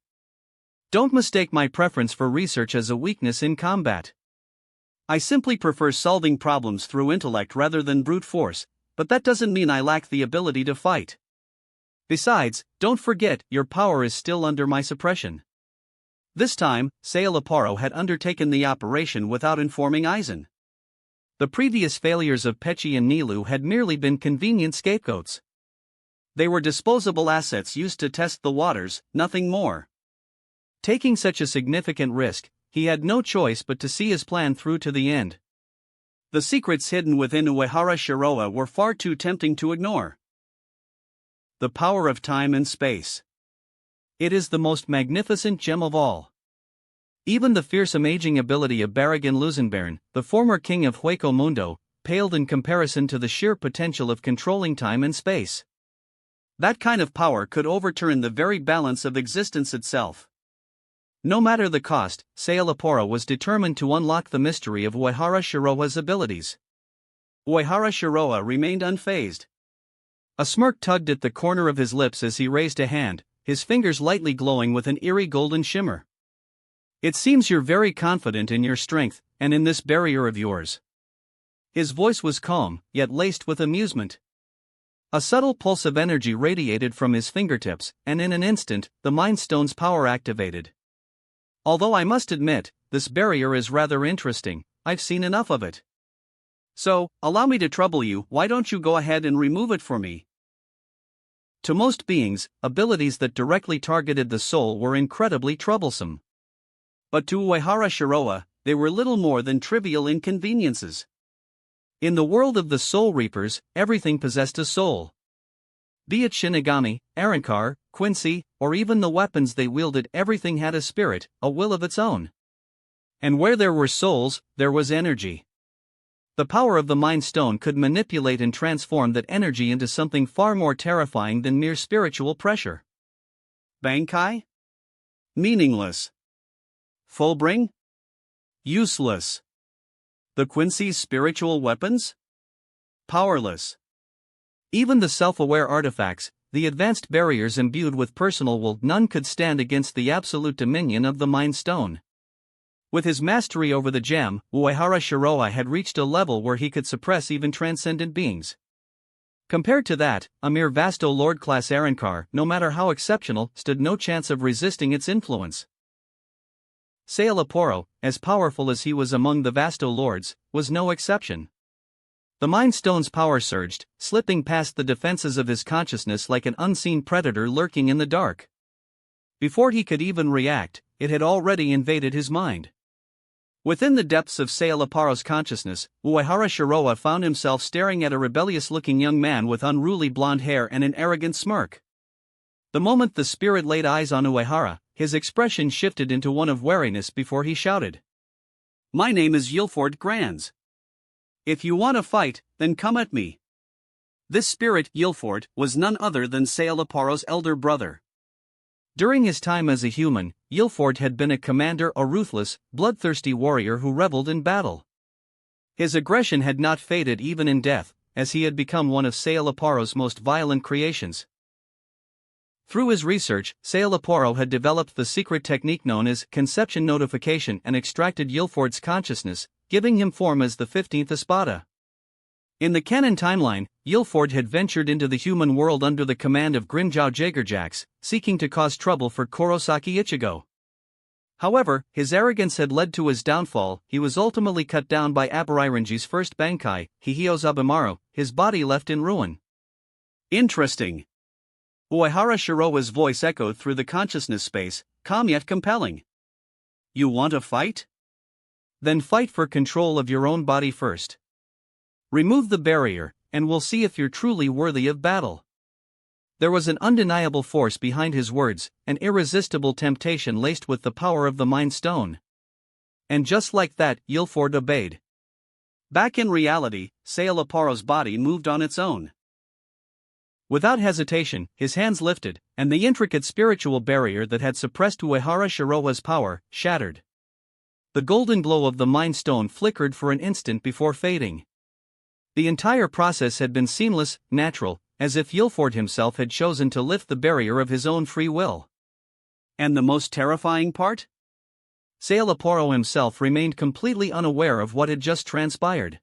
Don't mistake my preference for research as a weakness in combat. I simply prefer solving problems through intellect rather than brute force, but that doesn't mean I lack the ability to fight. Besides, don't forget, your power is still under my suppression. This time, Sailaparo had undertaken the operation without informing Aizen. The previous failures of Pechi and Nilu had merely been convenient scapegoats. They were disposable assets used to test the waters, nothing more. Taking such a significant risk, he had no choice but to see his plan through to the end. The secrets hidden within Uehara Shiroa were far too tempting to ignore. The power of time and space. It is the most magnificent gem of all. Even the fearsome aging ability of Barragan Luzenbairn, the former king of Hueco Mundo, paled in comparison to the sheer potential of controlling time and space. That kind of power could overturn the very balance of existence itself. No matter the cost, Sailaparo was determined to unlock the mystery of Uehara Shiroa's abilities. Uehara Shiroa remained unfazed. A smirk tugged at the corner of his lips as he raised a hand, his fingers lightly glowing with an eerie golden shimmer. It seems you're very confident in your strength, and in this barrier of yours. His voice was calm, yet laced with amusement. A subtle pulse of energy radiated from his fingertips, and in an instant, the Mind Stone's power activated. Although I must admit, this barrier is rather interesting, I've seen enough of it. So, allow me to trouble you, why don't you go ahead and remove it for me? To most beings, abilities that directly targeted the soul were incredibly troublesome. But to Uehara Shiroa, they were little more than trivial inconveniences. In the world of the Soul Reapers, everything possessed a soul. Be it Shinigami, Arrancar, Quincy, or even the weapons they wielded, everything had a spirit, a will of its own. And where there were souls, there was energy. The power of the Mind Stone could manipulate and transform that energy into something far more terrifying than mere spiritual pressure. Bankai? Meaningless. Fullbring? Useless. The Quincy's spiritual weapons? Powerless. Even the self-aware artifacts, the advanced barriers imbued with personal will, none could stand against the absolute dominion of the Mind Stone. With his mastery over the gem, Uehara Shiroa had reached a level where he could suppress even transcendent beings. Compared to that, a mere Vasto Lord-class Arrancar, no matter how exceptional, stood no chance of resisting its influence. Sailaparo, as powerful as he was among the Vasto Lords, was no exception. The Mind Stone's power surged, slipping past the defenses of his consciousness like an unseen predator lurking in the dark. Before he could even react, it had already invaded his mind. Within the depths of Saelaparo's consciousness, Uehara Shiroa found himself staring at a rebellious-looking young man with unruly blonde hair and an arrogant smirk. The moment the spirit laid eyes on Uehara, his expression shifted into one of wariness before he shouted. "My name is Yilford Grands. If you want to fight, then come at me." This spirit, Yilford, was none other than Saelaparo's elder brother. During his time as a human, Yilford had been a commander, a ruthless, bloodthirsty warrior who reveled in battle. His aggression had not faded even in death, as he had become one of Saelaparo's most violent creations. Through his research, Saelaparo had developed the secret technique known as conception notification and extracted Yilford's consciousness, giving him form as the 15th Espada. In the canon timeline, Yilford had ventured into the human world under the command of Grimjow Jagerjax, seeking to cause trouble for Kurosaki Ichigo. However, his arrogance had led to his downfall. He was ultimately cut down by Abariranji's first Bankai, Hihio Zabumaru, his body left in ruin. Interesting. Uehara Shiroa's voice echoed through the consciousness space, calm yet compelling. You want to fight? Then fight for control of your own body first. Remove the barrier, and we'll see if you're truly worthy of battle. There was an undeniable force behind his words, an irresistible temptation laced with the power of the Mind Stone. And just like that, Guilford obeyed. Back in reality, Sailaporo's body moved on its own. Without hesitation, his hands lifted, and the intricate spiritual barrier that had suppressed Uehara Shiroa's power shattered. The golden glow of the Mind Stone flickered for an instant before fading. The entire process had been seamless, natural, as if Guilford himself had chosen to lift the barrier of his own free will. And the most terrifying part? Sailaporo himself remained completely unaware of what had just transpired.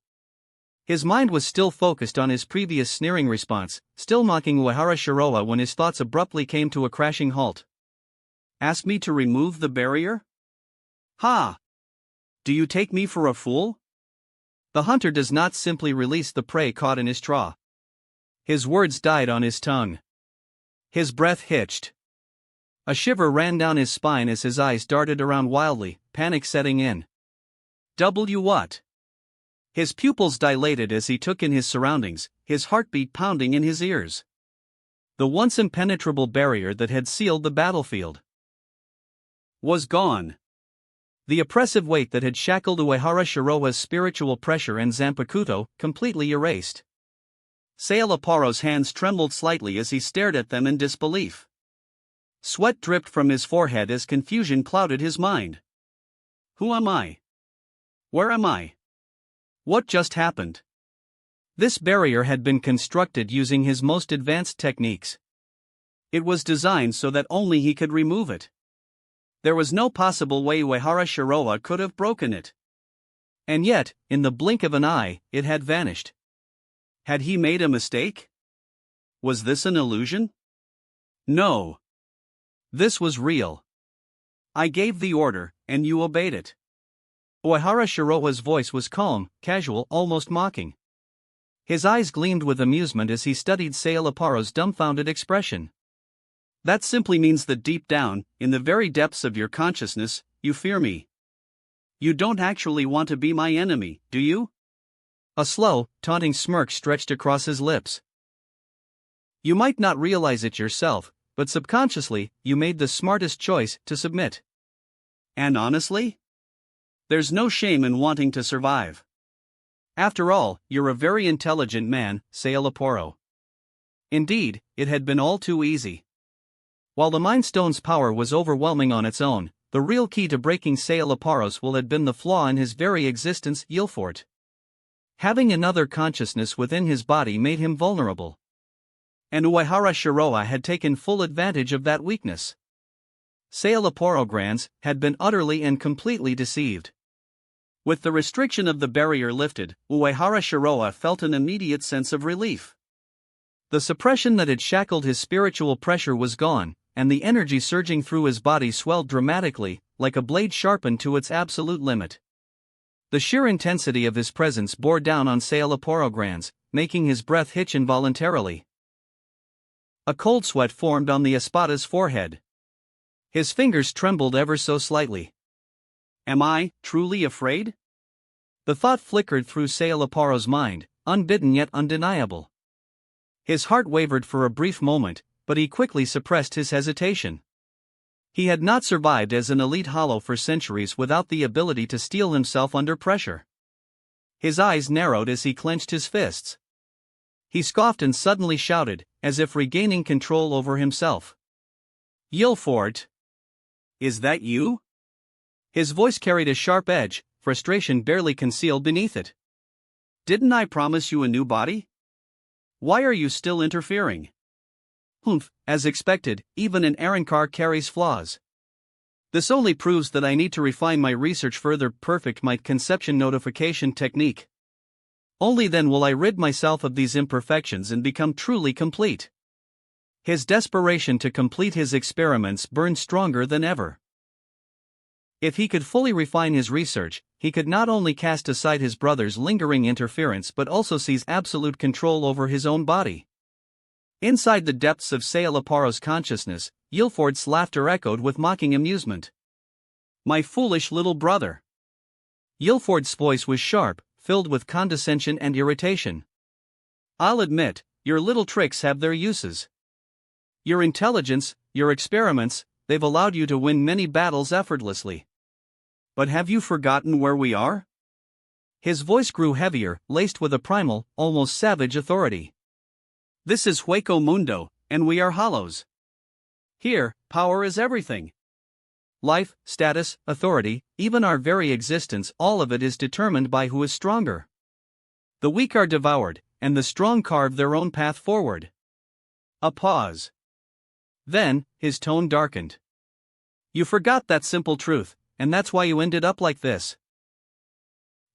His mind was still focused on his previous sneering response, still mocking Uehara Shiroa when his thoughts abruptly came to a crashing halt. Ask me to remove the barrier? Ha! Do you take me for a fool? The hunter does not simply release the prey caught in his traw. His words died on his tongue. His breath hitched. A shiver ran down his spine as his eyes darted around wildly, panic setting in. What? His pupils dilated as he took in his surroundings, his heartbeat pounding in his ears. The once impenetrable barrier that had sealed the battlefield was gone. The oppressive weight that had shackled Uehara Shiroa's spiritual pressure and Zanpakuto, completely erased. Sailaporo's hands trembled slightly as he stared at them in disbelief. Sweat dripped from his forehead as confusion clouded his mind. Who am I? Where am I? What just happened? This barrier had been constructed using his most advanced techniques. It was designed so that only he could remove it. There was no possible way Uehara Shiroa could have broken it. And yet, in the blink of an eye, it had vanished. Had he made a mistake? Was this an illusion? No. This was real. I gave the order, and you obeyed it. Uehara Shiroa's voice was calm, casual, almost mocking. His eyes gleamed with amusement as he studied Sailaporo's dumbfounded expression. That simply means that deep down, in the very depths of your consciousness, you fear me. You don't actually want to be my enemy, do you? A slow, taunting smirk stretched across his lips. You might not realize it yourself, but subconsciously, you made the smartest choice to submit. And honestly? There's no shame in wanting to survive. After all, you're a very intelligent man, Sailaporo. Indeed, it had been all too easy. While the Mind Stone's power was overwhelming on its own, the real key to breaking Sailaporo's will had been the flaw in his very existence, Guilford. Having another consciousness within his body made him vulnerable. And Uehara Shiroa had taken full advantage of that weakness. Sailaporo Grands had been utterly and completely deceived. With the restriction of the barrier lifted, Uehara Shiroa felt an immediate sense of relief. The suppression that had shackled his spiritual pressure was gone, and the energy surging through his body swelled dramatically, like a blade sharpened to its absolute limit. The sheer intensity of his presence bore down on Sailaporo Grands, making his breath hitch involuntarily. A cold sweat formed on the Espada's forehead. His fingers trembled ever so slightly. Am I truly afraid? The thought flickered through Sailaporo's mind, unbidden yet undeniable. His heart wavered for a brief moment, but he quickly suppressed his hesitation. He had not survived as an elite hollow for centuries without the ability to steel himself under pressure. His eyes narrowed as he clenched his fists. He scoffed and suddenly shouted, as if regaining control over himself. Guilford! Is that you? His voice carried a sharp edge, frustration barely concealed beneath it. Didn't I promise you a new body? Why are you still interfering? Humph, as expected, even an Arankar carries flaws. This only proves that I need to refine my research further. Perfect my conception notification technique. Only then will I rid myself of these imperfections and become truly complete. His desperation to complete his experiments burned stronger than ever. If he could fully refine his research, he could not only cast aside his brother's lingering interference but also seize absolute control over his own body. Inside the depths of Sailaporo's consciousness, Guilford's laughter echoed with mocking amusement. My foolish little brother. Guilford's voice was sharp, filled with condescension and irritation. I'll admit, your little tricks have their uses. Your intelligence, your experiments, they've allowed you to win many battles effortlessly. But have you forgotten where we are? His voice grew heavier, laced with a primal, almost savage authority. This is Hueco Mundo, and we are hollows. Here, power is everything. Life, status, authority, even our very existence, all of it is determined by who is stronger. The weak are devoured, and the strong carve their own path forward. A pause. Then, his tone darkened. You forgot that simple truth, and that's why you ended up like this.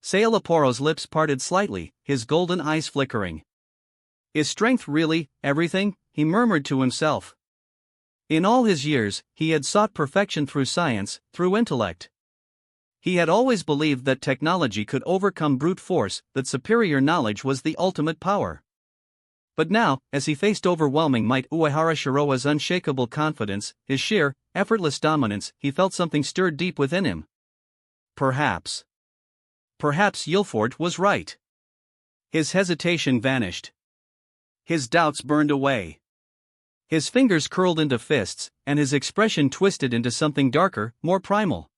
Sailaporo's lips parted slightly, his golden eyes flickering. Is strength really everything? He murmured to himself. In all his years, he had sought perfection through science, through intellect. He had always believed that technology could overcome brute force, that superior knowledge was the ultimate power. But now, as he faced overwhelming might, Uehara Shiroa's unshakable confidence, his sheer, effortless dominance, he felt something stirred deep within him. Perhaps Yilfort was right. His hesitation vanished. His doubts burned away. His fingers curled into fists, and his expression twisted into something darker, more primal.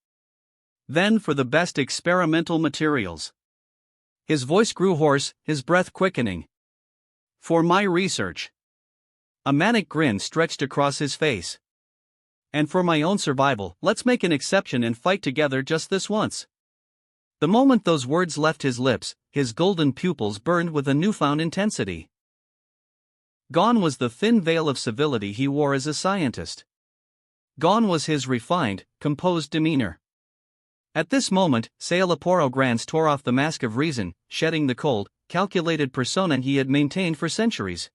Then for the best experimental materials. His voice grew hoarse, his breath quickening. For my research. A manic grin stretched across his face. And for my own survival, let's make an exception and fight together just this once. The moment those words left his lips, his golden pupils burned with a newfound intensity. Gone was the thin veil of civility he wore as a scientist. Gone was his refined, composed demeanor. At this moment, Sailaporo Grans tore off the mask of reason, shedding the cold, calculated persona he had maintained for centuries.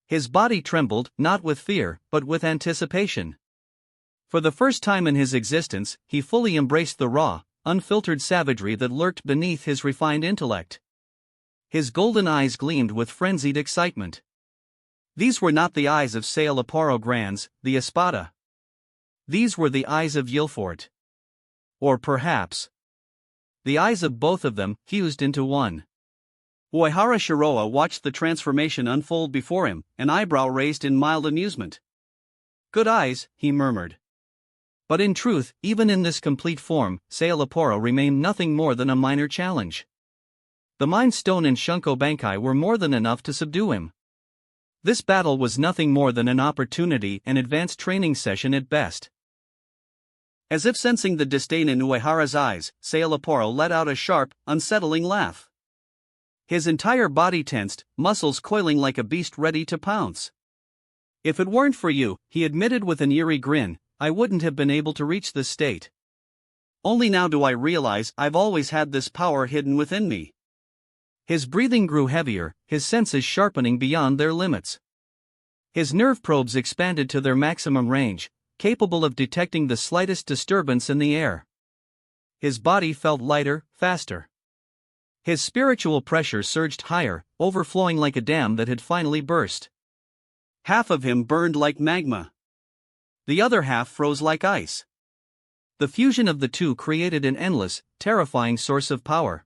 His body trembled, not with fear, but with anticipation. For the first time in his existence, he fully embraced the raw, unfiltered savagery that lurked beneath his refined intellect. His golden eyes gleamed with frenzied excitement. These were not the eyes of Sailaporo Grans, the Espada. These were the eyes of Yilfort. Or perhaps the eyes of both of them, fused into one. Uehara Shiroa watched the transformation unfold before him, an eyebrow raised in mild amusement. Good eyes, he murmured. But in truth, even in this complete form, Sailaporo remained nothing more than a minor challenge. The Mind Stone and Shunko Bankai were more than enough to subdue him. This battle was nothing more than an opportunity, an advanced training session at best. As if sensing the disdain in Uehara's eyes, Sailaporo let out a sharp, unsettling laugh. His entire body tensed, muscles coiling like a beast ready to pounce. If it weren't for you, he admitted with an eerie grin, I wouldn't have been able to reach this state. Only now do I realize I've always had this power hidden within me. His breathing grew heavier, his senses sharpening beyond their limits. His nerve probes expanded to their maximum range, capable of detecting the slightest disturbance in the air. His body felt lighter, faster. His spiritual pressure surged higher, overflowing like a dam that had finally burst. Half of him burned like magma. The other half froze like ice. The fusion of the two created an endless, terrifying source of power.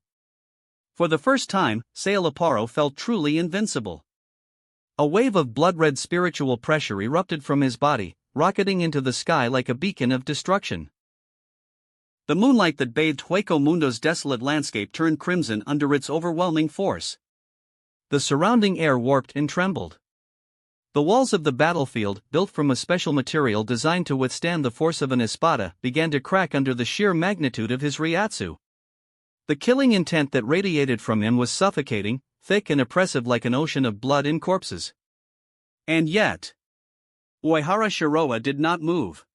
For the first time, Sailaporo felt truly invincible. A wave of blood-red spiritual pressure erupted from his body, rocketing into the sky like a beacon of destruction. The moonlight that bathed Hueco Mundo's desolate landscape turned crimson under its overwhelming force. The surrounding air warped and trembled. The walls of the battlefield, built from a special material designed to withstand the force of an espada, began to crack under the sheer magnitude of his Ryatsu. The killing intent that radiated from him was suffocating, thick and oppressive like an ocean of blood and corpses. And yet, Uehara Shiroa did not move.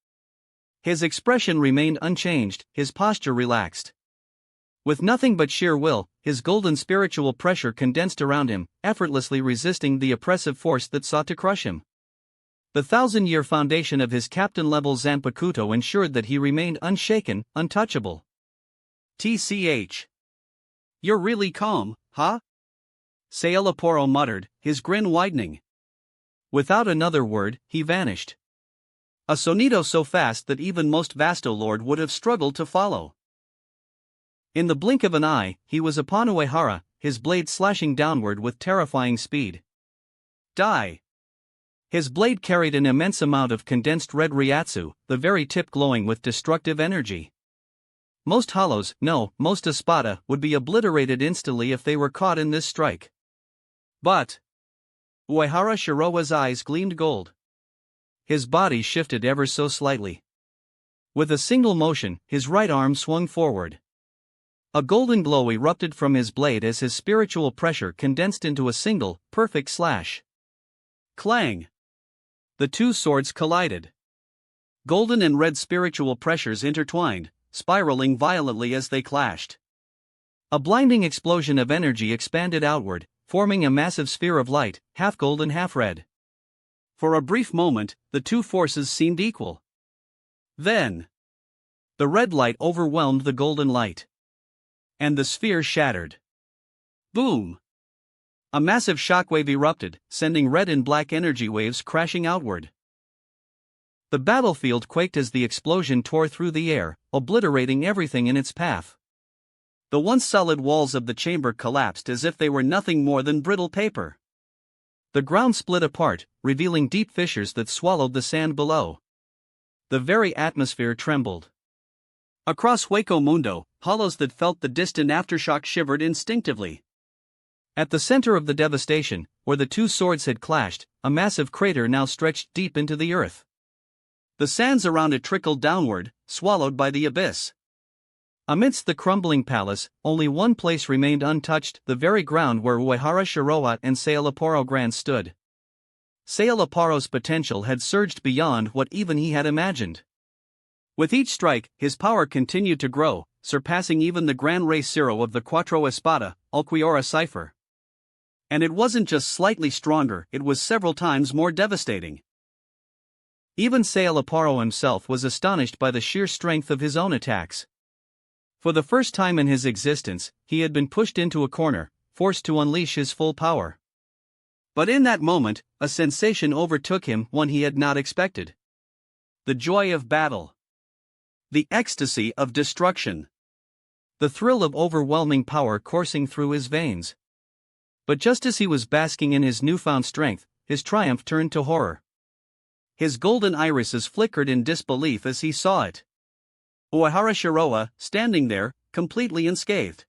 His expression remained unchanged, his posture relaxed. With nothing but sheer will, his golden spiritual pressure condensed around him, effortlessly resisting the oppressive force that sought to crush him. The 1,000-year foundation of his captain-level Zanpakuto ensured that he remained unshaken, untouchable. TCH. You're really calm, huh? Sailaporo muttered, his grin widening. Without another word, he vanished. A sonido so fast that even most Vasto Lord would have struggled to follow. In the blink of an eye, he was upon Uehara, his blade slashing downward with terrifying speed. Die! His blade carried an immense amount of condensed red ryatsu, the very tip glowing with destructive energy. Most hollows, no, most espada, would be obliterated instantly if they were caught in this strike. But Uehara Shirowa's eyes gleamed gold. His body shifted ever so slightly. With a single motion, his right arm swung forward. A golden glow erupted from his blade as his spiritual pressure condensed into a single, perfect slash. Clang! The two swords collided. Golden and red spiritual pressures intertwined, spiraling violently as they clashed. A blinding explosion of energy expanded outward, forming a massive sphere of light, half gold and half red. For a brief moment, the two forces seemed equal. Then, the red light overwhelmed the golden light. And the sphere shattered. Boom! A massive shockwave erupted, sending red and black energy waves crashing outward. The battlefield quaked as the explosion tore through the air, obliterating everything in its path. The once solid walls of the chamber collapsed as if they were nothing more than brittle paper. The ground split apart, revealing deep fissures that swallowed the sand below. The very atmosphere trembled. Across Hueco Mundo, hollows that felt the distant aftershock shivered instinctively. At the center of the devastation, where the two swords had clashed, a massive crater now stretched deep into the earth. The sands around it trickled downward, swallowed by the abyss. Amidst the crumbling palace, only one place remained untouched, the very ground where Uehara Shirowa and Sailaporo Grand stood. Sailaparo's potential had surged beyond what even he had imagined. With each strike, his power continued to grow, surpassing even the Gran Rey Zero of the Cuatro Espada, Alquiora cipher. And it wasn't just slightly stronger, it was several times more devastating. Even Sailaparo himself was astonished by the sheer strength of his own attacks. For the first time in his existence, he had been pushed into a corner, forced to unleash his full power. But in that moment, a sensation overtook him, one he had not expected. The joy of battle. The ecstasy of destruction. The thrill of overwhelming power coursing through his veins. But just as he was basking in his newfound strength, his triumph turned to horror. His golden irises flickered in disbelief as he saw it. Uehara Shirowa, standing there, completely unscathed.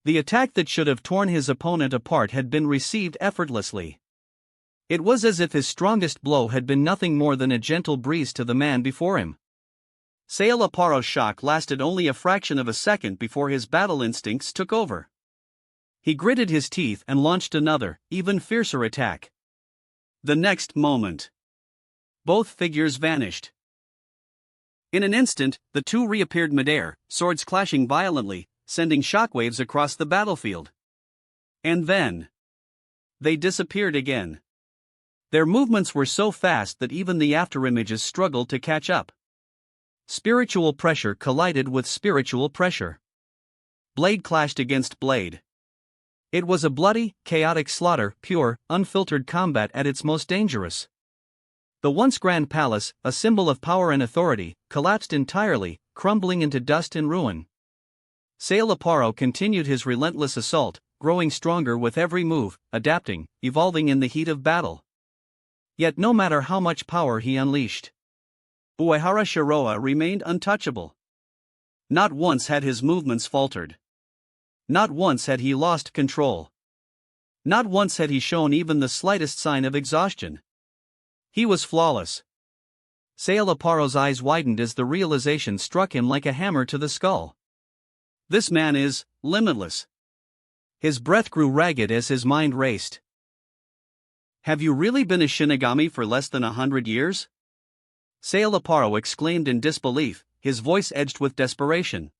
The attack that should have torn his opponent apart had been received effortlessly. It was as if his strongest blow had been nothing more than a gentle breeze to the man before him. Sailaparo's shock lasted only a fraction of a second before his battle instincts took over. He gritted his teeth and launched another, even fiercer attack. The next moment, both figures vanished. In an instant, the two reappeared midair, swords clashing violently, sending shockwaves across the battlefield. And then, they disappeared again. Their movements were so fast that even the afterimages struggled to catch up. Spiritual pressure collided with spiritual pressure. Blade clashed against blade. It was a bloody, chaotic slaughter, pure, unfiltered combat at its most dangerous. The once grand palace, a symbol of power and authority, collapsed entirely, crumbling into dust and ruin. Sailaparo continued his relentless assault, growing stronger with every move, adapting, evolving in the heat of battle. Yet no matter how much power he unleashed, Uehara Shirowa remained untouchable. Not once had his movements faltered. Not once had he lost control. Not once had he shown even the slightest sign of exhaustion. He was flawless. Sailaparo's eyes widened as the realization struck him like a hammer to the skull. This man is limitless. His breath grew ragged as his mind raced. Have you really been a Shinigami for less than 100 years? Sailaparo exclaimed in disbelief, his voice edged with desperation.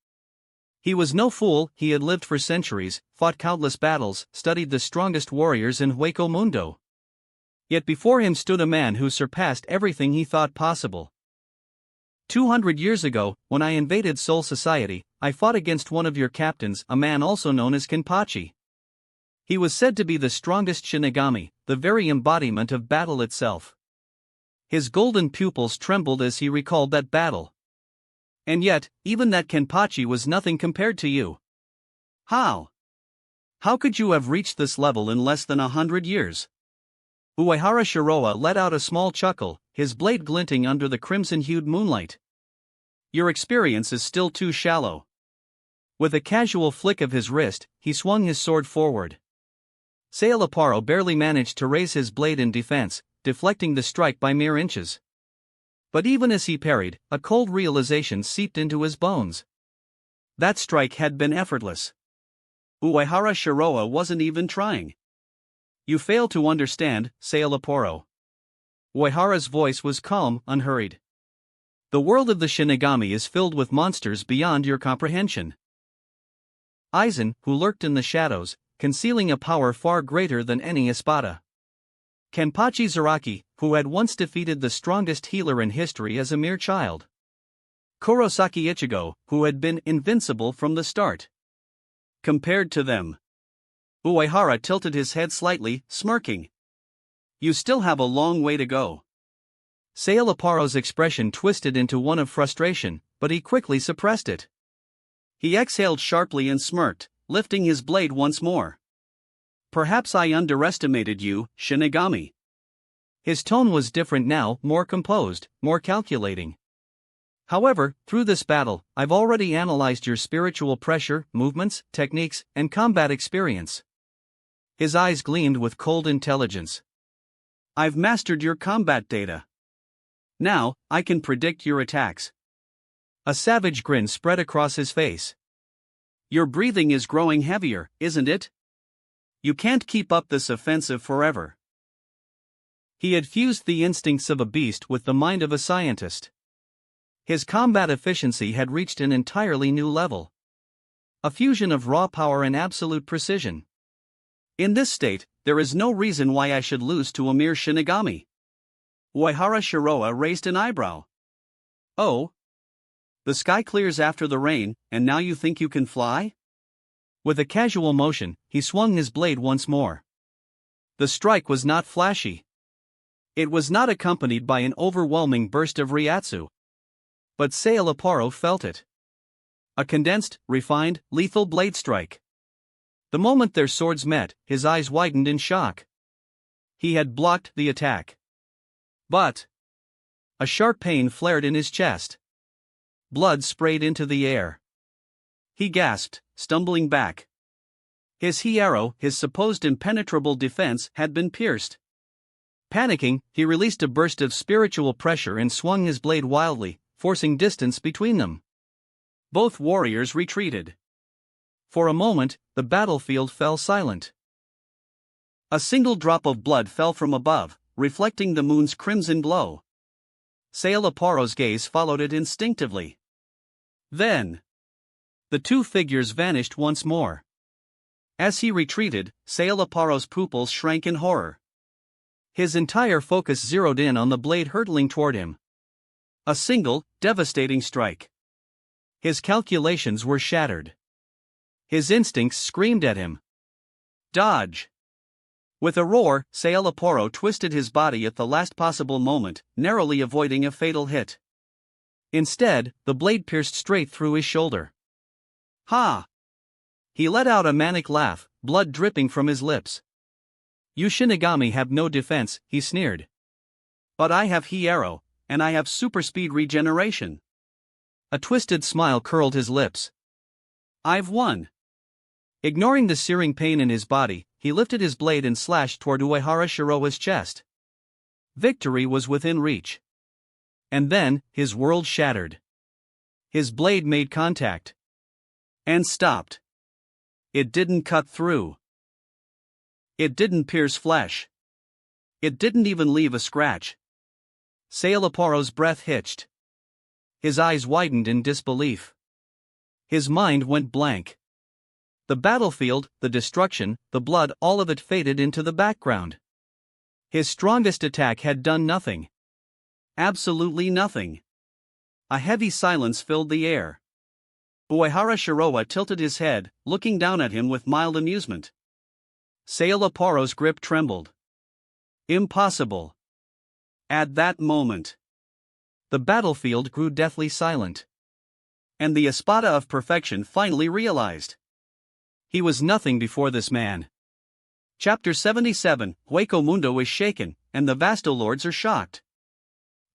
He was no fool, he had lived for centuries, fought countless battles, studied the strongest warriors in Hueco Mundo. Yet before him stood a man who surpassed everything he thought possible. 200 years ago, when I invaded Soul Society, I fought against one of your captains, a man also known as Kenpachi. He was said to be the strongest Shinigami, the very embodiment of battle itself. His golden pupils trembled as he recalled that battle. And yet, even that Kenpachi was nothing compared to you. How? How could you have reached this level in less than 100 years? Uehara Shiroa let out a small chuckle, his blade glinting under the crimson-hued moonlight. Your experience is still too shallow. With a casual flick of his wrist, he swung his sword forward. Sailaparo barely managed to raise his blade in defense, deflecting the strike by mere inches. But even as he parried, a cold realization seeped into his bones. That strike had been effortless. Uehara Shiroa wasn't even trying. You fail to understand, Sailaparo. Uehara's voice was calm, unhurried. The world of the Shinigami is filled with monsters beyond your comprehension. Aizen, who lurked in the shadows, concealing a power far greater than any Espada. Kenpachi Zaraki, who had once defeated the strongest healer in history as a mere child. Kurosaki Ichigo, who had been invincible from the start. Compared to them, Uehara tilted his head slightly, smirking. You still have a long way to go. Saelaparo's expression twisted into one of frustration, but he quickly suppressed it. He exhaled sharply and smirked, lifting his blade once more. Perhaps I underestimated you, Shinigami. His tone was different now, more composed, more calculating. However, through this battle, I've already analyzed your spiritual pressure, movements, techniques, and combat experience. His eyes gleamed with cold intelligence. I've mastered your combat data. Now, I can predict your attacks. A savage grin spread across his face. Your breathing is growing heavier, isn't it? You can't keep up this offensive forever. He had fused the instincts of a beast with the mind of a scientist. His combat efficiency had reached an entirely new level. A fusion of raw power and absolute precision. In this state, there is no reason why I should lose to a mere Shinigami. Uehara Shiroa raised an eyebrow. Oh? The sky clears after the rain, and now you think you can fly? With a casual motion, he swung his blade once more. The strike was not flashy. It was not accompanied by an overwhelming burst of Ryatsu. But Sailaparo felt it. A condensed, refined, lethal blade strike. The moment their swords met, his eyes widened in shock. He had blocked the attack. But a sharp pain flared in his chest. Blood sprayed into the air. He gasped, stumbling back. His Hiero, his supposed impenetrable defense, had been pierced. Panicking, he released a burst of spiritual pressure and swung his blade wildly, forcing distance between them. Both warriors retreated. For a moment, the battlefield fell silent. A single drop of blood fell from above, reflecting the moon's crimson glow. Saelaparo's gaze followed it instinctively. Then, the two figures vanished once more. As he retreated, Saelaparo's pupils shrank in horror. His entire focus zeroed in on the blade hurtling toward him. A single, devastating strike. His calculations were shattered. His instincts screamed at him. Dodge! With a roar, Saelaparo twisted his body at the last possible moment, narrowly avoiding a fatal hit. Instead, the blade pierced straight through his shoulder. Ha! He let out a manic laugh, blood dripping from his lips. You Shinigami have no defense, he sneered. But I have Hiero, and I have super speed regeneration. A twisted smile curled his lips. I've won. Ignoring the searing pain in his body, he lifted his blade and slashed toward Uehara Shiroa's chest. Victory was within reach. And then, his world shattered. His blade made contact. And stopped. It didn't cut through. It didn't pierce flesh. It didn't even leave a scratch. Saelaparo's breath hitched. His eyes widened in disbelief. His mind went blank. The battlefield, the destruction, the blood, all of it faded into the background. His strongest attack had done nothing. Absolutely nothing. A heavy silence filled the air. Uehara Shiroa tilted his head, looking down at him with mild amusement. Saelaparo's grip trembled. Impossible. At that moment, the battlefield grew deathly silent. And the Espada of Perfection finally realized. He was nothing before this man. Chapter 77, Hueco Mundo is shaken, and the Vastolords are shocked.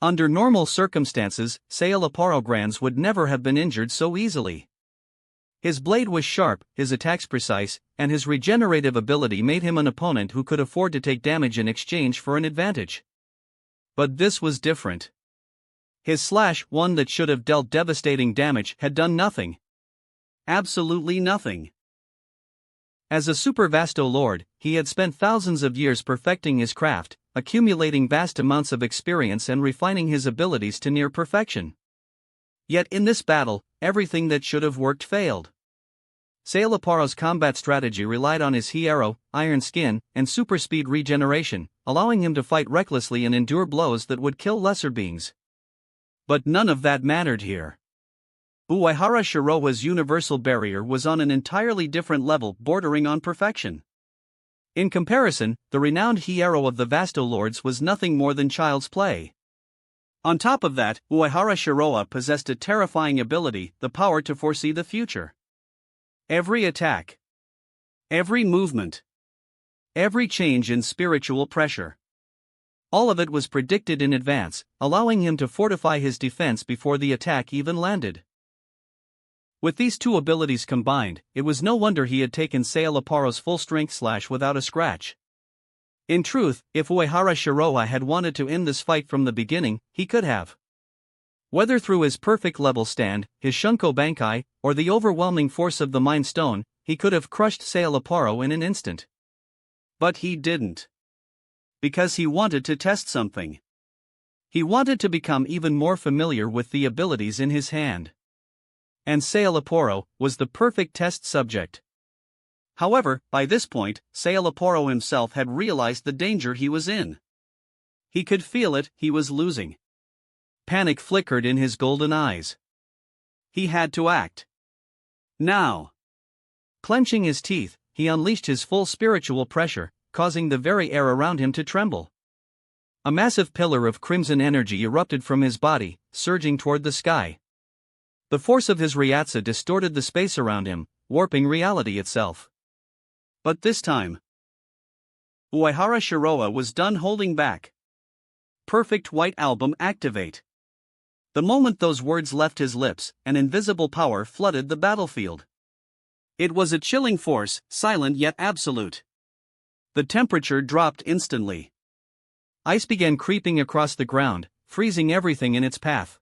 Under normal circumstances, Saelaparograns would never have been injured so easily. His blade was sharp, his attacks precise, and his regenerative ability made him an opponent who could afford to take damage in exchange for an advantage. But this was different. His slash, one that should have dealt devastating damage, had done nothing. Absolutely nothing. As a super Vastolord, he had spent thousands of years perfecting his craft, accumulating vast amounts of experience and refining his abilities to near perfection. Yet in this battle, everything that should have worked failed. Saelaparo's combat strategy relied on his Hierro, iron skin, and super speed regeneration, allowing him to fight recklessly and endure blows that would kill lesser beings. But none of that mattered here. Uehara Shiroa's universal barrier was on an entirely different level, bordering on perfection. In comparison, the renowned Hierro of the Vastolords was nothing more than child's play. On top of that, Uehara Shiroa possessed a terrifying ability, the power to foresee the future. Every attack, every movement, every change in spiritual pressure. All of it was predicted in advance, allowing him to fortify his defense before the attack even landed. With these two abilities combined, it was no wonder he had taken Saelaparo's full-strength slash without a scratch. In truth, if Uehara Shiroa had wanted to end this fight from the beginning, he could have. Whether through his perfect level stand, his Shunko Bankai, or the overwhelming force of the Mind Stone, he could have crushed Saelaparo in an instant. But he didn't. Because he wanted to test something. He wanted to become even more familiar with the abilities in his hand. And Saelaparo was the perfect test subject. However, by this point, Saelaparo himself had realized the danger he was in. He could feel it, he was losing. Panic flickered in his golden eyes. He had to act. Now. Clenching his teeth, he unleashed his full spiritual pressure, causing the very air around him to tremble. A massive pillar of crimson energy erupted from his body, surging toward the sky. The force of his Ryatsu distorted the space around him, warping reality itself. But this time, Uehara Shiroa was done holding back. Perfect White Album activate. The moment those words left his lips, an invisible power flooded the battlefield. It was a chilling force, silent yet absolute. The temperature dropped instantly. Ice began creeping across the ground, freezing everything in its path.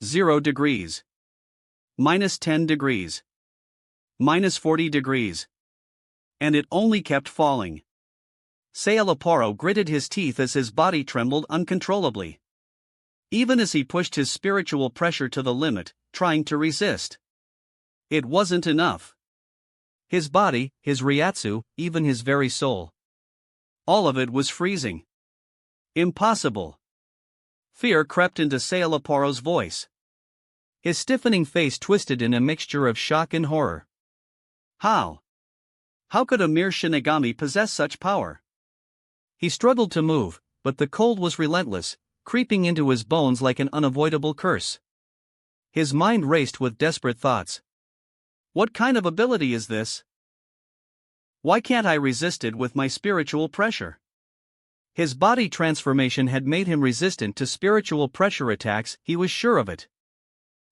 0 degrees. -10 degrees. -40 degrees. And it only kept falling. Saelaparo gritted his teeth as his body trembled uncontrollably. Even as he pushed his spiritual pressure to the limit, trying to resist. It wasn't enough. His body, his Ryatsu, even his very soul. All of it was freezing. Impossible. Fear crept into Saelaparo's voice. His stiffening face twisted in a mixture of shock and horror. How? How could a mere Shinigami possess such power? He struggled to move, but the cold was relentless, creeping into his bones like an unavoidable curse. His mind raced with desperate thoughts. What kind of ability is this? Why can't I resist it with my spiritual pressure? His body transformation had made him resistant to spiritual pressure attacks, he was sure of it.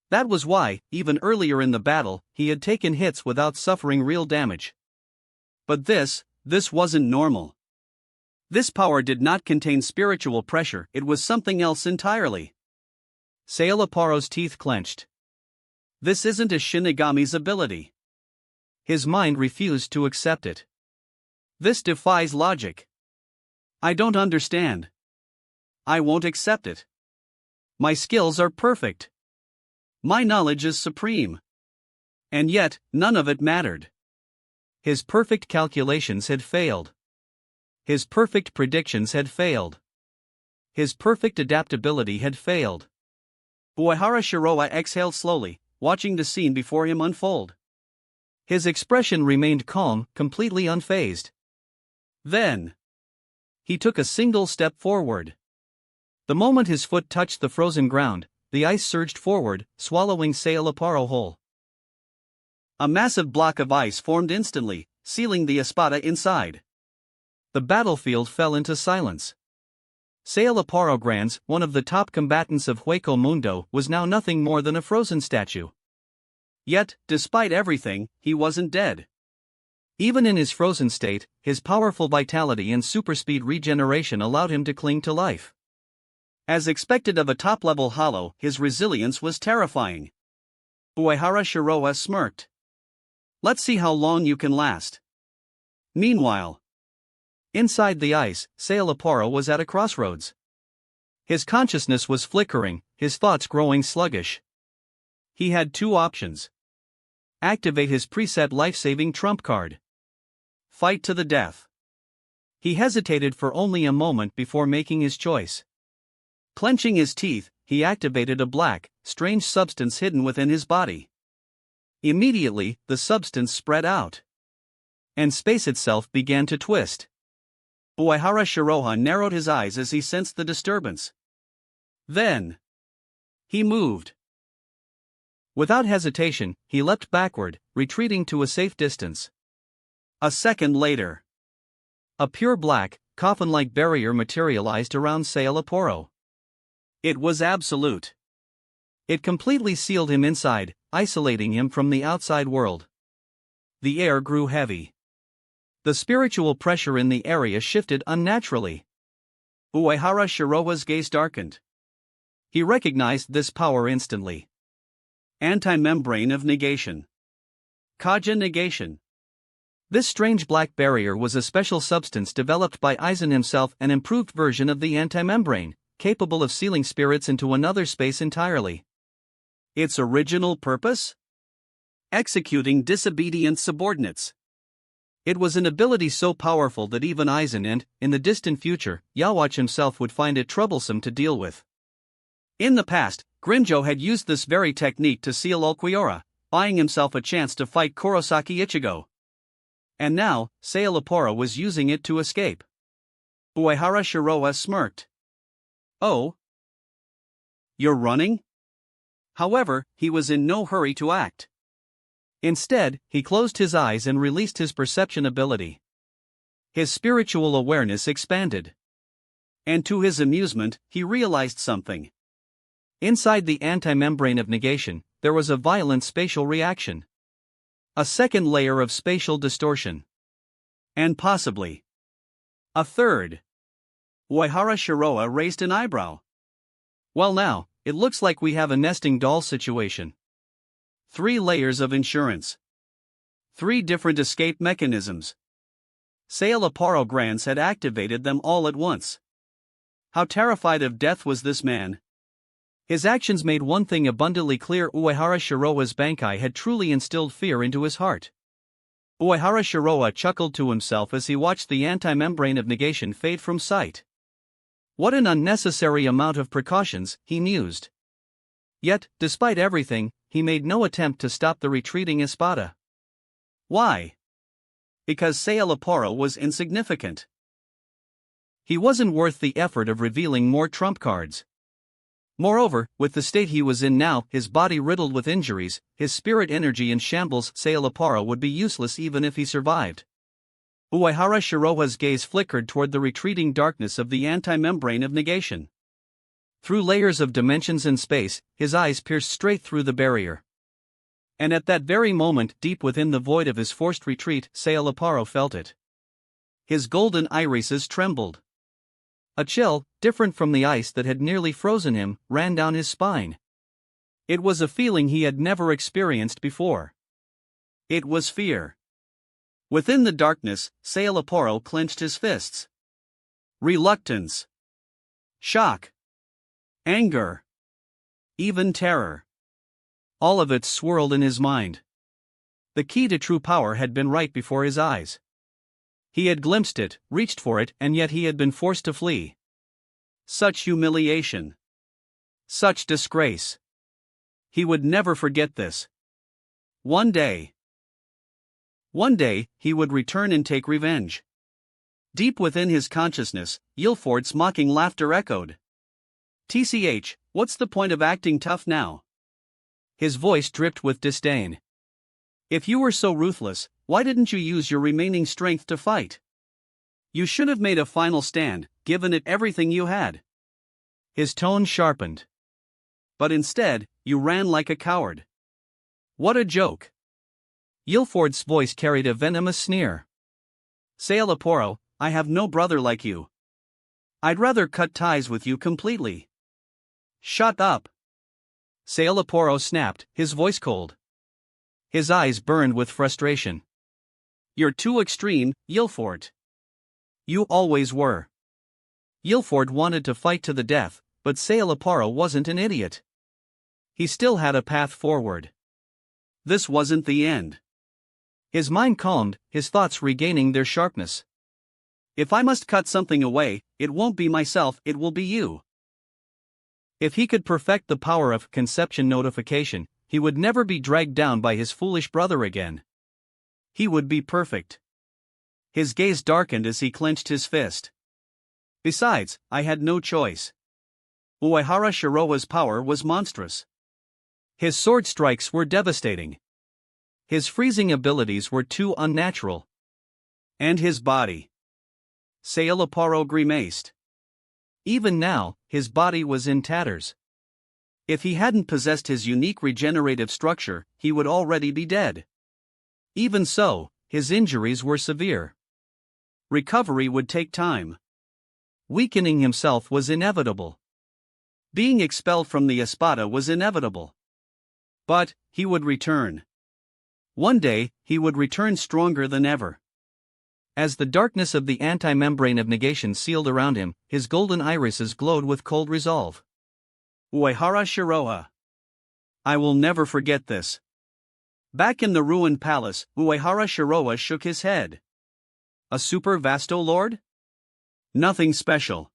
That was why, even earlier in the battle, he had taken hits without suffering real damage. But this wasn't normal. This power did not contain spiritual pressure, it was something else entirely. Saelaparo's teeth clenched. This isn't a Shinigami's ability. His mind refused to accept it. This defies logic. I don't understand. I won't accept it. My skills are perfect. My knowledge is supreme. And yet, none of it mattered. His perfect calculations had failed. His perfect predictions had failed. His perfect adaptability had failed. Uehara Shiroa exhaled slowly, watching the scene before him unfold. His expression remained calm, completely unfazed. Then, he took a single step forward. The moment his foot touched the frozen ground, the ice surged forward, swallowing Saelaparo whole. A massive block of ice formed instantly, sealing the espada inside. The battlefield fell into silence. Sailaparo Granz, one of the top combatants of Hueco Mundo, was now nothing more than a frozen statue. Yet, despite everything, he wasn't dead. Even in his frozen state, his powerful vitality and superspeed regeneration allowed him to cling to life. As expected of a top-level hollow, his resilience was terrifying. Uehara Shiroa smirked. Let's see how long you can last. Meanwhile, inside the ice, Sailaparo was at a crossroads. His consciousness was flickering, his thoughts growing sluggish. He had two options. Activate his preset life-saving trump card. Fight to the death. He hesitated for only a moment before making his choice. Clenching his teeth, he activated a black, strange substance hidden within his body. Immediately, the substance spread out. And space itself began to twist. Uehara Shiroha narrowed his eyes as he sensed the disturbance. Then, he moved. Without hesitation, he leapt backward, retreating to a safe distance. A second later, a pure black, coffin-like barrier materialized around Sailaparo. It was absolute. It completely sealed him inside, isolating him from the outside world. The air grew heavy. The spiritual pressure in the area shifted unnaturally. Uehara Shiroha's gaze darkened. He recognized this power instantly. Anti-membrane of negation. Kaja negation. This strange black barrier was a special substance developed by Aizen himself, an improved version of the anti-membrane, capable of sealing spirits into another space entirely. Its original purpose? Executing disobedient subordinates. It was an ability so powerful that even Aizen and, in the distant future, Yawatch himself would find it troublesome to deal with. In the past, Grinjo had used this very technique to seal Ulquiorra, buying himself a chance to fight Kurosaki Ichigo. And now, Sailaparo was using it to escape. Uehara Shiroha smirked. Oh? You're running? However, he was in no hurry to act. Instead, he closed his eyes and released his perception ability. His spiritual awareness expanded. And to his amusement, he realized something. Inside the anti-membrane of negation, there was a violent spatial reaction. A second layer of spatial distortion. And possibly a third. Uehara Shiroha raised an eyebrow. Well now, it looks like we have a nesting doll situation. 3 layers of insurance. 3 different escape mechanisms. Sailaparo Granz had activated them all at once. How terrified of death was this man? His actions made one thing abundantly clear: Uehara Shiroha's Bankai had truly instilled fear into his heart. Uehara Shiroha chuckled to himself as he watched the anti-membrane of negation fade from sight. What an unnecessary amount of precautions, he mused. Yet, despite everything, he made no attempt to stop the retreating Espada. Why? Because Sailaparo was insignificant. He wasn't worth the effort of revealing more trump cards. Moreover, with the state he was in now, his body riddled with injuries, his spirit energy in shambles, Sailaparo would be useless even if he survived. Uehara Shiroha's gaze flickered toward the retreating darkness of the anti-membrane of negation. Through layers of dimensions and space, his eyes pierced straight through the barrier. And at that very moment, deep within the void of his forced retreat, Sailaparo felt it. His golden irises trembled. A chill, different from the ice that had nearly frozen him, ran down his spine. It was a feeling he had never experienced before. It was fear. Within the darkness, Sailaparo clenched his fists. Reluctance. Shock. Anger. Even terror. All of it swirled in his mind. The key to true power had been right before his eyes. He had glimpsed it, reached for it, and yet he had been forced to flee. Such humiliation. Such disgrace. He would never forget this. One day, he would return and take revenge. Deep within his consciousness, Yilford's mocking laughter echoed. "TCH, what's the point of acting tough now?" His voice dripped with disdain. "If you were so ruthless, why didn't you use your remaining strength to fight?" You should have made a final stand, given it everything you had. His tone sharpened. But instead, you ran like a coward. What a joke. Yilford's voice carried a venomous sneer. Sailaporo, I have no brother like you. I'd rather cut ties with you completely. Shut up. Sailaporo snapped, his voice cold. His eyes burned with frustration. You're too extreme, Yilford. You always were. Yilford wanted to fight to the death, but Sailaporo wasn't an idiot. He still had a path forward. This wasn't the end. His mind calmed, his thoughts regaining their sharpness. If I must cut something away, it won't be myself, it will be you. If he could perfect the power of conception notification, he would never be dragged down by his foolish brother again. He would be perfect. His gaze darkened as he clenched his fist. Besides, I had no choice. Uehara Shiroa's power was monstrous. His sword strikes were devastating. His freezing abilities were too unnatural. And his body. Sailaporo grimaced. Even now, his body was in tatters. If he hadn't possessed his unique regenerative structure, he would already be dead. Even so, his injuries were severe. Recovery would take time. Weakening himself was inevitable. Being expelled from the Espada was inevitable. But, he would return. One day, he would return stronger than ever. As the darkness of the anti-membrane of negation sealed around him, his golden irises glowed with cold resolve. Uehara Shiroa. I will never forget this. Back in the ruined palace, Uehara Shiroa shook his head. A super vasto lord? Nothing special.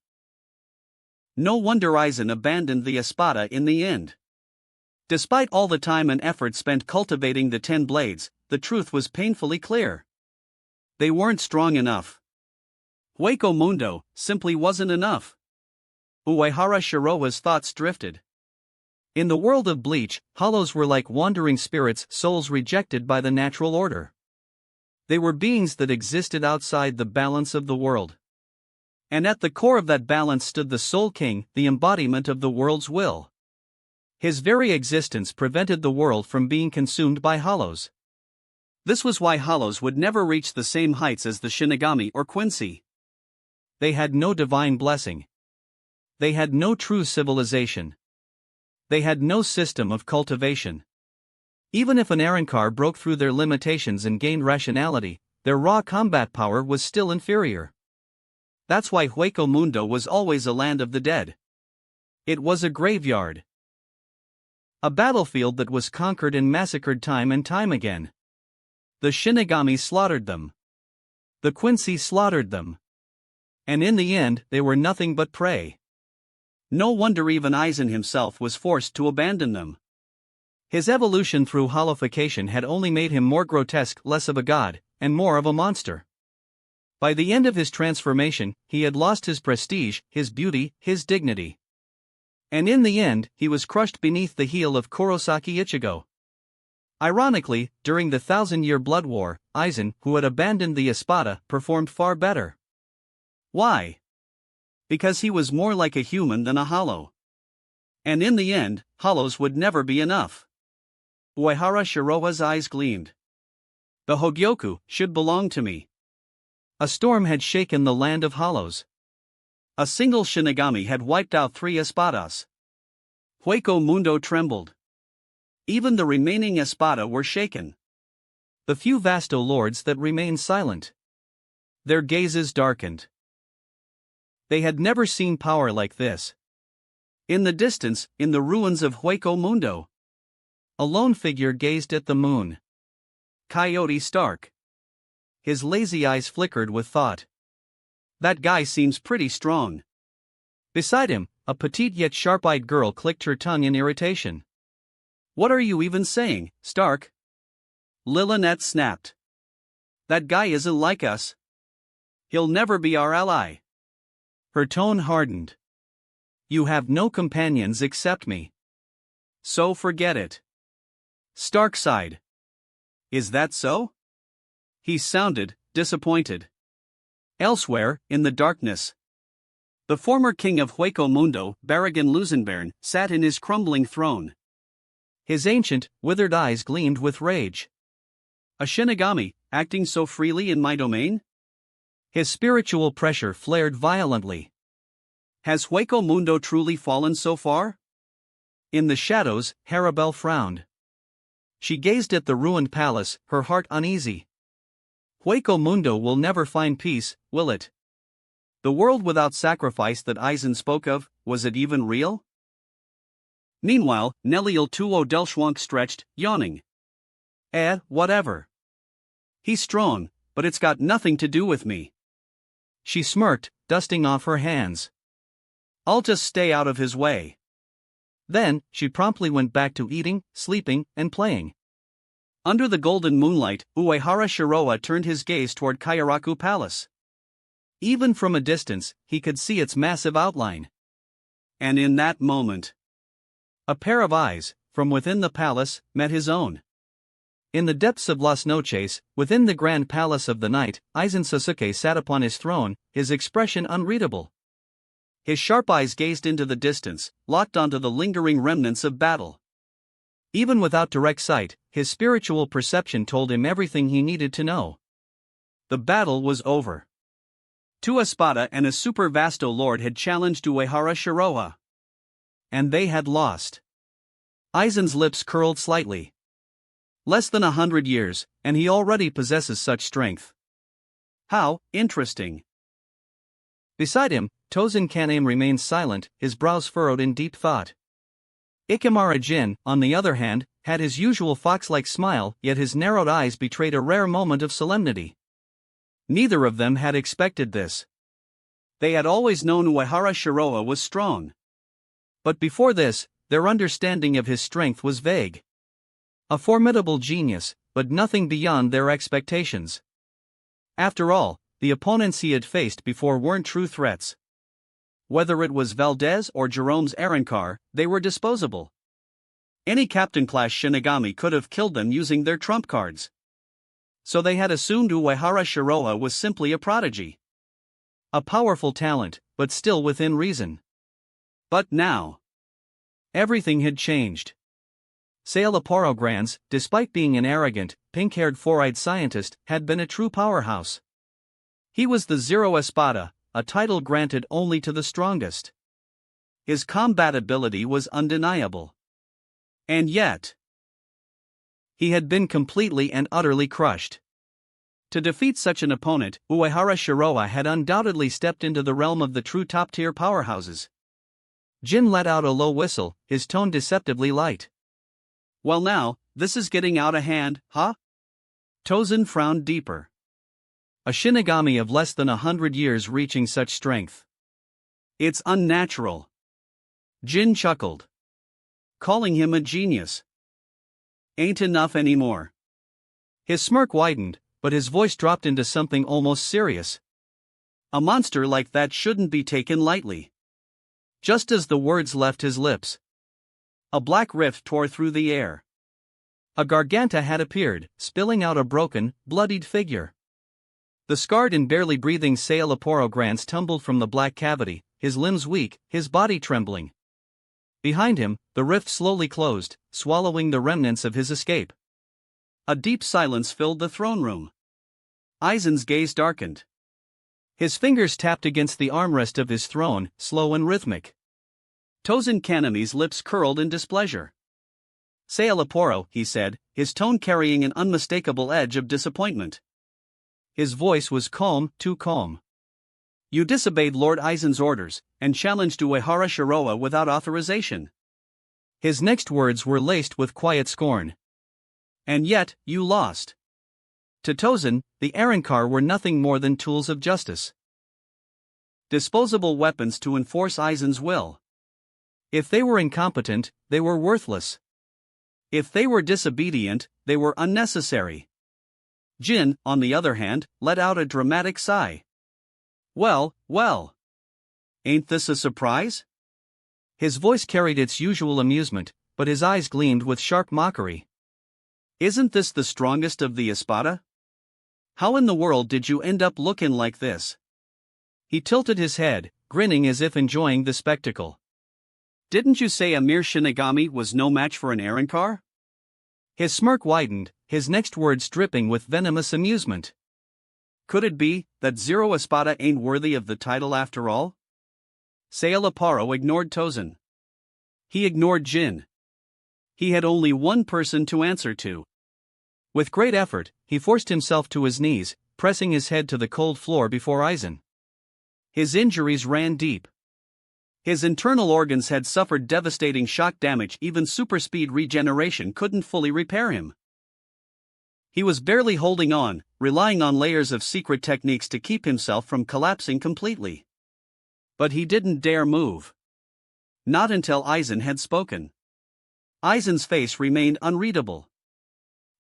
No wonder Aizen abandoned the Espada in the end. Despite all the time and effort spent cultivating the 10 blades, the truth was painfully clear. They weren't strong enough. Hueco Mundo simply wasn't enough. Uehara Shiroa's thoughts drifted. In the world of Bleach, hollows were like wandering spirits, souls rejected by the natural order. They were beings that existed outside the balance of the world. And at the core of that balance stood the Soul King, the embodiment of the world's will. His very existence prevented the world from being consumed by hollows. This was why hollows would never reach the same heights as the Shinigami or Quincy. They had no divine blessing. They had no true civilization. They had no system of cultivation. Even if an Arrancar broke through their limitations and gained rationality, their raw combat power was still inferior. That's why Hueco Mundo was always a land of the dead. It was a graveyard. A battlefield that was conquered and massacred time and time again. The Shinigami slaughtered them. The Quincy slaughtered them. And in the end, they were nothing but prey. No wonder even Aizen himself was forced to abandon them. His evolution through hollowification had only made him more grotesque, less of a god, and more of a monster. By the end of his transformation, he had lost his prestige, his beauty, his dignity. And in the end, he was crushed beneath the heel of Kurosaki Ichigo. Ironically, during the 1,000-year blood war, Aizen, who had abandoned the Espada, performed far better. Why? Because he was more like a human than a hollow. And in the end, hollows would never be enough. Uehara Shiroa's eyes gleamed. The Hogyoku should belong to me. A storm had shaken the land of hollows. A single Shinigami had wiped out 3 Espadas. Hueco Mundo trembled. Even the remaining Espada were shaken. The few Vasto lords that remained silent. Their gazes darkened. They had never seen power like this. In the distance, in the ruins of Hueco Mundo, a lone figure gazed at the moon. Coyote Stark. His lazy eyes flickered with thought. That guy seems pretty strong. Beside him, a petite yet sharp-eyed girl clicked her tongue in irritation. What are you even saying, Stark? Lillinette snapped. That guy isn't like us. He'll never be our ally. Her tone hardened. You have no companions except me. So forget it. Stark sighed. Is that so? He sounded disappointed. Elsewhere, in the darkness, the former king of Hueco Mundo, Barragan Luzenbern, sat in his crumbling throne. His ancient, withered eyes gleamed with rage. A Shinigami, acting so freely in my domain? His spiritual pressure flared violently. Has Hueco Mundo truly fallen so far? In the shadows, Harabel frowned. She gazed at the ruined palace, her heart uneasy. Hueco Mundo will never find peace, will it? The world without sacrifice that Aizen spoke of, was it even real? Meanwhile, Neliel Tuo Delschwank stretched, yawning. Whatever. He's strong, but it's got nothing to do with me. She smirked, dusting off her hands. I'll just stay out of his way. Then, she promptly went back to eating, sleeping, and playing. Under the golden moonlight, Uehara Shiroa turned his gaze toward Kayaraku Palace. Even from a distance, he could see its massive outline. And in that moment, a pair of eyes, from within the palace, met his own. In the depths of Las Noches, within the grand palace of the night, Aizen Sasuke sat upon his throne, his expression unreadable. His sharp eyes gazed into the distance, locked onto the lingering remnants of battle. Even without direct sight, his spiritual perception told him everything he needed to know. The battle was over. Two Espada and a Super Vasto Lord had challenged Uehara Shiroa. And they had lost. Aizen's lips curled slightly. Less than 100 years, and he already possesses such strength. How interesting. Beside him, Tozen Kaname remained silent, his brows furrowed in deep thought. Ikemara Jin, on the other hand, had his usual fox-like smile, yet his narrowed eyes betrayed a rare moment of solemnity. Neither of them had expected this. They had always known Uehara Shiroa was strong. But before this, their understanding of his strength was vague. A formidable genius, but nothing beyond their expectations. After all, the opponents he had faced before weren't true threats. Whether it was Valdez or Jerome's Arankar, they were disposable. Any Captain-class Shinigami could have killed them using their trump cards. So they had assumed Uehara Shiroa was simply a prodigy. A powerful talent, but still within reason. But now, everything had changed. Sailaporo Granz, despite being an arrogant, pink-haired four-eyed scientist, had been a true powerhouse. He was the Zero Espada, a title granted only to the strongest. His combat ability was undeniable. And yet, he had been completely and utterly crushed. To defeat such an opponent, Uehara Shiroa had undoubtedly stepped into the realm of the true top-tier powerhouses. Jin let out a low whistle, his tone deceptively light. Well now, this is getting out of hand, huh? Tozen frowned deeper. A Shinigami of less than 100 years reaching such strength. It's unnatural. Jin chuckled. Calling him a genius ain't enough anymore. His smirk widened, but his voice dropped into something almost serious. A monster like that shouldn't be taken lightly. Just as the words left his lips, a black rift tore through the air. A Garganta had appeared, spilling out a broken, bloodied figure. The scarred and barely breathing Sailaporo Granz tumbled from the black cavity, his limbs weak, his body trembling. Behind him, the rift slowly closed, swallowing the remnants of his escape. A deep silence filled the throne room. Aizen's gaze darkened. His fingers tapped against the armrest of his throne, slow and rhythmic. Tozen Kaname's lips curled in displeasure. Sailaporo, he said, his tone carrying an unmistakable edge of disappointment. His voice was calm, too calm. You disobeyed Lord Aizen's orders, and challenged Uehara Shiroa without authorization. His next words were laced with quiet scorn. And yet, you lost. To Tozen, the Arankar were nothing more than tools of justice. Disposable weapons to enforce Aizen's will. If they were incompetent, they were worthless. If they were disobedient, they were unnecessary. Jin, on the other hand, let out a dramatic sigh. Well, well. Ain't this a surprise? His voice carried its usual amusement, but his eyes gleamed with sharp mockery. Isn't this the strongest of the Espada? How in the world did you end up looking like this? He tilted his head, grinning as if enjoying the spectacle. Didn't you say a mere Shinigami was no match for an Arankar? His smirk widened, his next words dripping with venomous amusement. Could it be that Zero Espada ain't worthy of the title after all? Sailaparo ignored Tozen. He ignored Jin. He had only one person to answer to. With great effort, he forced himself to his knees, pressing his head to the cold floor before Aizen. His injuries ran deep. His internal organs had suffered devastating shock damage, even super-speed regeneration couldn't fully repair him. He was barely holding on, relying on layers of secret techniques to keep himself from collapsing completely. But he didn't dare move. Not until Aizen had spoken. Aizen's face remained unreadable.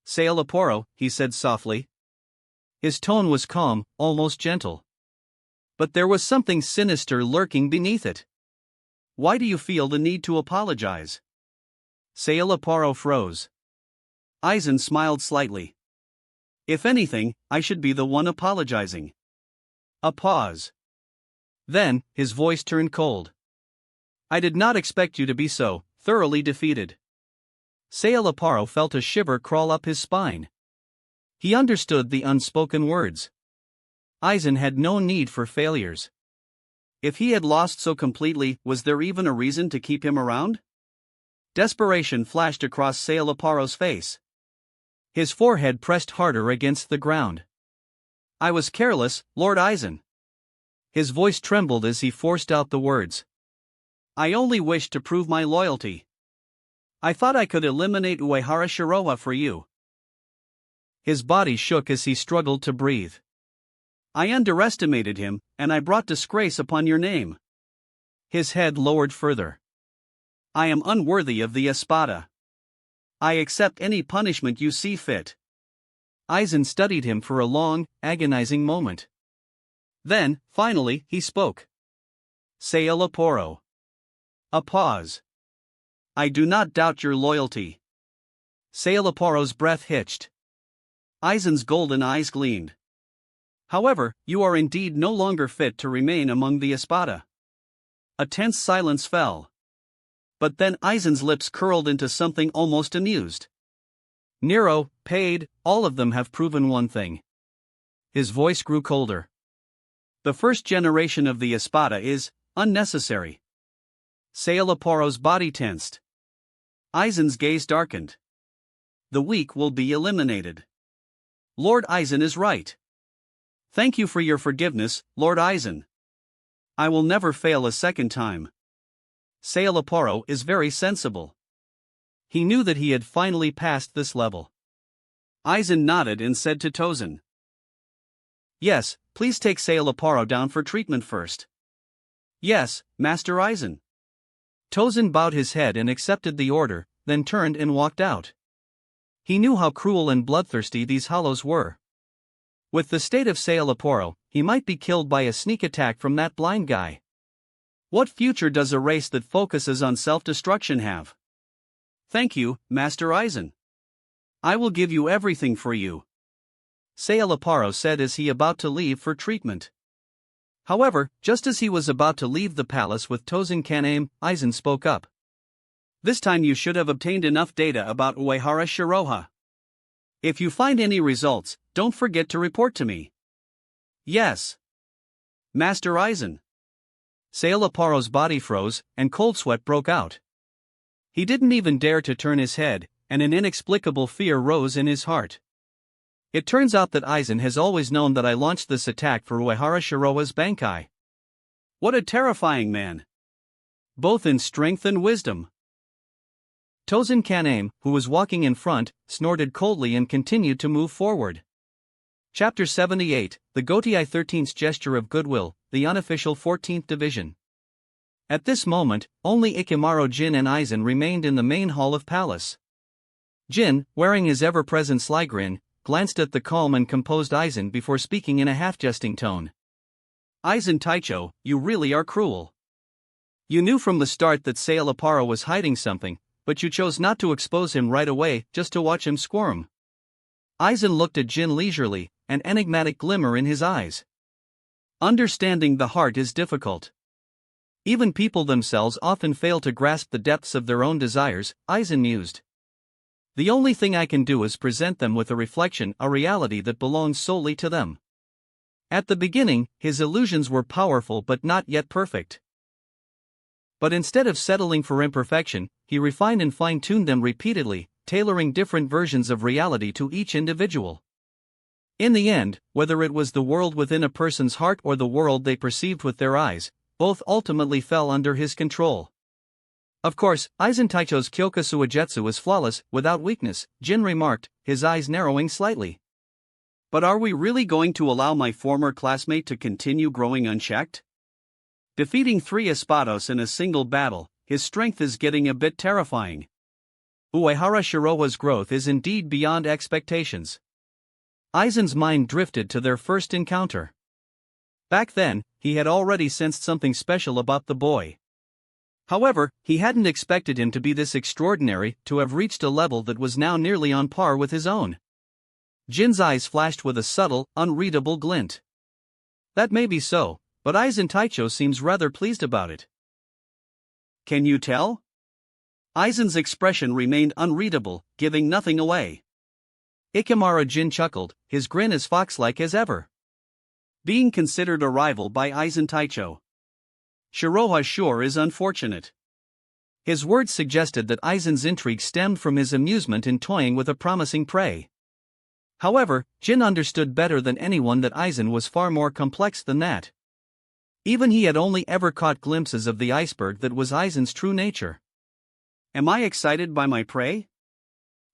Sailaporo, he said softly. His tone was calm, almost gentle. But there was something sinister lurking beneath it. Why do you feel the need to apologize? Sailaporo froze. Aizen smiled slightly. If anything, I should be the one apologizing. A pause. Then, his voice turned cold. I did not expect you to be so thoroughly defeated. Sailaporo felt a shiver crawl up his spine. He understood the unspoken words. Aizen had no need for failures. If he had lost so completely, was there even a reason to keep him around? Desperation flashed across Sailaporo's face. His forehead pressed harder against the ground. I was careless, Lord Aizen. His voice trembled as he forced out the words. I only wished to prove my loyalty. I thought I could eliminate Uehara Shiroha for you. His body shook as he struggled to breathe. I underestimated him, and I brought disgrace upon your name. His head lowered further. I am unworthy of the Espada. I accept any punishment you see fit. Aizen studied him for a long, agonizing moment. Then, finally, he spoke. Sailaporo. A pause. I do not doubt your loyalty. Sailaporo's breath hitched. Aizen's golden eyes gleamed. However, you are indeed no longer fit to remain among the Espada. A tense silence fell. But then Aizen's lips curled into something almost amused. Nero, Paid, all of them have proven one thing. His voice grew colder. The first generation of the Espada is unnecessary. Sailaporo's body tensed. Aizen's gaze darkened. The weak will be eliminated. Lord Aizen is right. Thank you for your forgiveness, Lord Aizen. I will never fail a second time. Sailaporo is very sensible. He knew that he had finally passed this level. Aizen nodded and said to Tozen. Yes, please take Sailaporo down for treatment first. Yes, Master Aizen. Tozen bowed his head and accepted the order, then turned and walked out. He knew how cruel and bloodthirsty these hollows were. With the state of Sailaporo, he might be killed by a sneak attack from that blind guy. What future does a race that focuses on self-destruction have? Thank you, Master Aizen. I will give you everything for you, Sailaporo said as he about to leave for treatment. However, just as he was about to leave the palace with Tozen Kaname, Aizen spoke up. This time you should have obtained enough data about Uehara Shiroha. If you find any results, don't forget to report to me. Yes, Master Aizen. Sailaporo's body froze, and cold sweat broke out. He didn't even dare to turn his head, and an inexplicable fear rose in his heart. It turns out that Aizen has always known that I launched this attack for Uehara Shiroha's Bankai. What a terrifying man! Both in strength and wisdom. Tozen Kaname, who was walking in front, snorted coldly and continued to move forward. Chapter 78, The Gotii 13th's Gesture of Goodwill, the unofficial 14th Division. At this moment, only Ikimaro Jin and Aizen remained in the main hall of palace. Jin, wearing his ever-present sly grin, glanced at the calm and composed Aizen before speaking in a half-jesting tone. Aizen Taicho, you really are cruel. You knew from the start that Sailaporo was hiding something, but you chose not to expose him right away just to watch him squirm. Aizen looked at Jin leisurely, an enigmatic glimmer in his eyes. Understanding the heart is difficult. Even people themselves often fail to grasp the depths of their own desires, Aizen mused. The only thing I can do is present them with a reflection, a reality that belongs solely to them. At the beginning, his illusions were powerful but not yet perfect. But instead of settling for imperfection, he refined and fine-tuned them repeatedly, tailoring different versions of reality to each individual. In the end, whether it was the world within a person's heart or the world they perceived with their eyes, both ultimately fell under his control. Of course, Aizen Taicho's Kyokusu Uegetsu is flawless, without weakness, Jin remarked, his eyes narrowing slightly. But are we really going to allow my former classmate to continue growing unchecked? Defeating 3 Espados in a single battle, his strength is getting a bit terrifying. Uehara Shirowa's growth is indeed beyond expectations. Aizen's mind drifted to their first encounter. Back then, he had already sensed something special about the boy. However, he hadn't expected him to be this extraordinary, to have reached a level that was now nearly on par with his own. Jin's eyes flashed with a subtle, unreadable glint. That may be so, but Aizen Taicho seems rather pleased about it. Can you tell? Aizen's expression remained unreadable, giving nothing away. Ikemara Jin chuckled, his grin as fox-like as ever. Being considered a rival by Aizen Taicho. Shiroha sure is unfortunate. His words suggested that Aizen's intrigue stemmed from his amusement in toying with a promising prey. However, Jin understood better than anyone that Aizen was far more complex than that. Even he had only ever caught glimpses of the iceberg that was Aizen's true nature. Am I excited by my prey?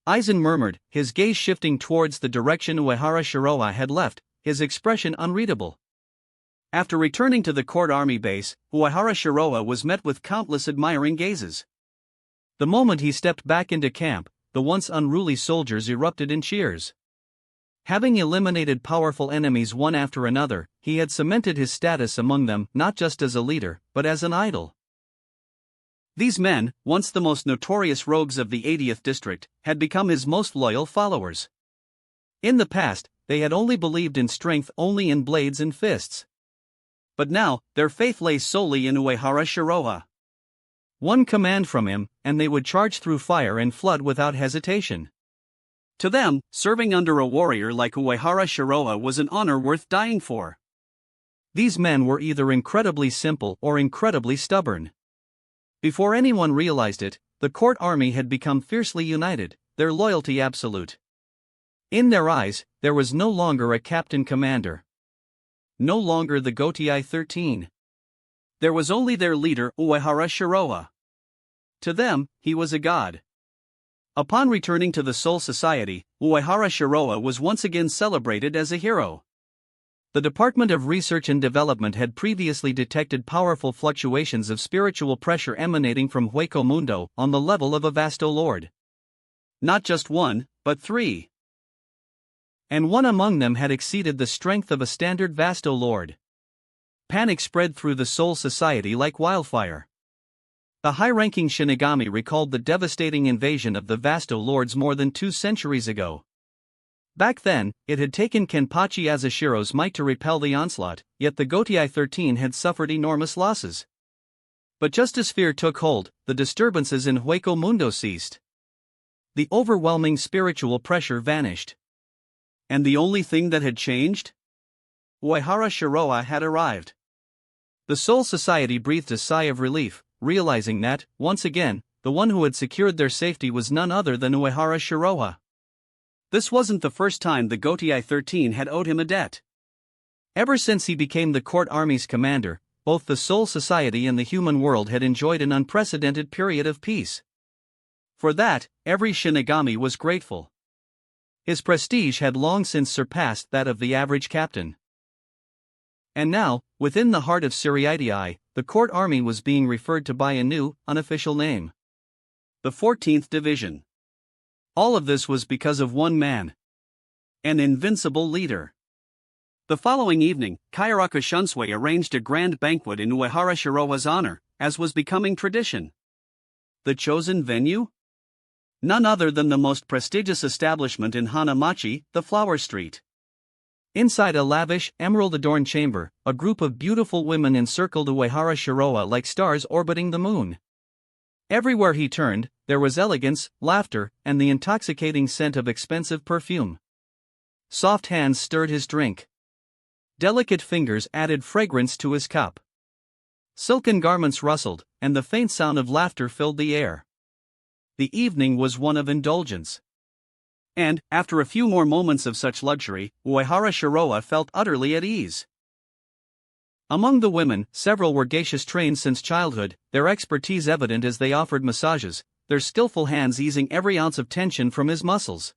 Aizen murmured, his gaze shifting towards the direction Uehara Shiroha had left, his expression unreadable. After returning to the court army base, Uehara Shiroha was met with countless admiring gazes. The moment he stepped back into camp, the once unruly soldiers erupted in cheers. Having eliminated powerful enemies one after another, he had cemented his status among them not just as a leader, but as an idol. These men, once the most notorious rogues of the 80th district, had become his most loyal followers. In the past, they had only believed in strength only in blades and fists. But now, their faith lay solely in Uehara Shiroha. One command from him, and they would charge through fire and flood without hesitation. To them, serving under a warrior like Uehara Shiroha was an honor worth dying for. These men were either incredibly simple or incredibly stubborn. Before anyone realized it, the court army had become fiercely united, their loyalty absolute. In their eyes, there was no longer a captain-commander. No longer the Gotei 13. There was only their leader, Uehara Shiroha. To them, he was a god. Upon returning to the Soul Society, Uehara Shiroha was once again celebrated as a hero. The Department of Research and Development had previously detected powerful fluctuations of spiritual pressure emanating from Hueco Mundo on the level of a Vasto Lord. Not just one, but 3. And one among them had exceeded the strength of a standard Vasto Lord. Panic spread through the Soul Society like wildfire. The high-ranking Shinigami recalled the devastating invasion of the Vasto Lords more than 2 centuries ago. Back then, it had taken Kenpachi Azashiro's might to repel the onslaught, yet the Gotei 13 had suffered enormous losses. But just as fear took hold, the disturbances in Hueco Mundo ceased. The overwhelming spiritual pressure vanished. And the only thing that had changed? Uehara Shiroha had arrived. The Soul Society breathed a sigh of relief, realizing that, once again, the one who had secured their safety was none other than Uehara Shiroha. This wasn't the first time the Gotei 13 had owed him a debt. Ever since he became the court army's commander, both the Soul Society and the human world had enjoyed an unprecedented period of peace. For that, every Shinigami was grateful. His prestige had long since surpassed that of the average captain. And now, within the heart of Siriidii, the court army was being referred to by a new, unofficial name. The 14th Division. All of this was because of one man. An invincible leader. The following evening, Kyoraku Shunsui arranged a grand banquet in Uehara Shiroha's honor, as was becoming tradition. The chosen venue? None other than the most prestigious establishment in Hanamachi, the Flower Street. Inside a lavish, emerald-adorned chamber, a group of beautiful women encircled Uehara Shiroa like stars orbiting the moon. Everywhere he turned, there was elegance, laughter, and the intoxicating scent of expensive perfume. Soft hands stirred his drink. Delicate fingers added fragrance to his cup. Silken garments rustled, and the faint sound of laughter filled the air. The evening was one of indulgence. And, after a few more moments of such luxury, Uehara Shiroa felt utterly at ease. Among the women, several were geishas trained since childhood, their expertise evident as they offered massages, their skillful hands easing every ounce of tension from his muscles.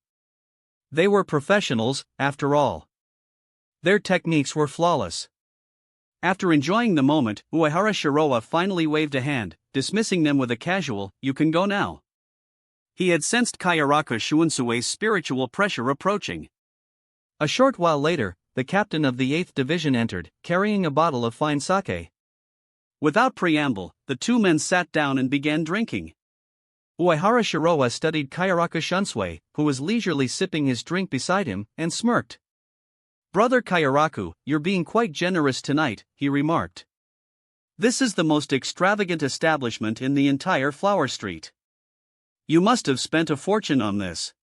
They were professionals, after all. Their techniques were flawless. After enjoying the moment, Uehara Shiroa finally waved a hand, dismissing them with a casual, "You can go now." He had sensed Kayaraka Shuunsue's spiritual pressure approaching. A short while later, the captain of the 8th Division entered, carrying a bottle of fine sake. Without preamble, the two men sat down and began drinking. Uehara Shiroa studied Kayaraka Shunsue, who was leisurely sipping his drink beside him, and smirked. "Brother Kayaraku, you're being quite generous tonight," he remarked. "This is the most extravagant establishment in the entire Flower Street. You must have spent a fortune on this.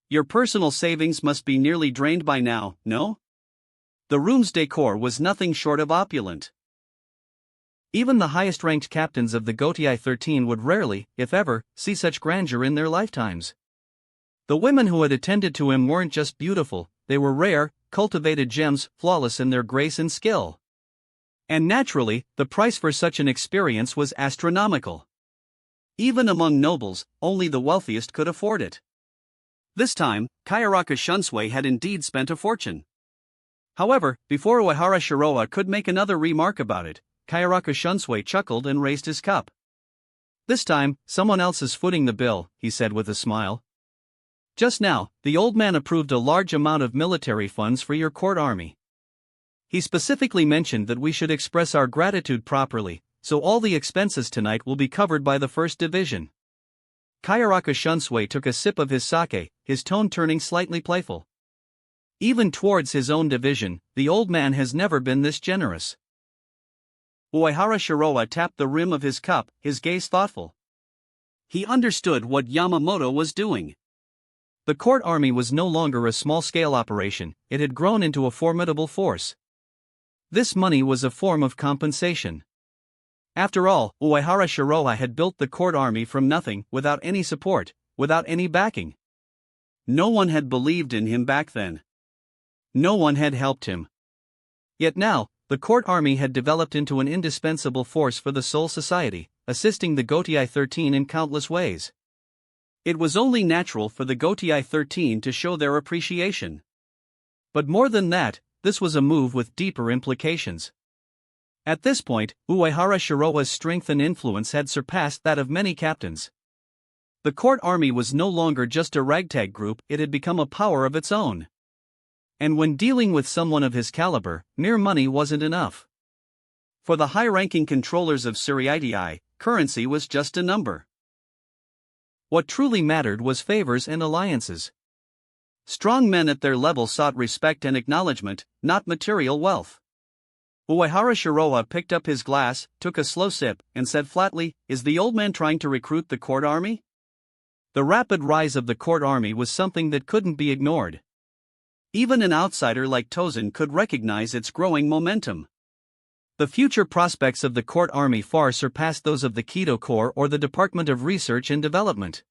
Your personal savings must be nearly drained by now, no?" The room's decor was nothing short of opulent. Even the highest-ranked captains of the Gotei 13 would rarely, if ever, see such grandeur in their lifetimes. The women who had attended to him weren't just beautiful, they were rare, cultivated gems, flawless in their grace and skill. And naturally, the price for such an experience was astronomical. Even among nobles, only the wealthiest could afford it. This time, Kayaraka Shunsue had indeed spent a fortune. However, before Uehara Shiroa could make another remark about it, Kayaraka Shunsue chuckled and raised his cup. "This time, someone else is footing the bill," he said with a smile. "Just now, the old man approved a large amount of military funds for your court army. He specifically mentioned that we should express our gratitude properly, so all the expenses tonight will be covered by the 1st Division." Kayaraka Shunsue took a sip of his sake, his tone turning slightly playful. Even towards his own division, the old man has never been this generous. Uehara Shiroa tapped the rim of his cup, his gaze thoughtful. He understood what Yamamoto was doing. The court army was no longer a small-scale operation, it had grown into a formidable force. This money was a form of compensation. After all, Uehara Shiroa had built the court army from nothing, without any support, without any backing. No one had believed in him back then. No one had helped him. Yet now, the court army had developed into an indispensable force for the Soul Society, assisting the Gotei 13 in countless ways. It was only natural for the Gotei 13 to show their appreciation. But more than that, this was a move with deeper implications. At this point, Uehara Shiroa's strength and influence had surpassed that of many captains. The court army was no longer just a ragtag group, it had become a power of its own. And when dealing with someone of his caliber, mere money wasn't enough. For the high-ranking controllers of Suriitii, currency was just a number. What truly mattered was favors and alliances. Strong men at their level sought respect and acknowledgement, not material wealth. Uehara Shiroa picked up his glass, took a slow sip, and said flatly, "Is the old man trying to recruit the court army?" The rapid rise of the court army was something that couldn't be ignored. Even an outsider like Tozen could recognize its growing momentum. The future prospects of the court army far surpassed those of the Kido Corps or the Department of Research and Development.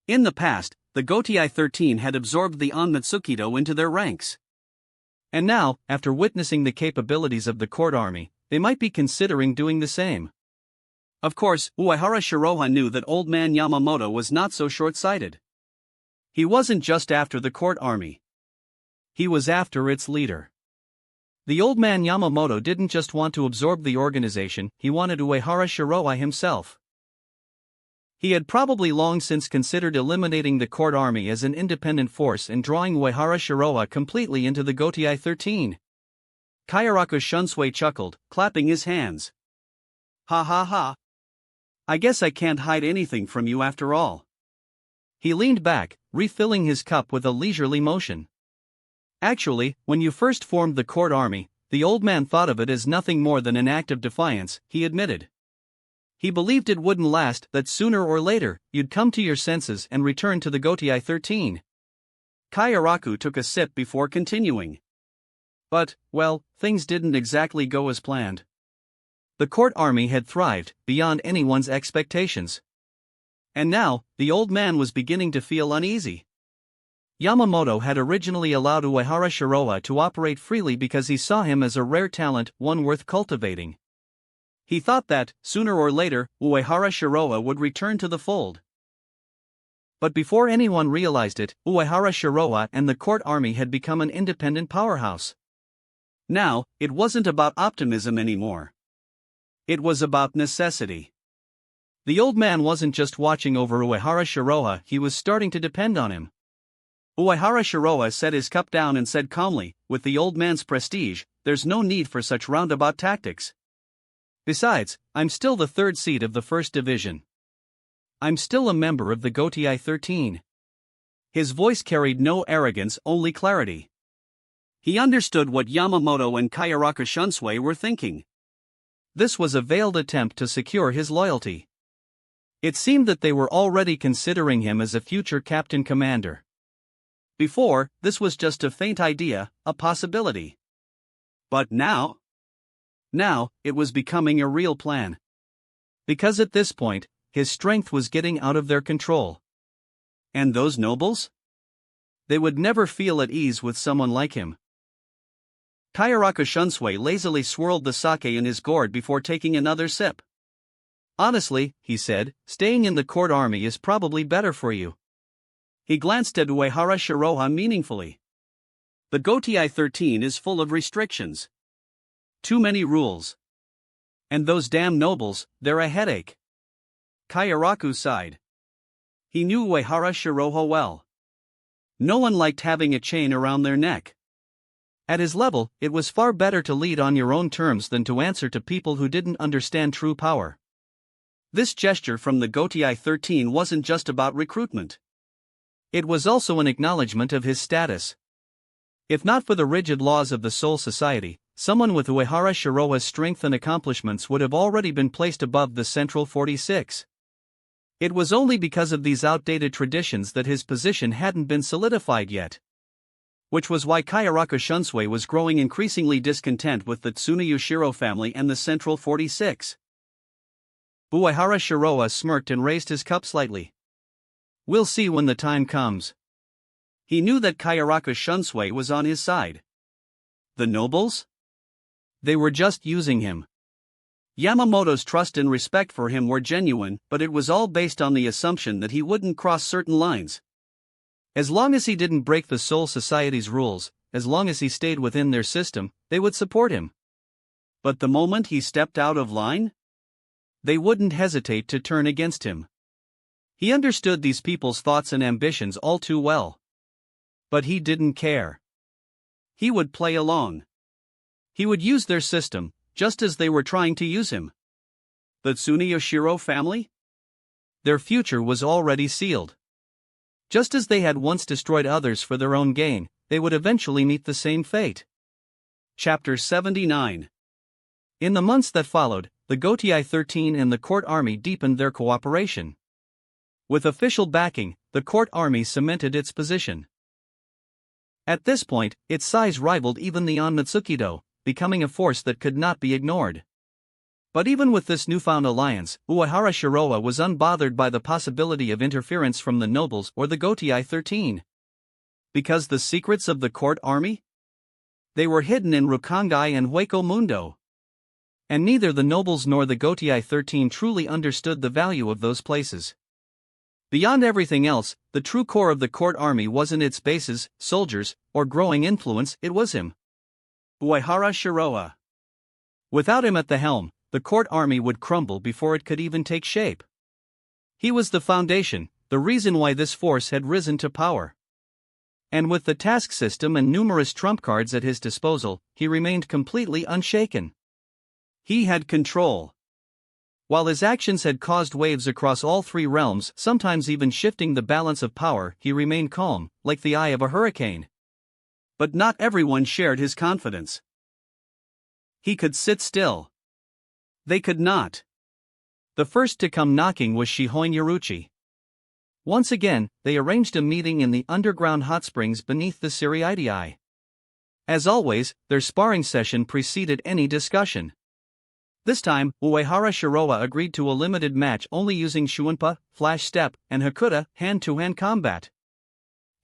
In the past, the Gotei 13 had absorbed the Onmitsukido into their ranks. And now, after witnessing the capabilities of the court army, they might be considering doing the same. Of course, Uehara Shiroa knew that old man Yamamoto was not so short-sighted. He wasn't just after the court army. He was after its leader. The old man Yamamoto didn't just want to absorb the organization, he wanted Uehara Shiroa himself. He had probably long since considered eliminating the court army as an independent force and drawing Uehara Shiroa completely into the Gotei 13. Kayaraka Shunsue chuckled, clapping his hands. "Ha ha ha. I guess I can't hide anything from you after all." He leaned back, refilling his cup with a leisurely motion. Actually, when you first formed the court army, the old man thought of it as nothing more than an act of defiance, he admitted. He believed it wouldn't last, that sooner or later, you'd come to your senses and return to the Gotii 13. Kayaraku took a sip before continuing. But, well, things didn't exactly go as planned. The court army had thrived, beyond anyone's expectations. And now, the old man was beginning to feel uneasy. Yamamoto had originally allowed Uehara Shiroha to operate freely because he saw him as a rare talent, one worth cultivating. He thought that, sooner or later, Uehara Shiroha would return to the fold. But before anyone realized it, Uehara Shiroha and the court army had become an independent powerhouse. Now, it wasn't about optimism anymore. It was about necessity. The old man wasn't just watching over Uehara Shiroha, he was starting to depend on him. Uehara Shiroha set his cup down and said calmly, with the old man's prestige, there's no need for such roundabout tactics. Besides, I'm still the third seed of the first division. I'm still a member of the Gotii 13. His voice carried no arrogance, only clarity. He understood what Yamamoto and Kayaraku Shunsui were thinking. This was a veiled attempt to secure his loyalty. It seemed that they were already considering him as a future captain commander. Before, this was just a faint idea, a possibility. But now? Now, it was becoming a real plan. Because at this point, his strength was getting out of their control. And those nobles? They would never feel at ease with someone like him. Kayaraku Shunsui lazily swirled the sake in his gourd before taking another sip. Honestly, he said, staying in the court army is probably better for you. He glanced at Uehara Shiroha meaningfully. The Gotii 13 is full of restrictions. Too many rules. And those damn nobles, they're a headache. Kayaraku sighed. He knew Uehara Shiroha well. No one liked having a chain around their neck. At his level, it was far better to lead on your own terms than to answer to people who didn't understand true power. This gesture from the Gotii 13 wasn't just about recruitment. It was also an acknowledgement of his status. If not for the rigid laws of the Soul Society, someone with Uehara Shiroha's strength and accomplishments would have already been placed above the Central 46. It was only because of these outdated traditions that his position hadn't been solidified yet. Which was why Kayaraku Shunsui was growing increasingly discontent with the Tsuneyushiro family and the Central 46. Uehara Shiroha smirked and raised his cup slightly. We'll see when the time comes. He knew that Kayaraku Shunsui was on his side. The nobles? They were just using him. Yamamoto's trust and respect for him were genuine, but it was all based on the assumption that he wouldn't cross certain lines. As long as he didn't break the Soul Society's rules, as long as he stayed within their system, they would support him. But the moment he stepped out of line? They wouldn't hesitate to turn against him. He understood these people's thoughts and ambitions all too well. But he didn't care. He would play along. He would use their system, just as they were trying to use him. The Tsuneyoshiro family? Their future was already sealed. Just as they had once destroyed others for their own gain, they would eventually meet the same fate. Chapter 79. In the months that followed, the Gotii 13 and the court army deepened their cooperation. With official backing, the court army cemented its position. At this point, its size rivaled even the Onmitsukido, becoming a force that could not be ignored. But even with this newfound alliance, Uehara Shiroha was unbothered by the possibility of interference from the nobles or the Gotii 13. Because the secrets of the court army? They were hidden in Rukongai and Hueco Mundo. And neither the nobles nor the Gotii 13 truly understood the value of those places. Beyond everything else, the true core of the court army wasn't its bases, soldiers, or growing influence, it was him. Uehara Shiroha. Without him at the helm, the court army would crumble before it could even take shape. He was the foundation, the reason why this force had risen to power. And with the task system and numerous trump cards at his disposal, he remained completely unshaken. He had control. While his actions had caused waves across all three realms, sometimes even shifting the balance of power, he remained calm, like the eye of a hurricane. But not everyone shared his confidence. He could sit still. They could not. The first to come knocking was Shihoin Yoruchi. Once again, they arranged a meeting in the underground hot springs beneath the Siriidii. As always, their sparring session preceded any discussion. This time, Uehara Shiroa agreed to a limited match only using Shunpa, Flash Step, and Hakuta hand-to-hand combat.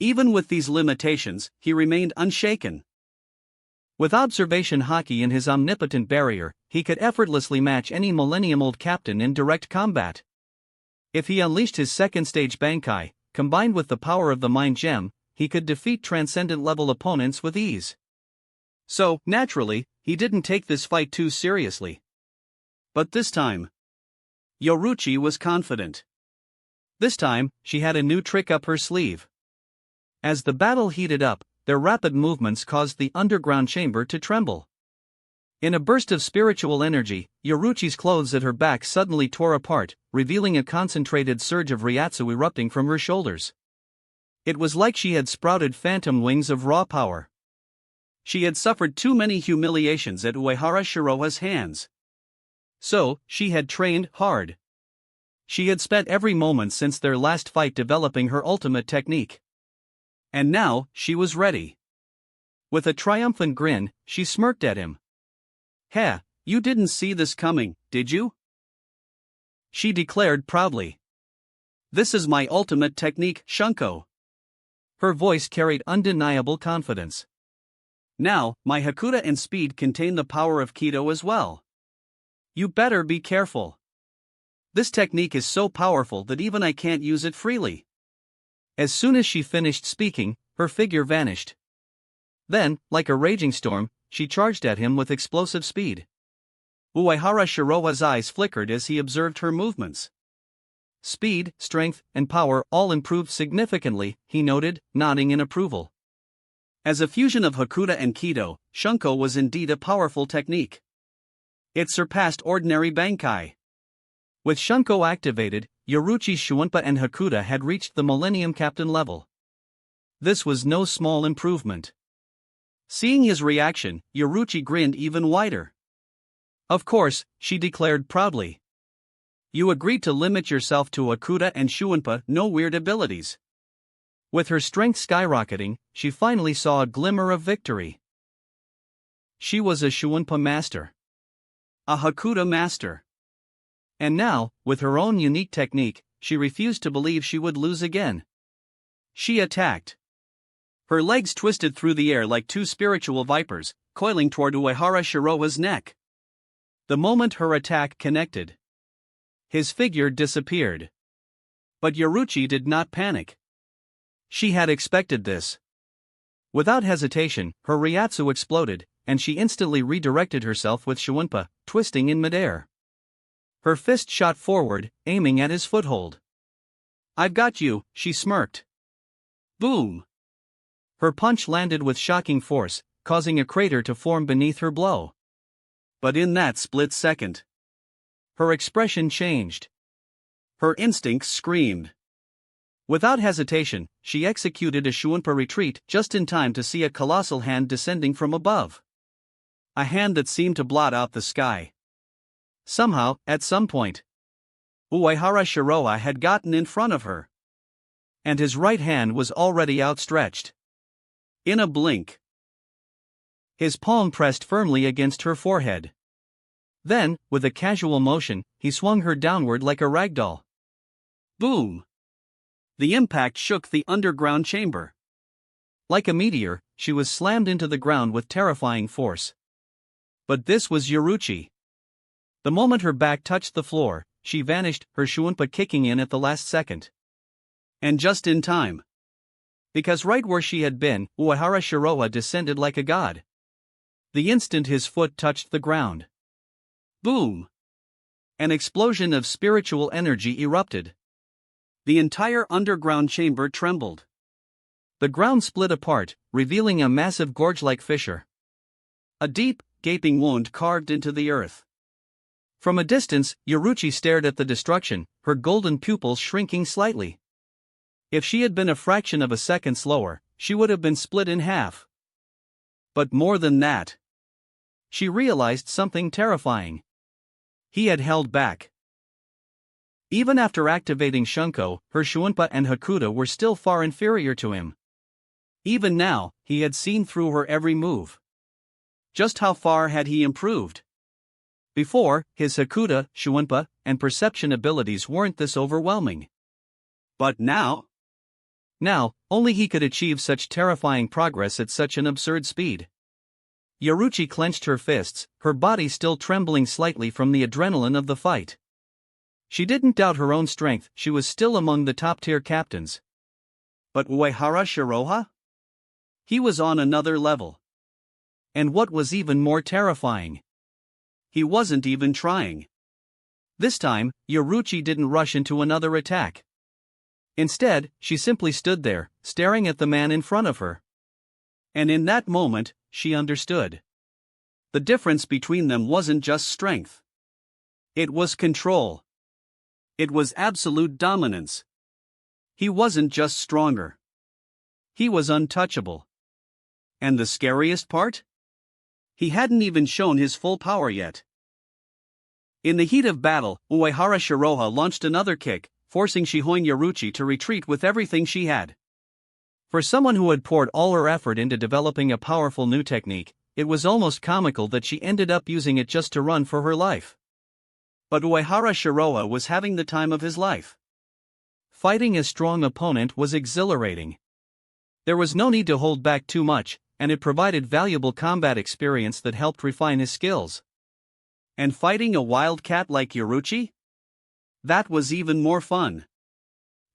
Even with these limitations, he remained unshaken. With observation haki in his omnipotent barrier, he could effortlessly match any millennium-old captain in direct combat. If he unleashed his second-stage Bankai, combined with the power of the Mind Gem, he could defeat transcendent-level opponents with ease. So, naturally, he didn't take this fight too seriously. But this time, Yoruchi was confident. This time, she had a new trick up her sleeve. As the battle heated up, their rapid movements caused the underground chamber to tremble. In a burst of spiritual energy, Yoruchi's clothes at her back suddenly tore apart, revealing a concentrated surge of Ryatsu erupting from her shoulders. It was like she had sprouted phantom wings of raw power. She had suffered too many humiliations at Uehara Shiroa's hands. So, she had trained hard. She had spent every moment since their last fight developing her ultimate technique. And now, she was ready. With a triumphant grin, she smirked at him. "Heh, you didn't see this coming, did you?" she declared proudly. "This is my ultimate technique, Shunko." Her voice carried undeniable confidence. "Now, my Hakuta and speed contain the power of Kido as well. You better be careful. This technique is so powerful that even I can't use it freely." As soon as she finished speaking, her figure vanished. Then, like a raging storm, she charged at him with explosive speed. Uehara Shiroa's eyes flickered as he observed her movements. Speed, strength, and power all improved significantly, he noted, nodding in approval. As a fusion of Hakuta and Kido, Shunko was indeed a powerful technique. It surpassed ordinary Bankai. With Shunko activated, Yoruchi's Shunpa and Hakuta had reached the Millennium Captain level. This was no small improvement. Seeing his reaction, Yoruchi grinned even wider. "Of course," she declared proudly. "You agreed to limit yourself to Hakuta and Shunpa, no weird abilities." With her strength skyrocketing, she finally saw a glimmer of victory. She was a Shunpa master. A Hakuta master. And now, with her own unique technique, she refused to believe she would lose again. She attacked. Her legs twisted through the air like two spiritual vipers, coiling toward Uehara Shiroa's neck. The moment her attack connected, his figure disappeared. But Yoruchi did not panic. She had expected this. Without hesitation, her Ryatsu exploded, and she instantly redirected herself with Shunpa, twisting in midair. Her fist shot forward, aiming at his foothold. "I've got you," she smirked. Boom! Her punch landed with shocking force, causing a crater to form beneath her blow. But in that split second, her expression changed. Her instincts screamed. Without hesitation, she executed a Shunpa retreat just in time to see a colossal hand descending from above. A hand that seemed to blot out the sky. Somehow, at some point, Uehara Shiroa had gotten in front of her. And his right hand was already outstretched. In a blink, his palm pressed firmly against her forehead. Then, with a casual motion, he swung her downward like a ragdoll. Boom! The impact shook the underground chamber. Like a meteor, she was slammed into the ground with terrifying force. But this was Yoruchi. The moment her back touched the floor, she vanished, her Shunpa kicking in at the last second. And just in time. Because right where she had been, Uehara Shiroa descended like a god. The instant his foot touched the ground. Boom! An explosion of spiritual energy erupted. The entire underground chamber trembled. The ground split apart, revealing a massive gorge-like fissure. A deep, gaping wound carved into the earth. From a distance, Yoruchi stared at the destruction, her golden pupils shrinking slightly. If she had been a fraction of a second slower, she would have been split in half. But more than that, she realized something terrifying. He had held back. Even after activating Shunko, her Shuunpa and Hakuta were still far inferior to him. Even now, he had seen through her every move. Just how far had he improved? Before, his Hakuta, Shuunpa, and perception abilities weren't this overwhelming. But now? Now, only he could achieve such terrifying progress at such an absurd speed. Yoruchi clenched her fists, her body still trembling slightly from the adrenaline of the fight. She didn't doubt her own strength, she was still among the top-tier captains. But Uehara Shiroha? He was on another level. And what was even more terrifying? He wasn't even trying. This time, Yoruchi didn't rush into another attack. Instead, she simply stood there, staring at the man in front of her. And in that moment, she understood. The difference between them wasn't just strength. It was control. It was absolute dominance. He wasn't just stronger. He was untouchable. And the scariest part? He hadn't even shown his full power yet. In the heat of battle, Uehara Shiroha launched another kick, forcing Shihoin Yoruchi to retreat with everything she had. For someone who had poured all her effort into developing a powerful new technique, it was almost comical that she ended up using it just to run for her life. But Uehara Shiroha was having the time of his life. Fighting a strong opponent was exhilarating. There was no need to hold back too much, and it provided valuable combat experience that helped refine his skills. And fighting a wildcat like Yoruchi? That was even more fun.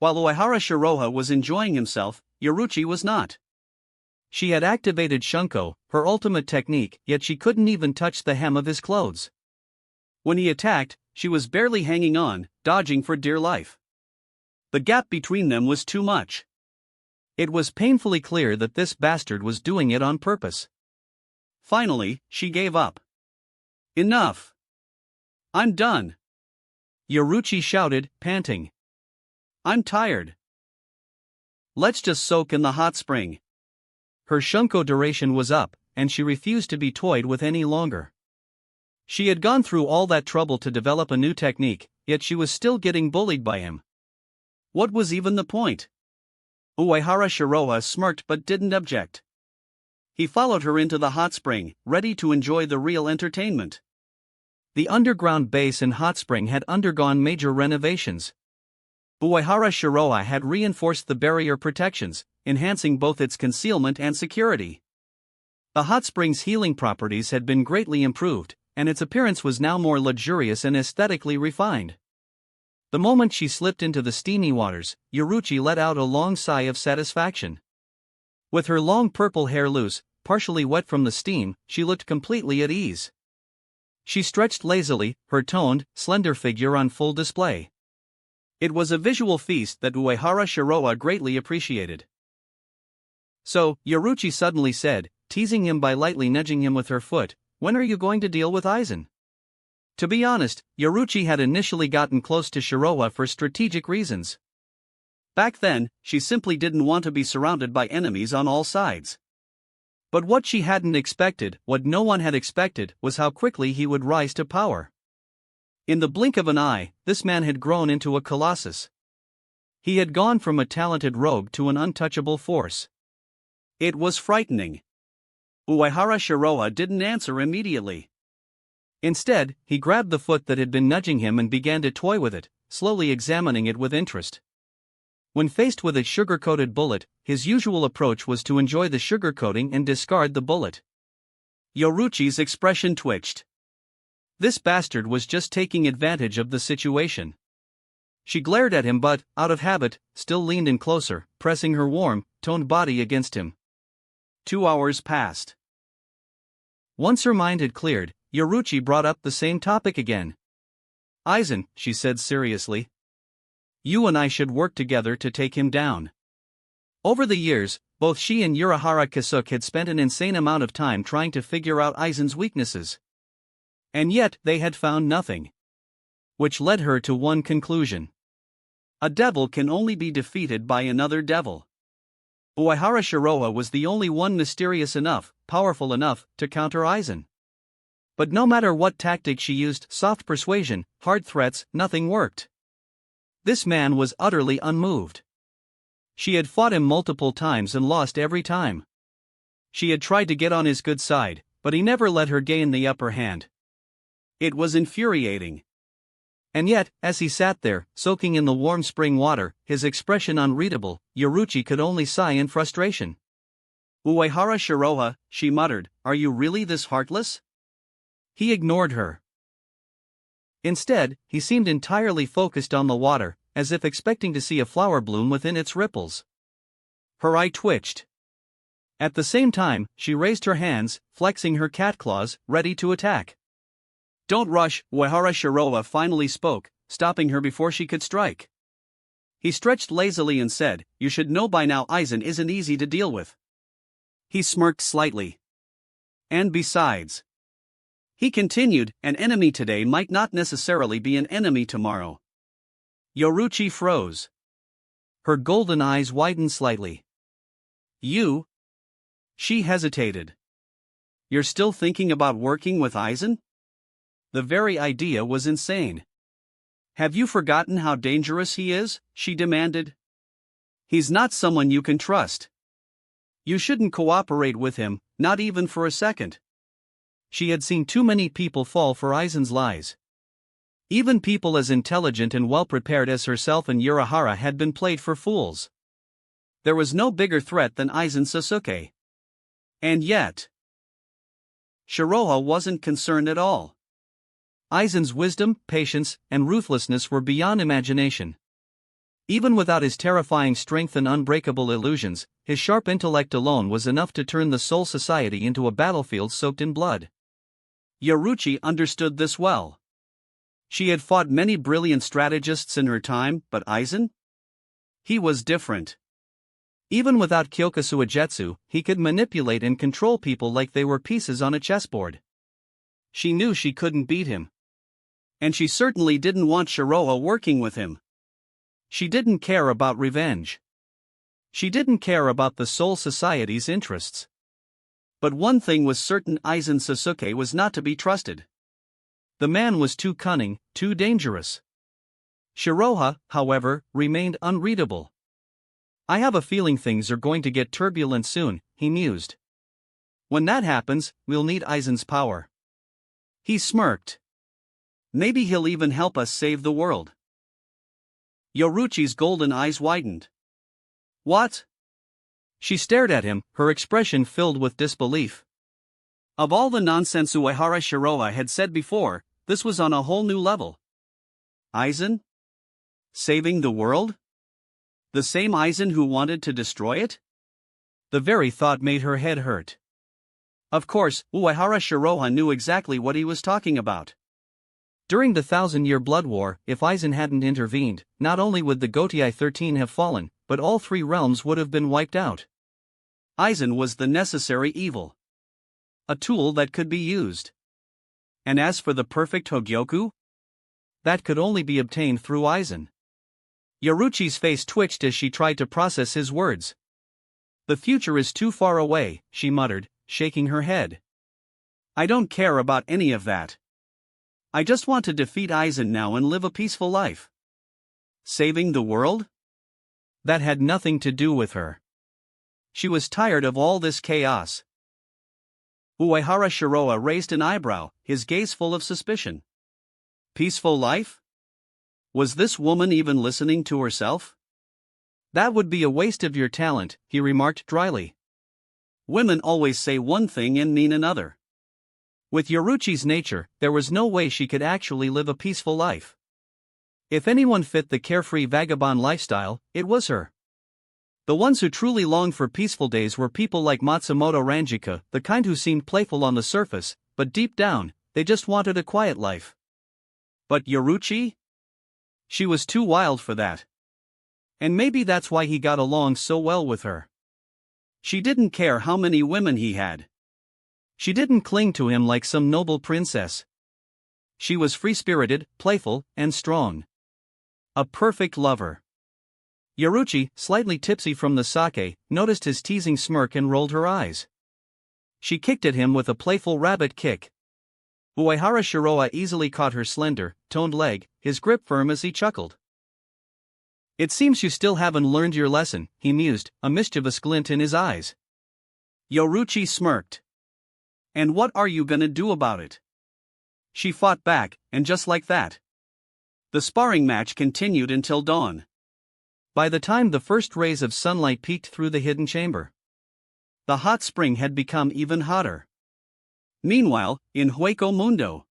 While Uehara Shiroha was enjoying himself, Yoruchi was not. She had activated Shunko, her ultimate technique, yet she couldn't even touch the hem of his clothes. When he attacked, she was barely hanging on, dodging for dear life. The gap between them was too much. It was painfully clear that this bastard was doing it on purpose. Finally, she gave up. Enough. I'm done. Yoruchi shouted, panting. I'm tired. Let's just soak in the hot spring. Her Shunko duration was up, and she refused to be toyed with any longer. She had gone through all that trouble to develop a new technique, yet she was still getting bullied by him. What was even the point? Uehara Shiroha smirked but didn't object. He followed her into the hot spring, ready to enjoy the real entertainment. The underground base and hot spring had undergone major renovations. Uehara Shiroha had reinforced the barrier protections, enhancing both its concealment and security. The hot spring's healing properties had been greatly improved, and its appearance was now more luxurious and aesthetically refined. The moment she slipped into the steamy waters, Yoruchi let out a long sigh of satisfaction. With her long purple hair loose, partially wet from the steam, she looked completely at ease. She stretched lazily, her toned, slender figure on full display. It was a visual feast that Uehara Shiroha greatly appreciated. So, Yoruchi suddenly said, teasing him by lightly nudging him with her foot, "When are you going to deal with Aizen?" To be honest, Yoruchi had initially gotten close to Shiroha for strategic reasons. Back then, she simply didn't want to be surrounded by enemies on all sides. But what she hadn't expected, what no one had expected, was how quickly he would rise to power. In the blink of an eye, this man had grown into a colossus. He had gone from a talented rogue to an untouchable force. It was frightening. Uehara Shiroha didn't answer immediately. Instead, he grabbed the foot that had been nudging him and began to toy with it, slowly examining it with interest. When faced with a sugar-coated bullet, his usual approach was to enjoy the sugar coating and discard the bullet. Yoruchi's expression twitched. This bastard was just taking advantage of the situation. She glared at him but, out of habit, still leaned in closer, pressing her warm, toned body against him. 2 hours passed. Once her mind had cleared, Yoruchi brought up the same topic again. "Aizen," she said seriously. "You and I should work together to take him down." Over the years, both she and Urahara Kasuke had spent an insane amount of time trying to figure out Aizen's weaknesses. And yet, they had found nothing. Which led her to one conclusion. A devil can only be defeated by another devil. Uehara Shiroha was the only one mysterious enough, powerful enough, to counter Aizen. But no matter what tactic she used, soft persuasion, hard threats, nothing worked. This man was utterly unmoved. She had fought him multiple times and lost every time. She had tried to get on his good side, but he never let her gain the upper hand. It was infuriating. And yet, as he sat there, soaking in the warm spring water, his expression unreadable, Yoruchi could only sigh in frustration. Uehara Shiroha, she muttered, are you really this heartless? He ignored her. Instead, he seemed entirely focused on the water, as if expecting to see a flower bloom within its ripples. Her eye twitched. At the same time, she raised her hands, flexing her cat claws, ready to attack. Don't rush, Uehara Shiroha finally spoke, stopping her before she could strike. He stretched lazily and said, you should know by now Aizen isn't easy to deal with. He smirked slightly. And besides, he continued, an enemy today might not necessarily be an enemy tomorrow. Yoruchi froze. Her golden eyes widened slightly. You? She hesitated. You're still thinking about working with Aizen? The very idea was insane. Have you forgotten how dangerous he is? She demanded. He's not someone you can trust. You shouldn't cooperate with him, not even for a second. She had seen too many people fall for Aizen's lies. Even people as intelligent and well-prepared as herself and Urahara had been played for fools. There was no bigger threat than Aizen Sasuke. And yet, Shiroha wasn't concerned at all. Aizen's wisdom, patience, and ruthlessness were beyond imagination. Even without his terrifying strength and unbreakable illusions, his sharp intellect alone was enough to turn the Soul Society into a battlefield soaked in blood. Yoruchi understood this well. She had fought many brilliant strategists in her time, but Aizen? He was different. Even without Kyokusuajetsu, he could manipulate and control people like they were pieces on a chessboard. She knew she couldn't beat him. And she certainly didn't want Shiroha working with him. She didn't care about revenge. She didn't care about the Soul Society's interests. But one thing was certain, Aizen Sasuke was not to be trusted. The man was too cunning, too dangerous. Shiroha, however, remained unreadable. I have a feeling things are going to get turbulent soon, he mused. When that happens, we'll need Aizen's power. He smirked. Maybe he'll even help us save the world. Yoruchi's golden eyes widened. What? She stared at him, her expression filled with disbelief. Of all the nonsense Uehara Shiroha had said before, this was on a whole new level. Aizen? Saving the world? The same Aizen who wanted to destroy it? The very thought made her head hurt. Of course, Uehara Shiroha knew exactly what he was talking about. During the 1,000-year blood war, if Aizen hadn't intervened, not only would the Gotei 13 have fallen, but all three realms would have been wiped out. Aizen was the necessary evil. A tool that could be used. And as for the perfect Hogyoku? That could only be obtained through Aizen. Yoruchi's face twitched as she tried to process his words. The future is too far away, she muttered, shaking her head. I don't care about any of that. I just want to defeat Aizen now and live a peaceful life. Saving the world? That had nothing to do with her. She was tired of all this chaos. Uehara Shiroha raised an eyebrow, his gaze full of suspicion. Peaceful life? Was this woman even listening to herself? That would be a waste of your talent, he remarked dryly. Women always say one thing and mean another. With Yoruchi's nature, there was no way she could actually live a peaceful life. If anyone fit the carefree vagabond lifestyle, it was her. The ones who truly longed for peaceful days were people like Matsumoto Ranjika, the kind who seemed playful on the surface, but deep down, they just wanted a quiet life. But Yoruchi? She was too wild for that. And maybe that's why he got along so well with her. She didn't care how many women he had. She didn't cling to him like some noble princess. She was free-spirited, playful, and strong. A perfect lover. Yoruchi, slightly tipsy from the sake, noticed his teasing smirk and rolled her eyes. She kicked at him with a playful rabbit kick. Uehara Shiroa easily caught her slender, toned leg, his grip firm as he chuckled. "It seems you still haven't learned your lesson," he mused, a mischievous glint in his eyes. Yoruchi smirked. "And what are you gonna do about it?" She fought back, and just like that, the sparring match continued until dawn. By the time the first rays of sunlight peeked through the hidden chamber, the hot spring had become even hotter. Meanwhile, in Hueco Mundo,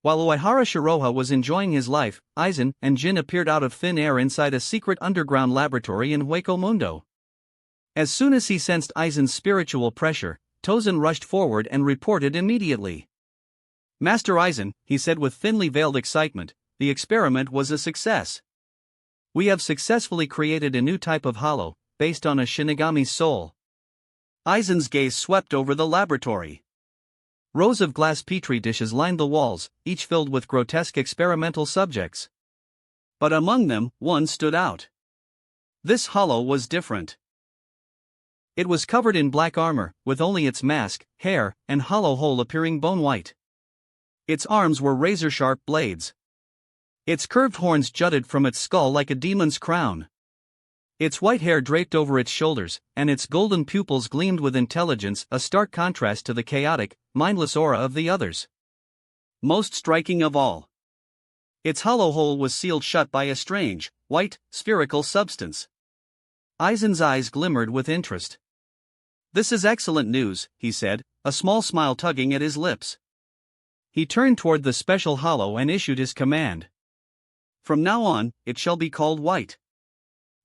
while Uehara Shiroha was enjoying his life, Aizen and Jin appeared out of thin air inside a secret underground laboratory in Hueco Mundo. As soon as he sensed Aizen's spiritual pressure, Tozen rushed forward and reported immediately. "Master Aizen," he said with thinly veiled excitement, "the experiment was a success. We have successfully created a new type of hollow, based on a Shinigami's soul." Aizen's gaze swept over the laboratory. Rows of glass petri dishes lined the walls, each filled with grotesque experimental subjects. But among them, one stood out. This hollow was different. It was covered in black armor, with only its mask, hair, and hollow hole appearing bone-white. Its arms were razor-sharp blades. Its curved horns jutted from its skull like a demon's crown. Its white hair draped over its shoulders, and its golden pupils gleamed with intelligence, a stark contrast to the chaotic, mindless aura of the others. Most striking of all, its hollow hole was sealed shut by a strange, white, spherical substance. Aizen's eyes glimmered with interest. "This is excellent news," he said, a small smile tugging at his lips. He turned toward the special hollow and issued his command. "From now on, it shall be called White."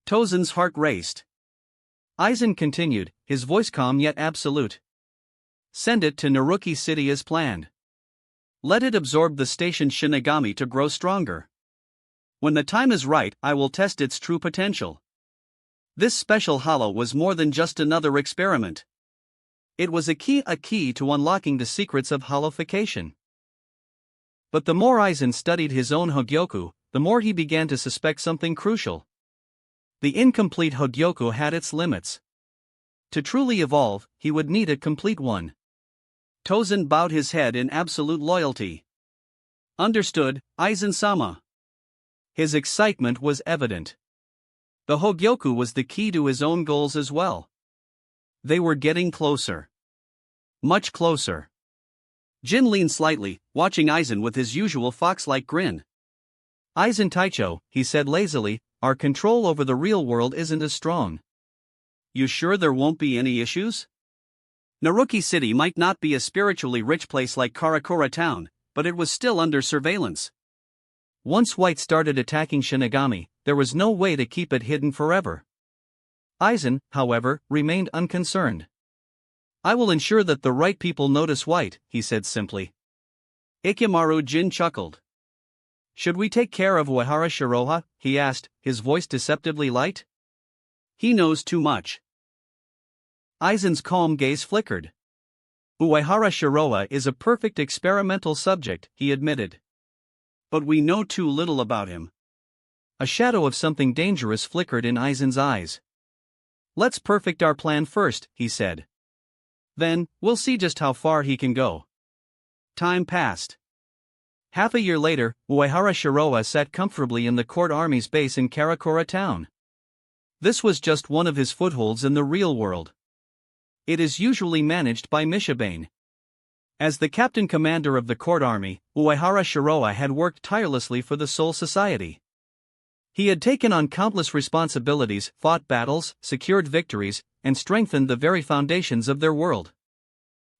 Tozen's heart raced. Aizen continued, his voice calm yet absolute. "Send it to Naruki City as planned. Let it absorb the station Shinigami to grow stronger. When the time is right, I will test its true potential." This special hollow was more than just another experiment. It was a key to unlocking the secrets of hollowification. But the more Aizen studied his own Hogyoku, the more he began to suspect something crucial. The incomplete Hogyoku had its limits. To truly evolve, he would need a complete one. Tozen bowed his head in absolute loyalty. "Understood, Aizen-sama." His excitement was evident. The Hogyoku was the key to his own goals as well. They were getting closer. Much closer. Jin leaned slightly, watching Aizen with his usual fox-like grin. "Aizen Taicho," he said lazily, "our control over the real world isn't as strong." "You sure there won't be any issues?" Naruki City might not be a spiritually rich place like Karakura Town, but it was still under surveillance. Once White started attacking Shinigami, there was no way to keep it hidden forever. Aizen, however, remained unconcerned. "I will ensure that the right people notice White," he said simply. Ikemaru Jin chuckled. "Should we take care of Uehara Shiroha?" he asked, his voice deceptively light. "He knows too much." Aizen's calm gaze flickered. "Uehara Shiroha is a perfect experimental subject," he admitted. "But we know too little about him." A shadow of something dangerous flickered in Aizen's eyes. "Let's perfect our plan first," he said. "Then, we'll see just how far he can go." Time passed. Half a year later, Uehara Shiroha sat comfortably in the court army's base in Karakura Town. This was just one of his footholds in the real world. It is usually managed by Mishabane. As the captain commander of the court army, Uehara Shiroha had worked tirelessly for the Soul Society. He had taken on countless responsibilities, fought battles, secured victories, and strengthened the very foundations of their world.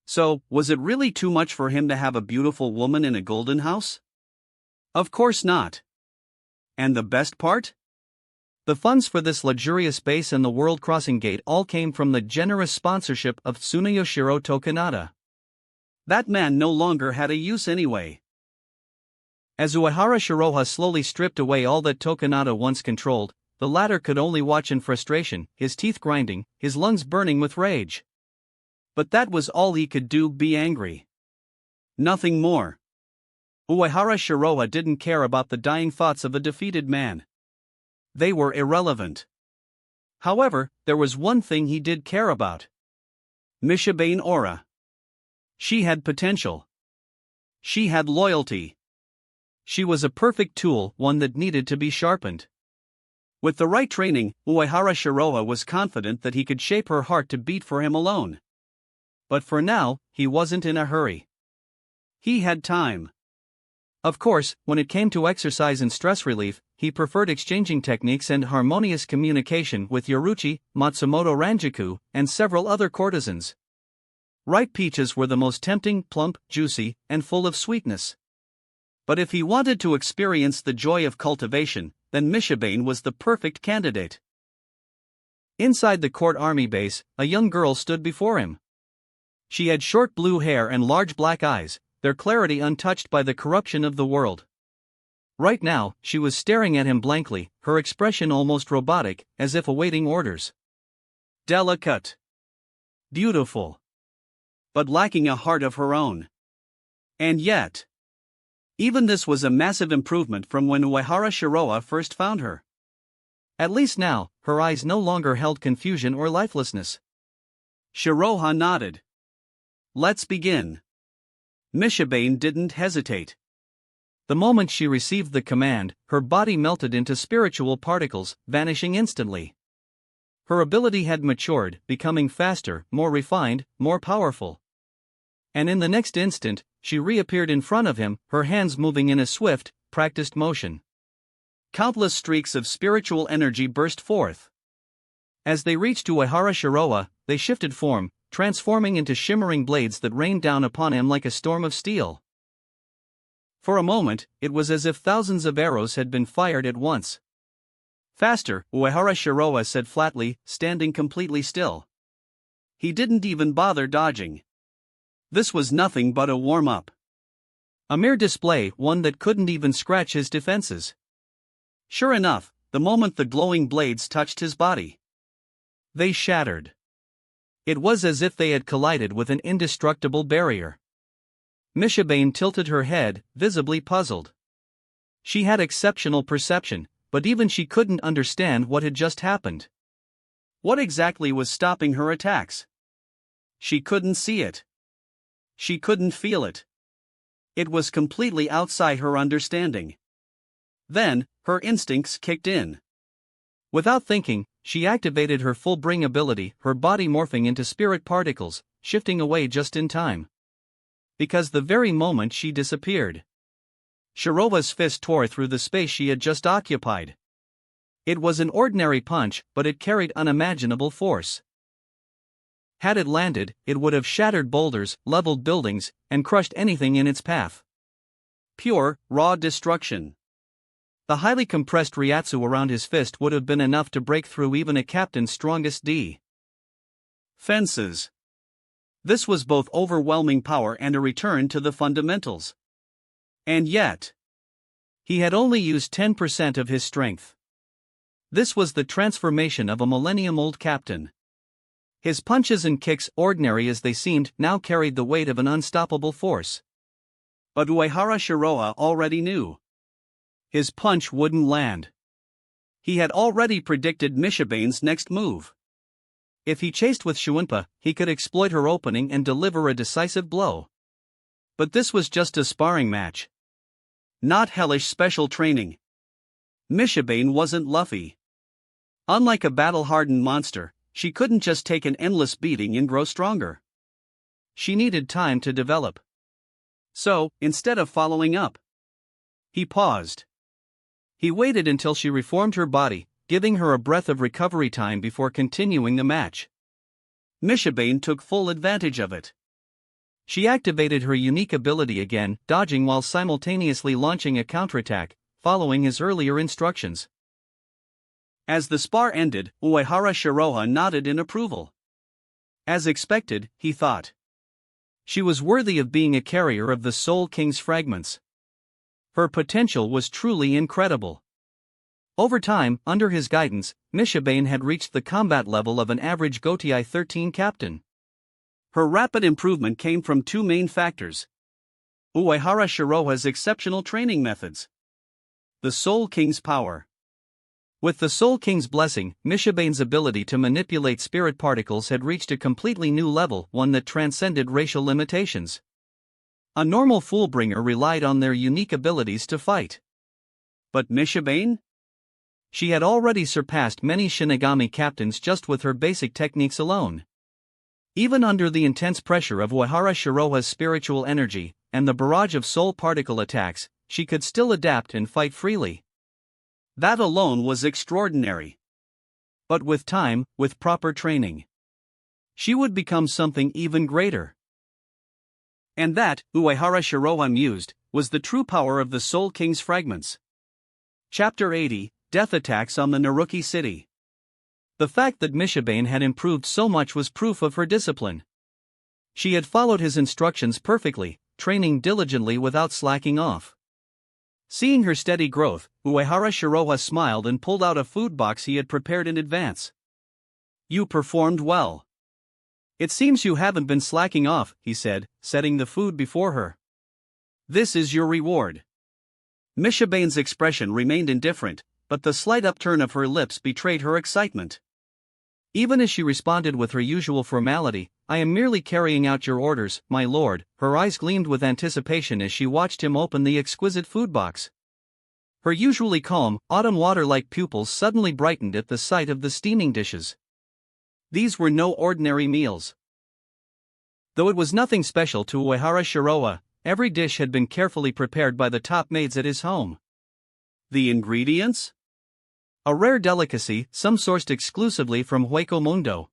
So, was it really too much for him to have a beautiful woman in a golden house? Of course not. And the best part? The funds for this luxurious base and the World Crossing Gate all came from the generous sponsorship of Tsunayoshiro Tokunada. That man no longer had a use anyway. As Uehara Shiroha slowly stripped away all that Tokunada once controlled, the latter could only watch in frustration, his teeth grinding, his lungs burning with rage. But that was all he could do, be angry. Nothing more. Uehara Shiroha didn't care about the dying thoughts of a defeated man. They were irrelevant. However, there was one thing he did care about. Mishabane aura. She had potential. She had loyalty. She was a perfect tool, one that needed to be sharpened. With the right training, Uehara Shiroha was confident that he could shape her heart to beat for him alone. But for now, he wasn't in a hurry. He had time. Of course, when it came to exercise and stress relief, he preferred exchanging techniques and harmonious communication with Yoruchi, Matsumoto Ranjaku, and several other courtesans. Ripe peaches were the most tempting, plump, juicy, and full of sweetness. But if he wanted to experience the joy of cultivation, then Mishabane was the perfect candidate. Inside the court army base, a young girl stood before him. She had short blue hair and large black eyes, their clarity untouched by the corruption of the world. Right now, she was staring at him blankly, her expression almost robotic, as if awaiting orders. Delicate. Beautiful. But lacking a heart of her own. And yet, even this was a massive improvement from when Uehara Shiroha first found her. At least now, her eyes no longer held confusion or lifelessness. Shiroha nodded. Let's begin. Mishabane didn't hesitate. The moment she received the command, her body melted into spiritual particles, vanishing instantly. Her ability had matured, becoming faster, more refined, more powerful. And in the next instant, she reappeared in front of him, her hands moving in a swift, practiced motion. Countless streaks of spiritual energy burst forth. As they reached Uehara Shiroha, they shifted form, transforming into shimmering blades that rained down upon him like a storm of steel. For a moment, it was as if thousands of arrows had been fired at once. Faster, Uehara Shiroha said flatly, standing completely still. He didn't even bother dodging. This was nothing but a warm-up. A mere display, one that couldn't even scratch his defenses. Sure enough, the moment the glowing blades touched his body, they shattered. It was as if they had collided with an indestructible barrier. Mishabane tilted her head, visibly puzzled. She had exceptional perception, but even she couldn't understand what had just happened. What exactly was stopping her attacks? She couldn't see it. She couldn't feel it. It was completely outside her understanding. Then, her instincts kicked in. Without thinking, she activated her full bring ability, her body morphing into spirit particles, shifting away just in time. Because the very moment she disappeared, Shiroha's fist tore through the space she had just occupied. It was an ordinary punch, but it carried unimaginable force. Had it landed, it would have shattered boulders, leveled buildings, and crushed anything in its path. Pure, raw destruction. The highly compressed ryatsu around his fist would have been enough to break through even a captain's strongest defenses. This was both overwhelming power and a return to the fundamentals. And yet, he had only used 10% of his strength. This was the transformation of a millennium-old captain. His punches and kicks, ordinary as they seemed, now carried the weight of an unstoppable force. But Uehara Shiroha already knew. His punch wouldn't land. He had already predicted Mishabane's next move. If he chased with Shuinpa, he could exploit her opening and deliver a decisive blow. But this was just a sparring match. Not hellish special training. Mishabane wasn't Luffy. Unlike a battle-hardened monster, she couldn't just take an endless beating and grow stronger. She needed time to develop. So, instead of following up, he paused. He waited until she reformed her body, giving her a breath of recovery time before continuing the match. Mishabane took full advantage of it. She activated her unique ability again, dodging while simultaneously launching a counterattack, following his earlier instructions. As the spar ended, Uehara Shiroha nodded in approval. As expected, he thought. She was worthy of being a carrier of the Soul King's fragments. Her potential was truly incredible. Over time, under his guidance, Mishabane had reached the combat level of an average Gotei 13 captain. Her rapid improvement came from two main factors. Uehara Shiroha's exceptional training methods. The Soul King's power. With the Soul King's blessing, Mishabane's ability to manipulate spirit particles had reached a completely new level, one that transcended racial limitations. A normal Foolbringer relied on their unique abilities to fight. But Mishabane? She had already surpassed many Shinigami captains just with her basic techniques alone. Even under the intense pressure of Uehara Shiroha's spiritual energy, and the barrage of soul particle attacks, she could still adapt and fight freely. That alone was extraordinary. But with time, with proper training, she would become something even greater. And that, Uehara Shiroha mused, was the true power of the Soul King's fragments. Chapter 80, Death Attacks on the Naruki City. The fact that Mishabane had improved so much was proof of her discipline. She had followed his instructions perfectly, training diligently without slacking off. Seeing her steady growth, Uehara Shiroha smiled and pulled out a food box he had prepared in advance. "You performed well. It seems you haven't been slacking off," he said, setting the food before her. "This is your reward." Mishabane's expression remained indifferent, but the slight upturn of her lips betrayed her excitement. Even as she responded with her usual formality, "I am merely carrying out your orders, my lord," her eyes gleamed with anticipation as she watched him open the exquisite food box. Her usually calm, autumn water-like pupils suddenly brightened at the sight of the steaming dishes. These were no ordinary meals. Though it was nothing special to Uehara Shiroha, every dish had been carefully prepared by the top maids at his home. The ingredients? A rare delicacy, some sourced exclusively from Hueco Mundo.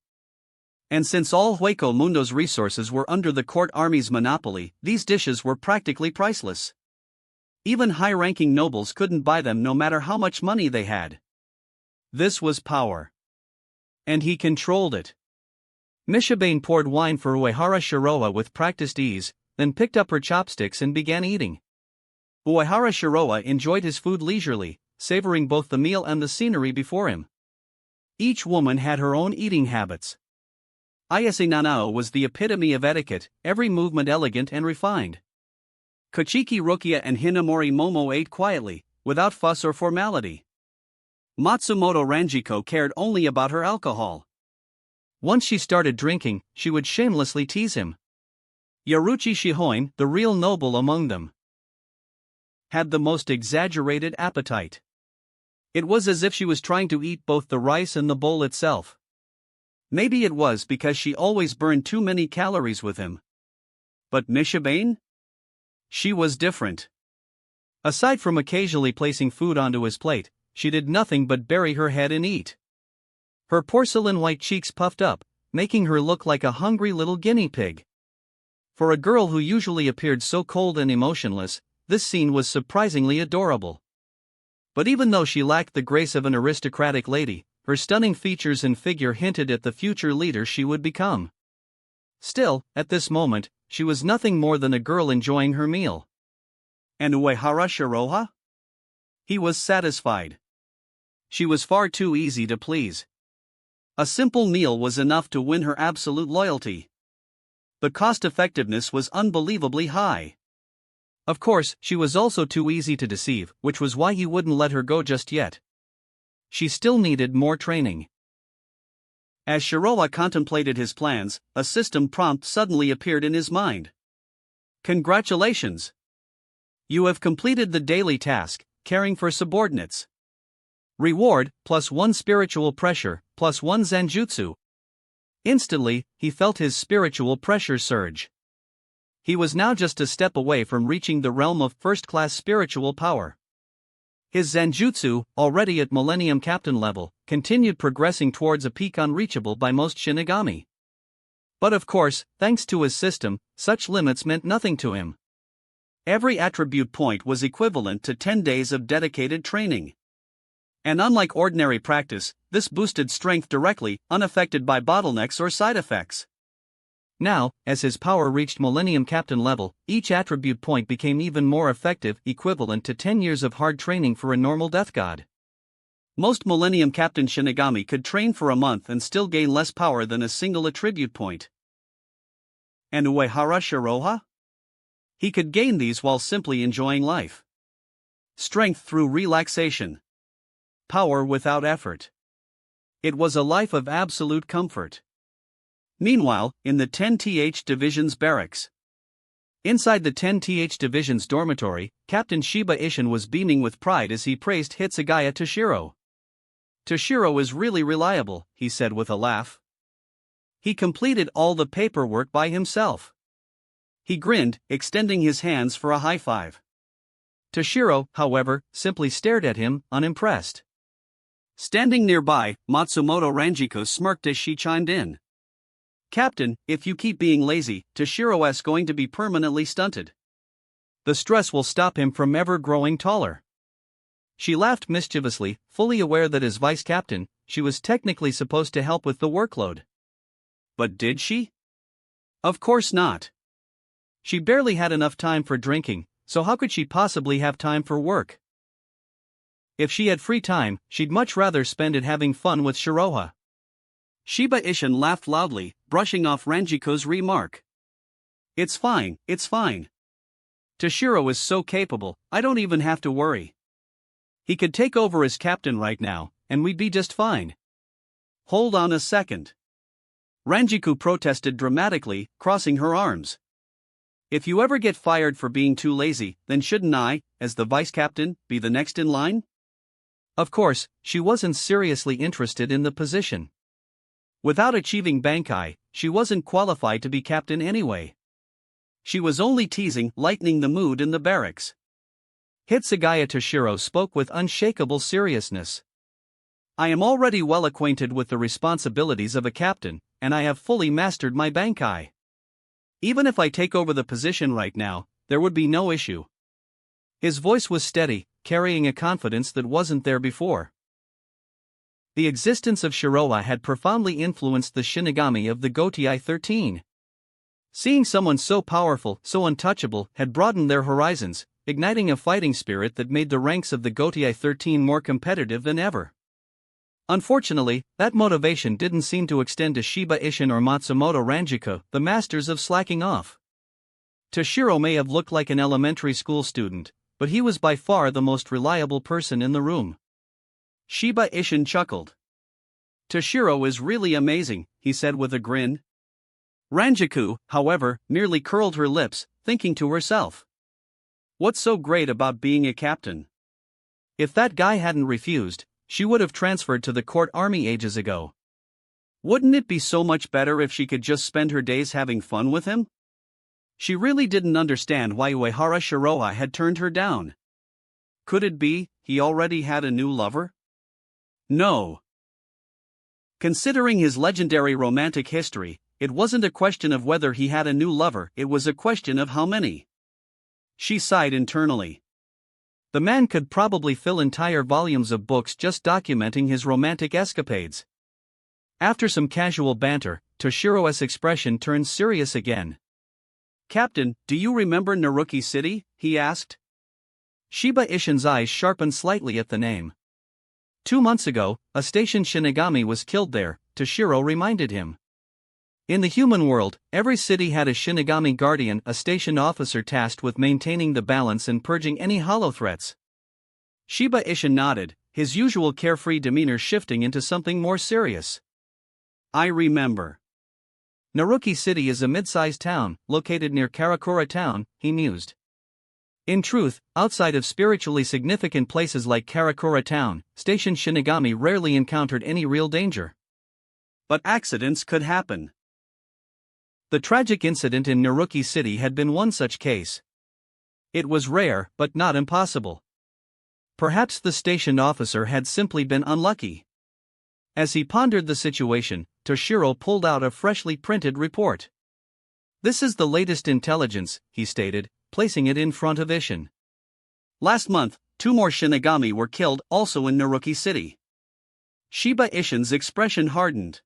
And since all Hueco Mundo's resources were under the court army's monopoly, these dishes were practically priceless. Even high-ranking nobles couldn't buy them no matter how much money they had. This was power. And he controlled it. Mishabane poured wine for Uehara Shiroha with practiced ease, then picked up her chopsticks and began eating. Uehara Shiroha enjoyed his food leisurely, savoring both the meal and the scenery before him. Each woman had her own eating habits. Ayase Nanao was the epitome of etiquette, every movement elegant and refined. Kochiki Rukia and Hinamori Momo ate quietly, without fuss or formality. Matsumoto Ranjiko cared only about her alcohol. Once she started drinking, she would shamelessly tease him. Yaruchi Shihoin, the real noble among them, had the most exaggerated appetite. It was as if she was trying to eat both the rice and the bowl itself. Maybe it was because she always burned too many calories with him. But Mishabane? She was different. Aside from occasionally placing food onto his plate, she did nothing but bury her head and eat. Her porcelain white cheeks puffed up, making her look like a hungry little guinea pig. For a girl who usually appeared so cold and emotionless, this scene was surprisingly adorable. But even though she lacked the grace of an aristocratic lady, her stunning features and figure hinted at the future leader she would become. Still, at this moment, she was nothing more than a girl enjoying her meal. And Uehara Shiroha? He was satisfied. She was far too easy to please. A simple meal was enough to win her absolute loyalty. The cost-effectiveness was unbelievably high. Of course, she was also too easy to deceive, which was why he wouldn't let her go just yet. She still needed more training. As Shiroha contemplated his plans, a system prompt suddenly appeared in his mind. "Congratulations! You have completed the daily task, caring for subordinates. Reward, +1 spiritual pressure, +1 Zanjutsu." Instantly, he felt his spiritual pressure surge. He was now just a step away from reaching the realm of first-class spiritual power. His Zanjutsu, already at Millennium Captain level, continued progressing towards a peak unreachable by most Shinigami. But of course, thanks to his system, such limits meant nothing to him. Every attribute point was equivalent to 10 days of dedicated training. And unlike ordinary practice, this boosted strength directly, unaffected by bottlenecks or side effects. Now, as his power reached Millennium Captain level, each attribute point became even more effective, equivalent to 10 years of hard training for a normal death god. Most Millennium Captain Shinigami could train for a month and still gain less power than a single attribute point. And Uehara Shiroha? He could gain these while simply enjoying life. Strength through relaxation. power without effort. It was a life of absolute comfort. Meanwhile, in the 10th Division's barracks. Inside the 10th Division's dormitory, Captain Shiba Ishin was beaming with pride as he praised Hitsugaya Toshiro. "Toshiro is really reliable," he said with a laugh. "He completed all the paperwork by himself." He grinned, extending his hands for a high five. Toshiro, however, simply stared at him, unimpressed. Standing nearby, Matsumoto Ranjiko smirked as she chimed in. "Captain, if you keep being lazy, Toshiro's going to be permanently stunted. The stress will stop him from ever growing taller." She laughed mischievously, fully aware that as vice captain, she was technically supposed to help with the workload. But did she? Of course not. She barely had enough time for drinking, so how could she possibly have time for work? If she had free time, she'd much rather spend it having fun with Shiroha. Shiba Ishin laughed loudly, brushing off Ranjiko's remark. It's fine. Toshiro is so capable, I don't even have to worry. He could take over as captain right now, and we'd be just fine." "Hold on a second." Ranjiku protested dramatically, crossing her arms. "If you ever get fired for being too lazy, then shouldn't I, as the vice captain, be the next in line?" Of course, she wasn't seriously interested in the position. Without achieving Bankai, she wasn't qualified to be captain anyway. She was only teasing, lightening the mood in the barracks. Hitsugaya Toshiro spoke with unshakable seriousness. "I am already well acquainted with the responsibilities of a captain, and I have fully mastered my Bankai. Even if I take over the position right now, there would be no issue." His voice was steady, carrying a confidence that wasn't there before. The existence of Shiroha had profoundly influenced the Shinigami of the Gotei 13. Seeing someone so powerful, so untouchable, had broadened their horizons, igniting a fighting spirit that made the ranks of the Gotei 13 more competitive than ever. Unfortunately, that motivation didn't seem to extend to Shiba Ishin or Matsumoto Ranjiko, the masters of slacking off. Toshiro may have looked like an elementary school student, but he was by far the most reliable person in the room. Shiba Ishin chuckled. "Toshiro is really amazing," he said with a grin. Ranjiku, however, merely curled her lips, thinking to herself. What's so great about being a captain? If that guy hadn't refused, she would have transferred to the court army ages ago. Wouldn't it be so much better if she could just spend her days having fun with him? She really didn't understand why Uehara Shiroha had turned her down. Could it be he already had a new lover? No. Considering his legendary romantic history, it wasn't a question of whether he had a new lover, it was a question of how many. She sighed internally. The man could probably fill entire volumes of books just documenting his romantic escapades. After some casual banter, Toshiro's expression turned serious again. "Captain, do you remember Naruki City?" he asked. Shiba Ishin's eyes sharpened slightly at the name. 2 months ago, a station Shinigami was killed there, Toshiro reminded him. In the human world, every city had a Shinigami guardian, a station officer tasked with maintaining the balance and purging any hollow threats. Shiba Ishin nodded, his usual carefree demeanor shifting into something more serious. "I remember. Naruki City is a mid-sized town, located near Karakura Town," he mused. In truth, outside of spiritually significant places like Karakura Town, Station Shinigami rarely encountered any real danger. But accidents could happen. The tragic incident in Naruki City had been one such case. It was rare, but not impossible. Perhaps the station officer had simply been unlucky. As he pondered the situation, Toshiro pulled out a freshly printed report. "This is the latest intelligence," he stated, placing it in front of Ishin. "Last month, 2 more Shinigami were killed, also in Naruki City." Shiba Ishin's expression hardened.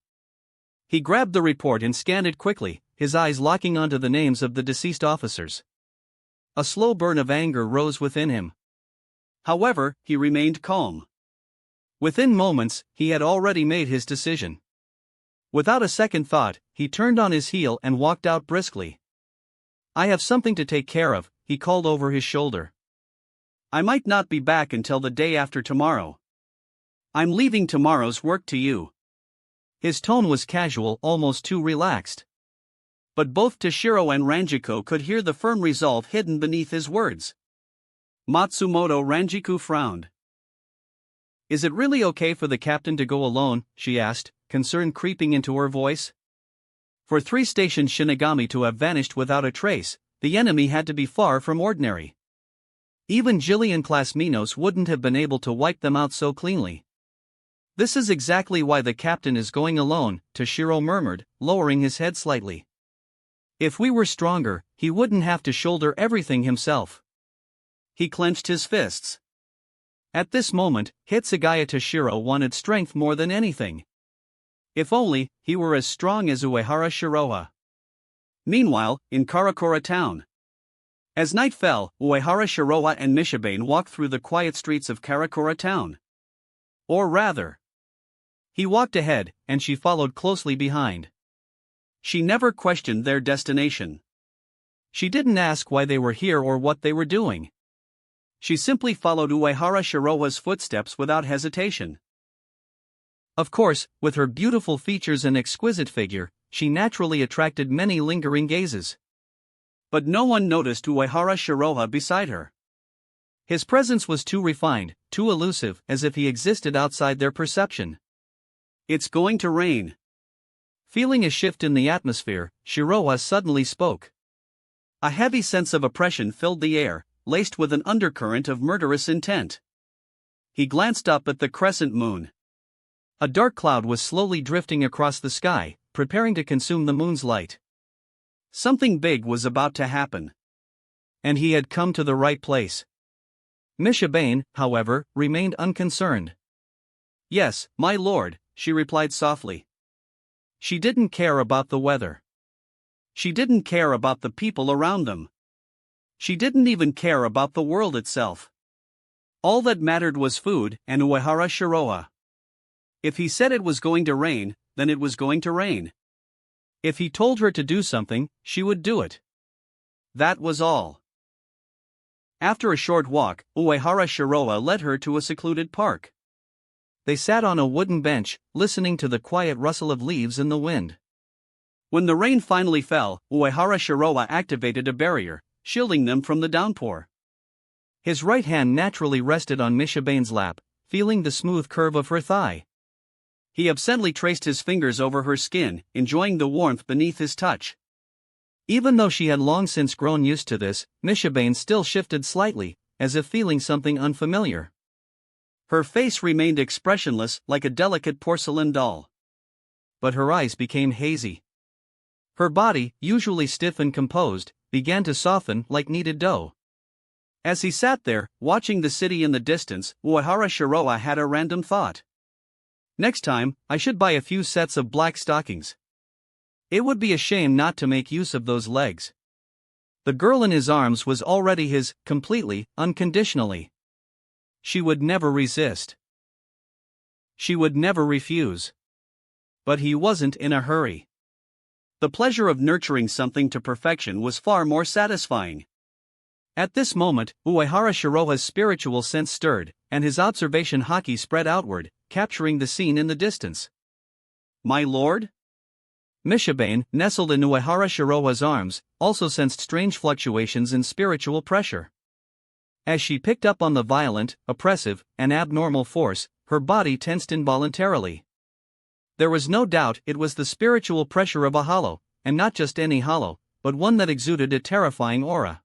He grabbed the report and scanned it quickly, his eyes locking onto the names of the deceased officers. A slow burn of anger rose within him. However, he remained calm. Within moments, he had already made his decision. Without a second thought, he turned on his heel and walked out briskly. "I have something to take care of," he called over his shoulder. "I might not be back until the day after tomorrow." I'm leaving tomorrow's work to you. His tone was casual, almost too relaxed. But both Toshiro and Ranjiko could hear the firm resolve hidden beneath his words. Matsumoto Ranjiku frowned. Is it really okay for the captain to go alone? She asked, concern creeping into her voice. For 3 station Shinigami to have vanished without a trace, the enemy had to be far from ordinary. Even Jillian-class Minos wouldn't have been able to wipe them out so cleanly. This is exactly why the captain is going alone, Toshiro murmured, lowering his head slightly. If we were stronger, he wouldn't have to shoulder everything himself. He clenched his fists. At this moment, Hitsugaya Toshiro wanted strength more than anything. If only he were as strong as Uehara Shiroha. Meanwhile, in Karakura town. As night fell, Uehara Shiroha and Mishibane walked through the quiet streets of Karakura town. Or rather, he walked ahead, and she followed closely behind. She never questioned their destination. She didn't ask why they were here or what they were doing. She simply followed Uehara Shiroha's footsteps without hesitation. Of course, with her beautiful features and exquisite figure, she naturally attracted many lingering gazes. But no one noticed Uehara Shiroha beside her. His presence was too refined, too elusive, as if he existed outside their perception. It's going to rain. Feeling a shift in the atmosphere, Shiroha suddenly spoke. A heavy sense of oppression filled the air, laced with an undercurrent of murderous intent. He glanced up at the crescent moon. A dark cloud was slowly drifting across the sky, preparing to consume the moon's light. Something big was about to happen. And he had come to the right place. Mishibane, however, remained unconcerned. Yes, my lord, she replied softly. She didn't care about the weather. She didn't care about the people around them. She didn't even care about the world itself. All that mattered was food and Uehara Shiroha. If he said it was going to rain, then it was going to rain. If he told her to do something, she would do it. That was all. After a short walk, Uehara Shiroha led her to a secluded park. They sat on a wooden bench, listening to the quiet rustle of leaves in the wind. When the rain finally fell, Uehara Shiroha activated a barrier, shielding them from the downpour. His right hand naturally rested on Mishibane's lap, feeling the smooth curve of her thigh. He absently traced his fingers over her skin, enjoying the warmth beneath his touch. Even though she had long since grown used to this, Mishibane still shifted slightly, as if feeling something unfamiliar. Her face remained expressionless, like a delicate porcelain doll. But her eyes became hazy. Her body, usually stiff and composed, began to soften like kneaded dough. As he sat there, watching the city in the distance, Uehara Shiroha had a random thought. Next time, I should buy a few sets of black stockings. It would be a shame not to make use of those legs. The girl in his arms was already his, completely, unconditionally. She would never resist. She would never refuse. But he wasn't in a hurry. The pleasure of nurturing something to perfection was far more satisfying. At this moment, Uehara Shiroha's spiritual sense stirred, and his observation haki spread outward, capturing the scene in the distance. My lord? Mishibane, nestled in Uehara Shiroha's arms, also sensed strange fluctuations in spiritual pressure. As she picked up on the violent, oppressive, and abnormal force, her body tensed involuntarily. There was no doubt it was the spiritual pressure of a hollow, and not just any hollow, but one that exuded a terrifying aura.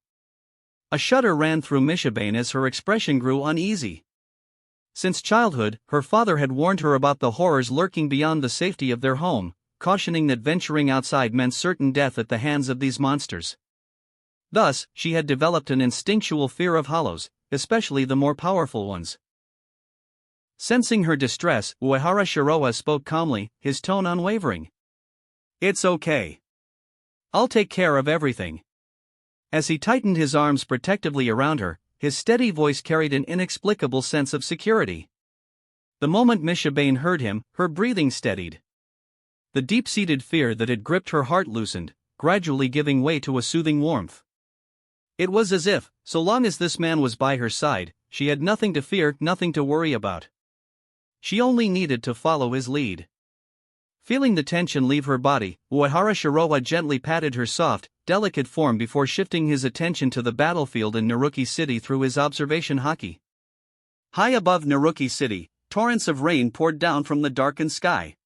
A shudder ran through Mishibane as her expression grew uneasy. Since childhood, her father had warned her about the horrors lurking beyond the safety of their home, cautioning that venturing outside meant certain death at the hands of these monsters. Thus, she had developed an instinctual fear of hollows, especially the more powerful ones. Sensing her distress, Uehara Shiroha spoke calmly, his tone unwavering. It's okay. I'll take care of everything. As he tightened his arms protectively around her, his steady voice carried an inexplicable sense of security. The moment Mishibane heard him, her breathing steadied. The deep-seated fear that had gripped her heart loosened, gradually giving way to a soothing warmth. It was as if, so long as this man was by her side, she had nothing to fear, nothing to worry about. she only needed to follow his lead. Feeling the tension leave her body, Uehara Shiroa gently patted her soft, delicate form before shifting his attention to the battlefield in Naruki City through his observation haki. High above Naruki City, torrents of rain poured down from the darkened sky.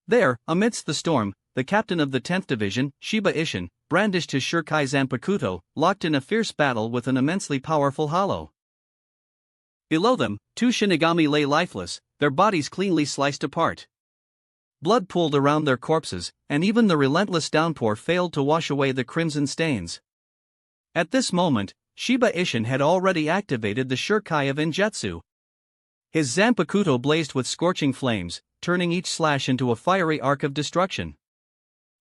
There, amidst the storm, the captain of the 10th Division, Shiba Ishin, brandished his Shurikai Zanpakuto, locked in a fierce battle with an immensely powerful hollow. Below them, two Shinigami lay lifeless, their bodies cleanly sliced apart. Blood pooled around their corpses, and even the relentless downpour failed to wash away the crimson stains. At this moment, Shiba Ishin had already activated the Shurikai of Injutsu. His Zanpakuto blazed with scorching flames, turning each slash into a fiery arc of destruction.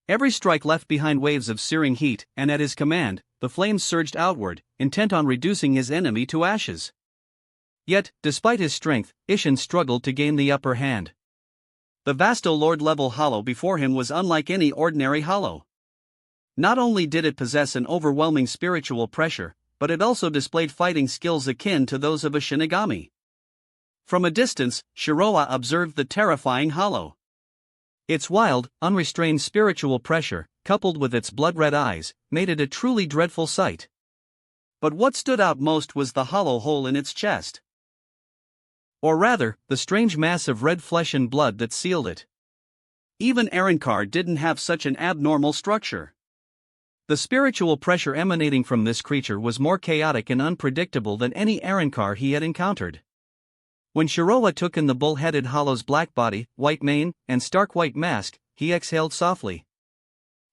Every strike left behind waves of searing heat, and at his command, the flames surged outward, intent on reducing his enemy to ashes. Yet, despite his strength, Ishin struggled to gain the upper hand. The Vasto Lord-level hollow before him was unlike any ordinary hollow. Not only did it possess an overwhelming spiritual pressure, but it also displayed fighting skills akin to those of a Shinigami. From a distance, Shiroa observed the terrifying hollow. Its wild, unrestrained spiritual pressure, coupled with its blood-red eyes, made it a truly dreadful sight. But what stood out most was the hollow hole in its chest. Or rather, the strange mass of red flesh and blood that sealed it. Even Arankar didn't have such an abnormal structure. The spiritual pressure emanating from this creature was more chaotic and unpredictable than any Arankar he had encountered. When Shiroa took in the bull-headed hollow's black body, white mane, and stark white mask, he exhaled softly.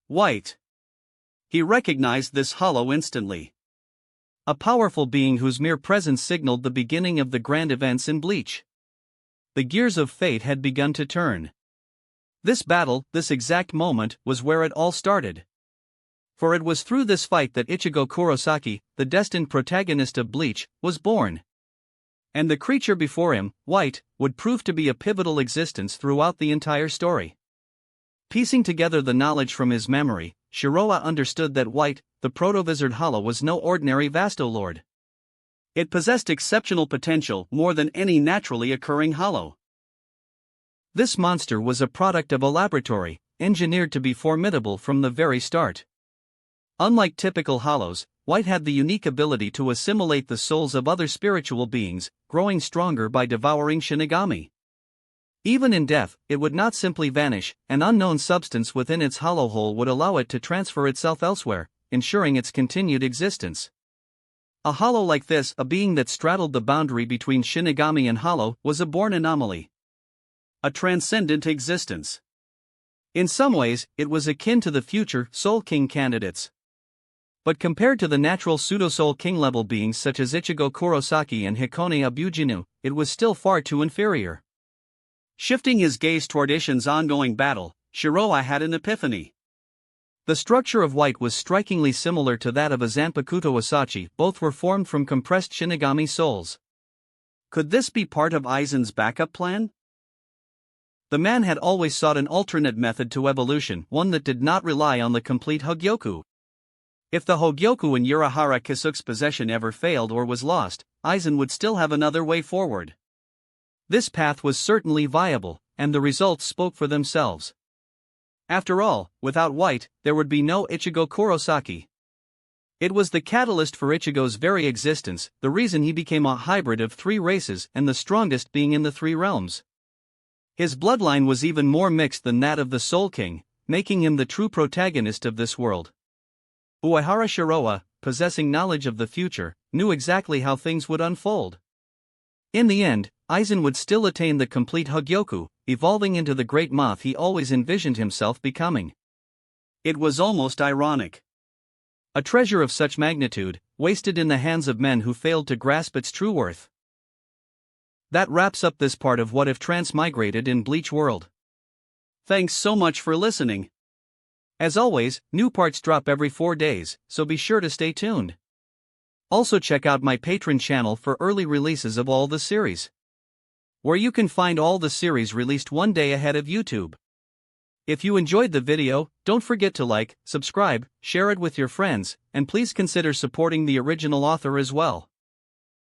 White. He recognized this hollow instantly. A powerful being whose mere presence signaled the beginning of the grand events in Bleach. The gears of fate had begun to turn. This battle, this exact moment, was where it all started. For it was through this fight that Ichigo Kurosaki, the destined protagonist of Bleach, was born. And the creature before him, White, would prove to be a pivotal existence throughout the entire story. Piecing together the knowledge from his memory, Shiroa understood that White, the Proto-Wizard Hollow, was no ordinary Vastolord. It possessed exceptional potential more than any naturally occurring hollow. This monster was a product of a laboratory, engineered to be formidable from the very start. Unlike typical hollows, White had the unique ability to assimilate the souls of other spiritual beings, growing stronger by devouring Shinigami. Even in death, it would not simply vanish, an unknown substance within its hollow hole would allow it to transfer itself elsewhere, ensuring its continued existence. A hollow like this, a being that straddled the boundary between Shinigami and hollow, was a born anomaly. A transcendent existence. In some ways, it was akin to the future Soul King candidates. But compared to the natural pseudo-Soul King level beings such as Ichigo Kurosaki and Hikone Abujinu, it was still far too inferior. Shifting his gaze toward Ishin's ongoing battle, Shiroa had an epiphany. The structure of White was strikingly similar to that of a Zanpakuto Asachi, both were formed from compressed Shinigami souls. Could this be part of Aizen's backup plan? The man had always sought an alternate method to evolution, one that did not rely on the complete Hogyoku. If the Hogyoku in Urahara Kisuke's possession ever failed or was lost, Aizen would still have another way forward. This path was certainly viable, and the results spoke for themselves. After all, without White, there would be no Ichigo Kurosaki. It was the catalyst for Ichigo's very existence, the reason he became a hybrid of three races and the strongest being in the three realms. His bloodline was even more mixed than that of the Soul King, making him the true protagonist of this world. Uehara Shiroa, possessing knowledge of the future, knew exactly how things would unfold. In the end, Aizen would still attain the complete Hogyoku, evolving into the great moth he always envisioned himself becoming. It was almost ironic. A treasure of such magnitude, wasted in the hands of men who failed to grasp its true worth. That wraps up this part of What If Transmigrated in Bleach World. Thanks so much for listening. As always, new parts drop every 4 days, so be sure to stay tuned. Also check out my Patreon channel for early releases of all the series, where you can find all the series released one day ahead of YouTube. If you enjoyed the video, don't forget to like, subscribe, share it with your friends, and please consider supporting the original author as well.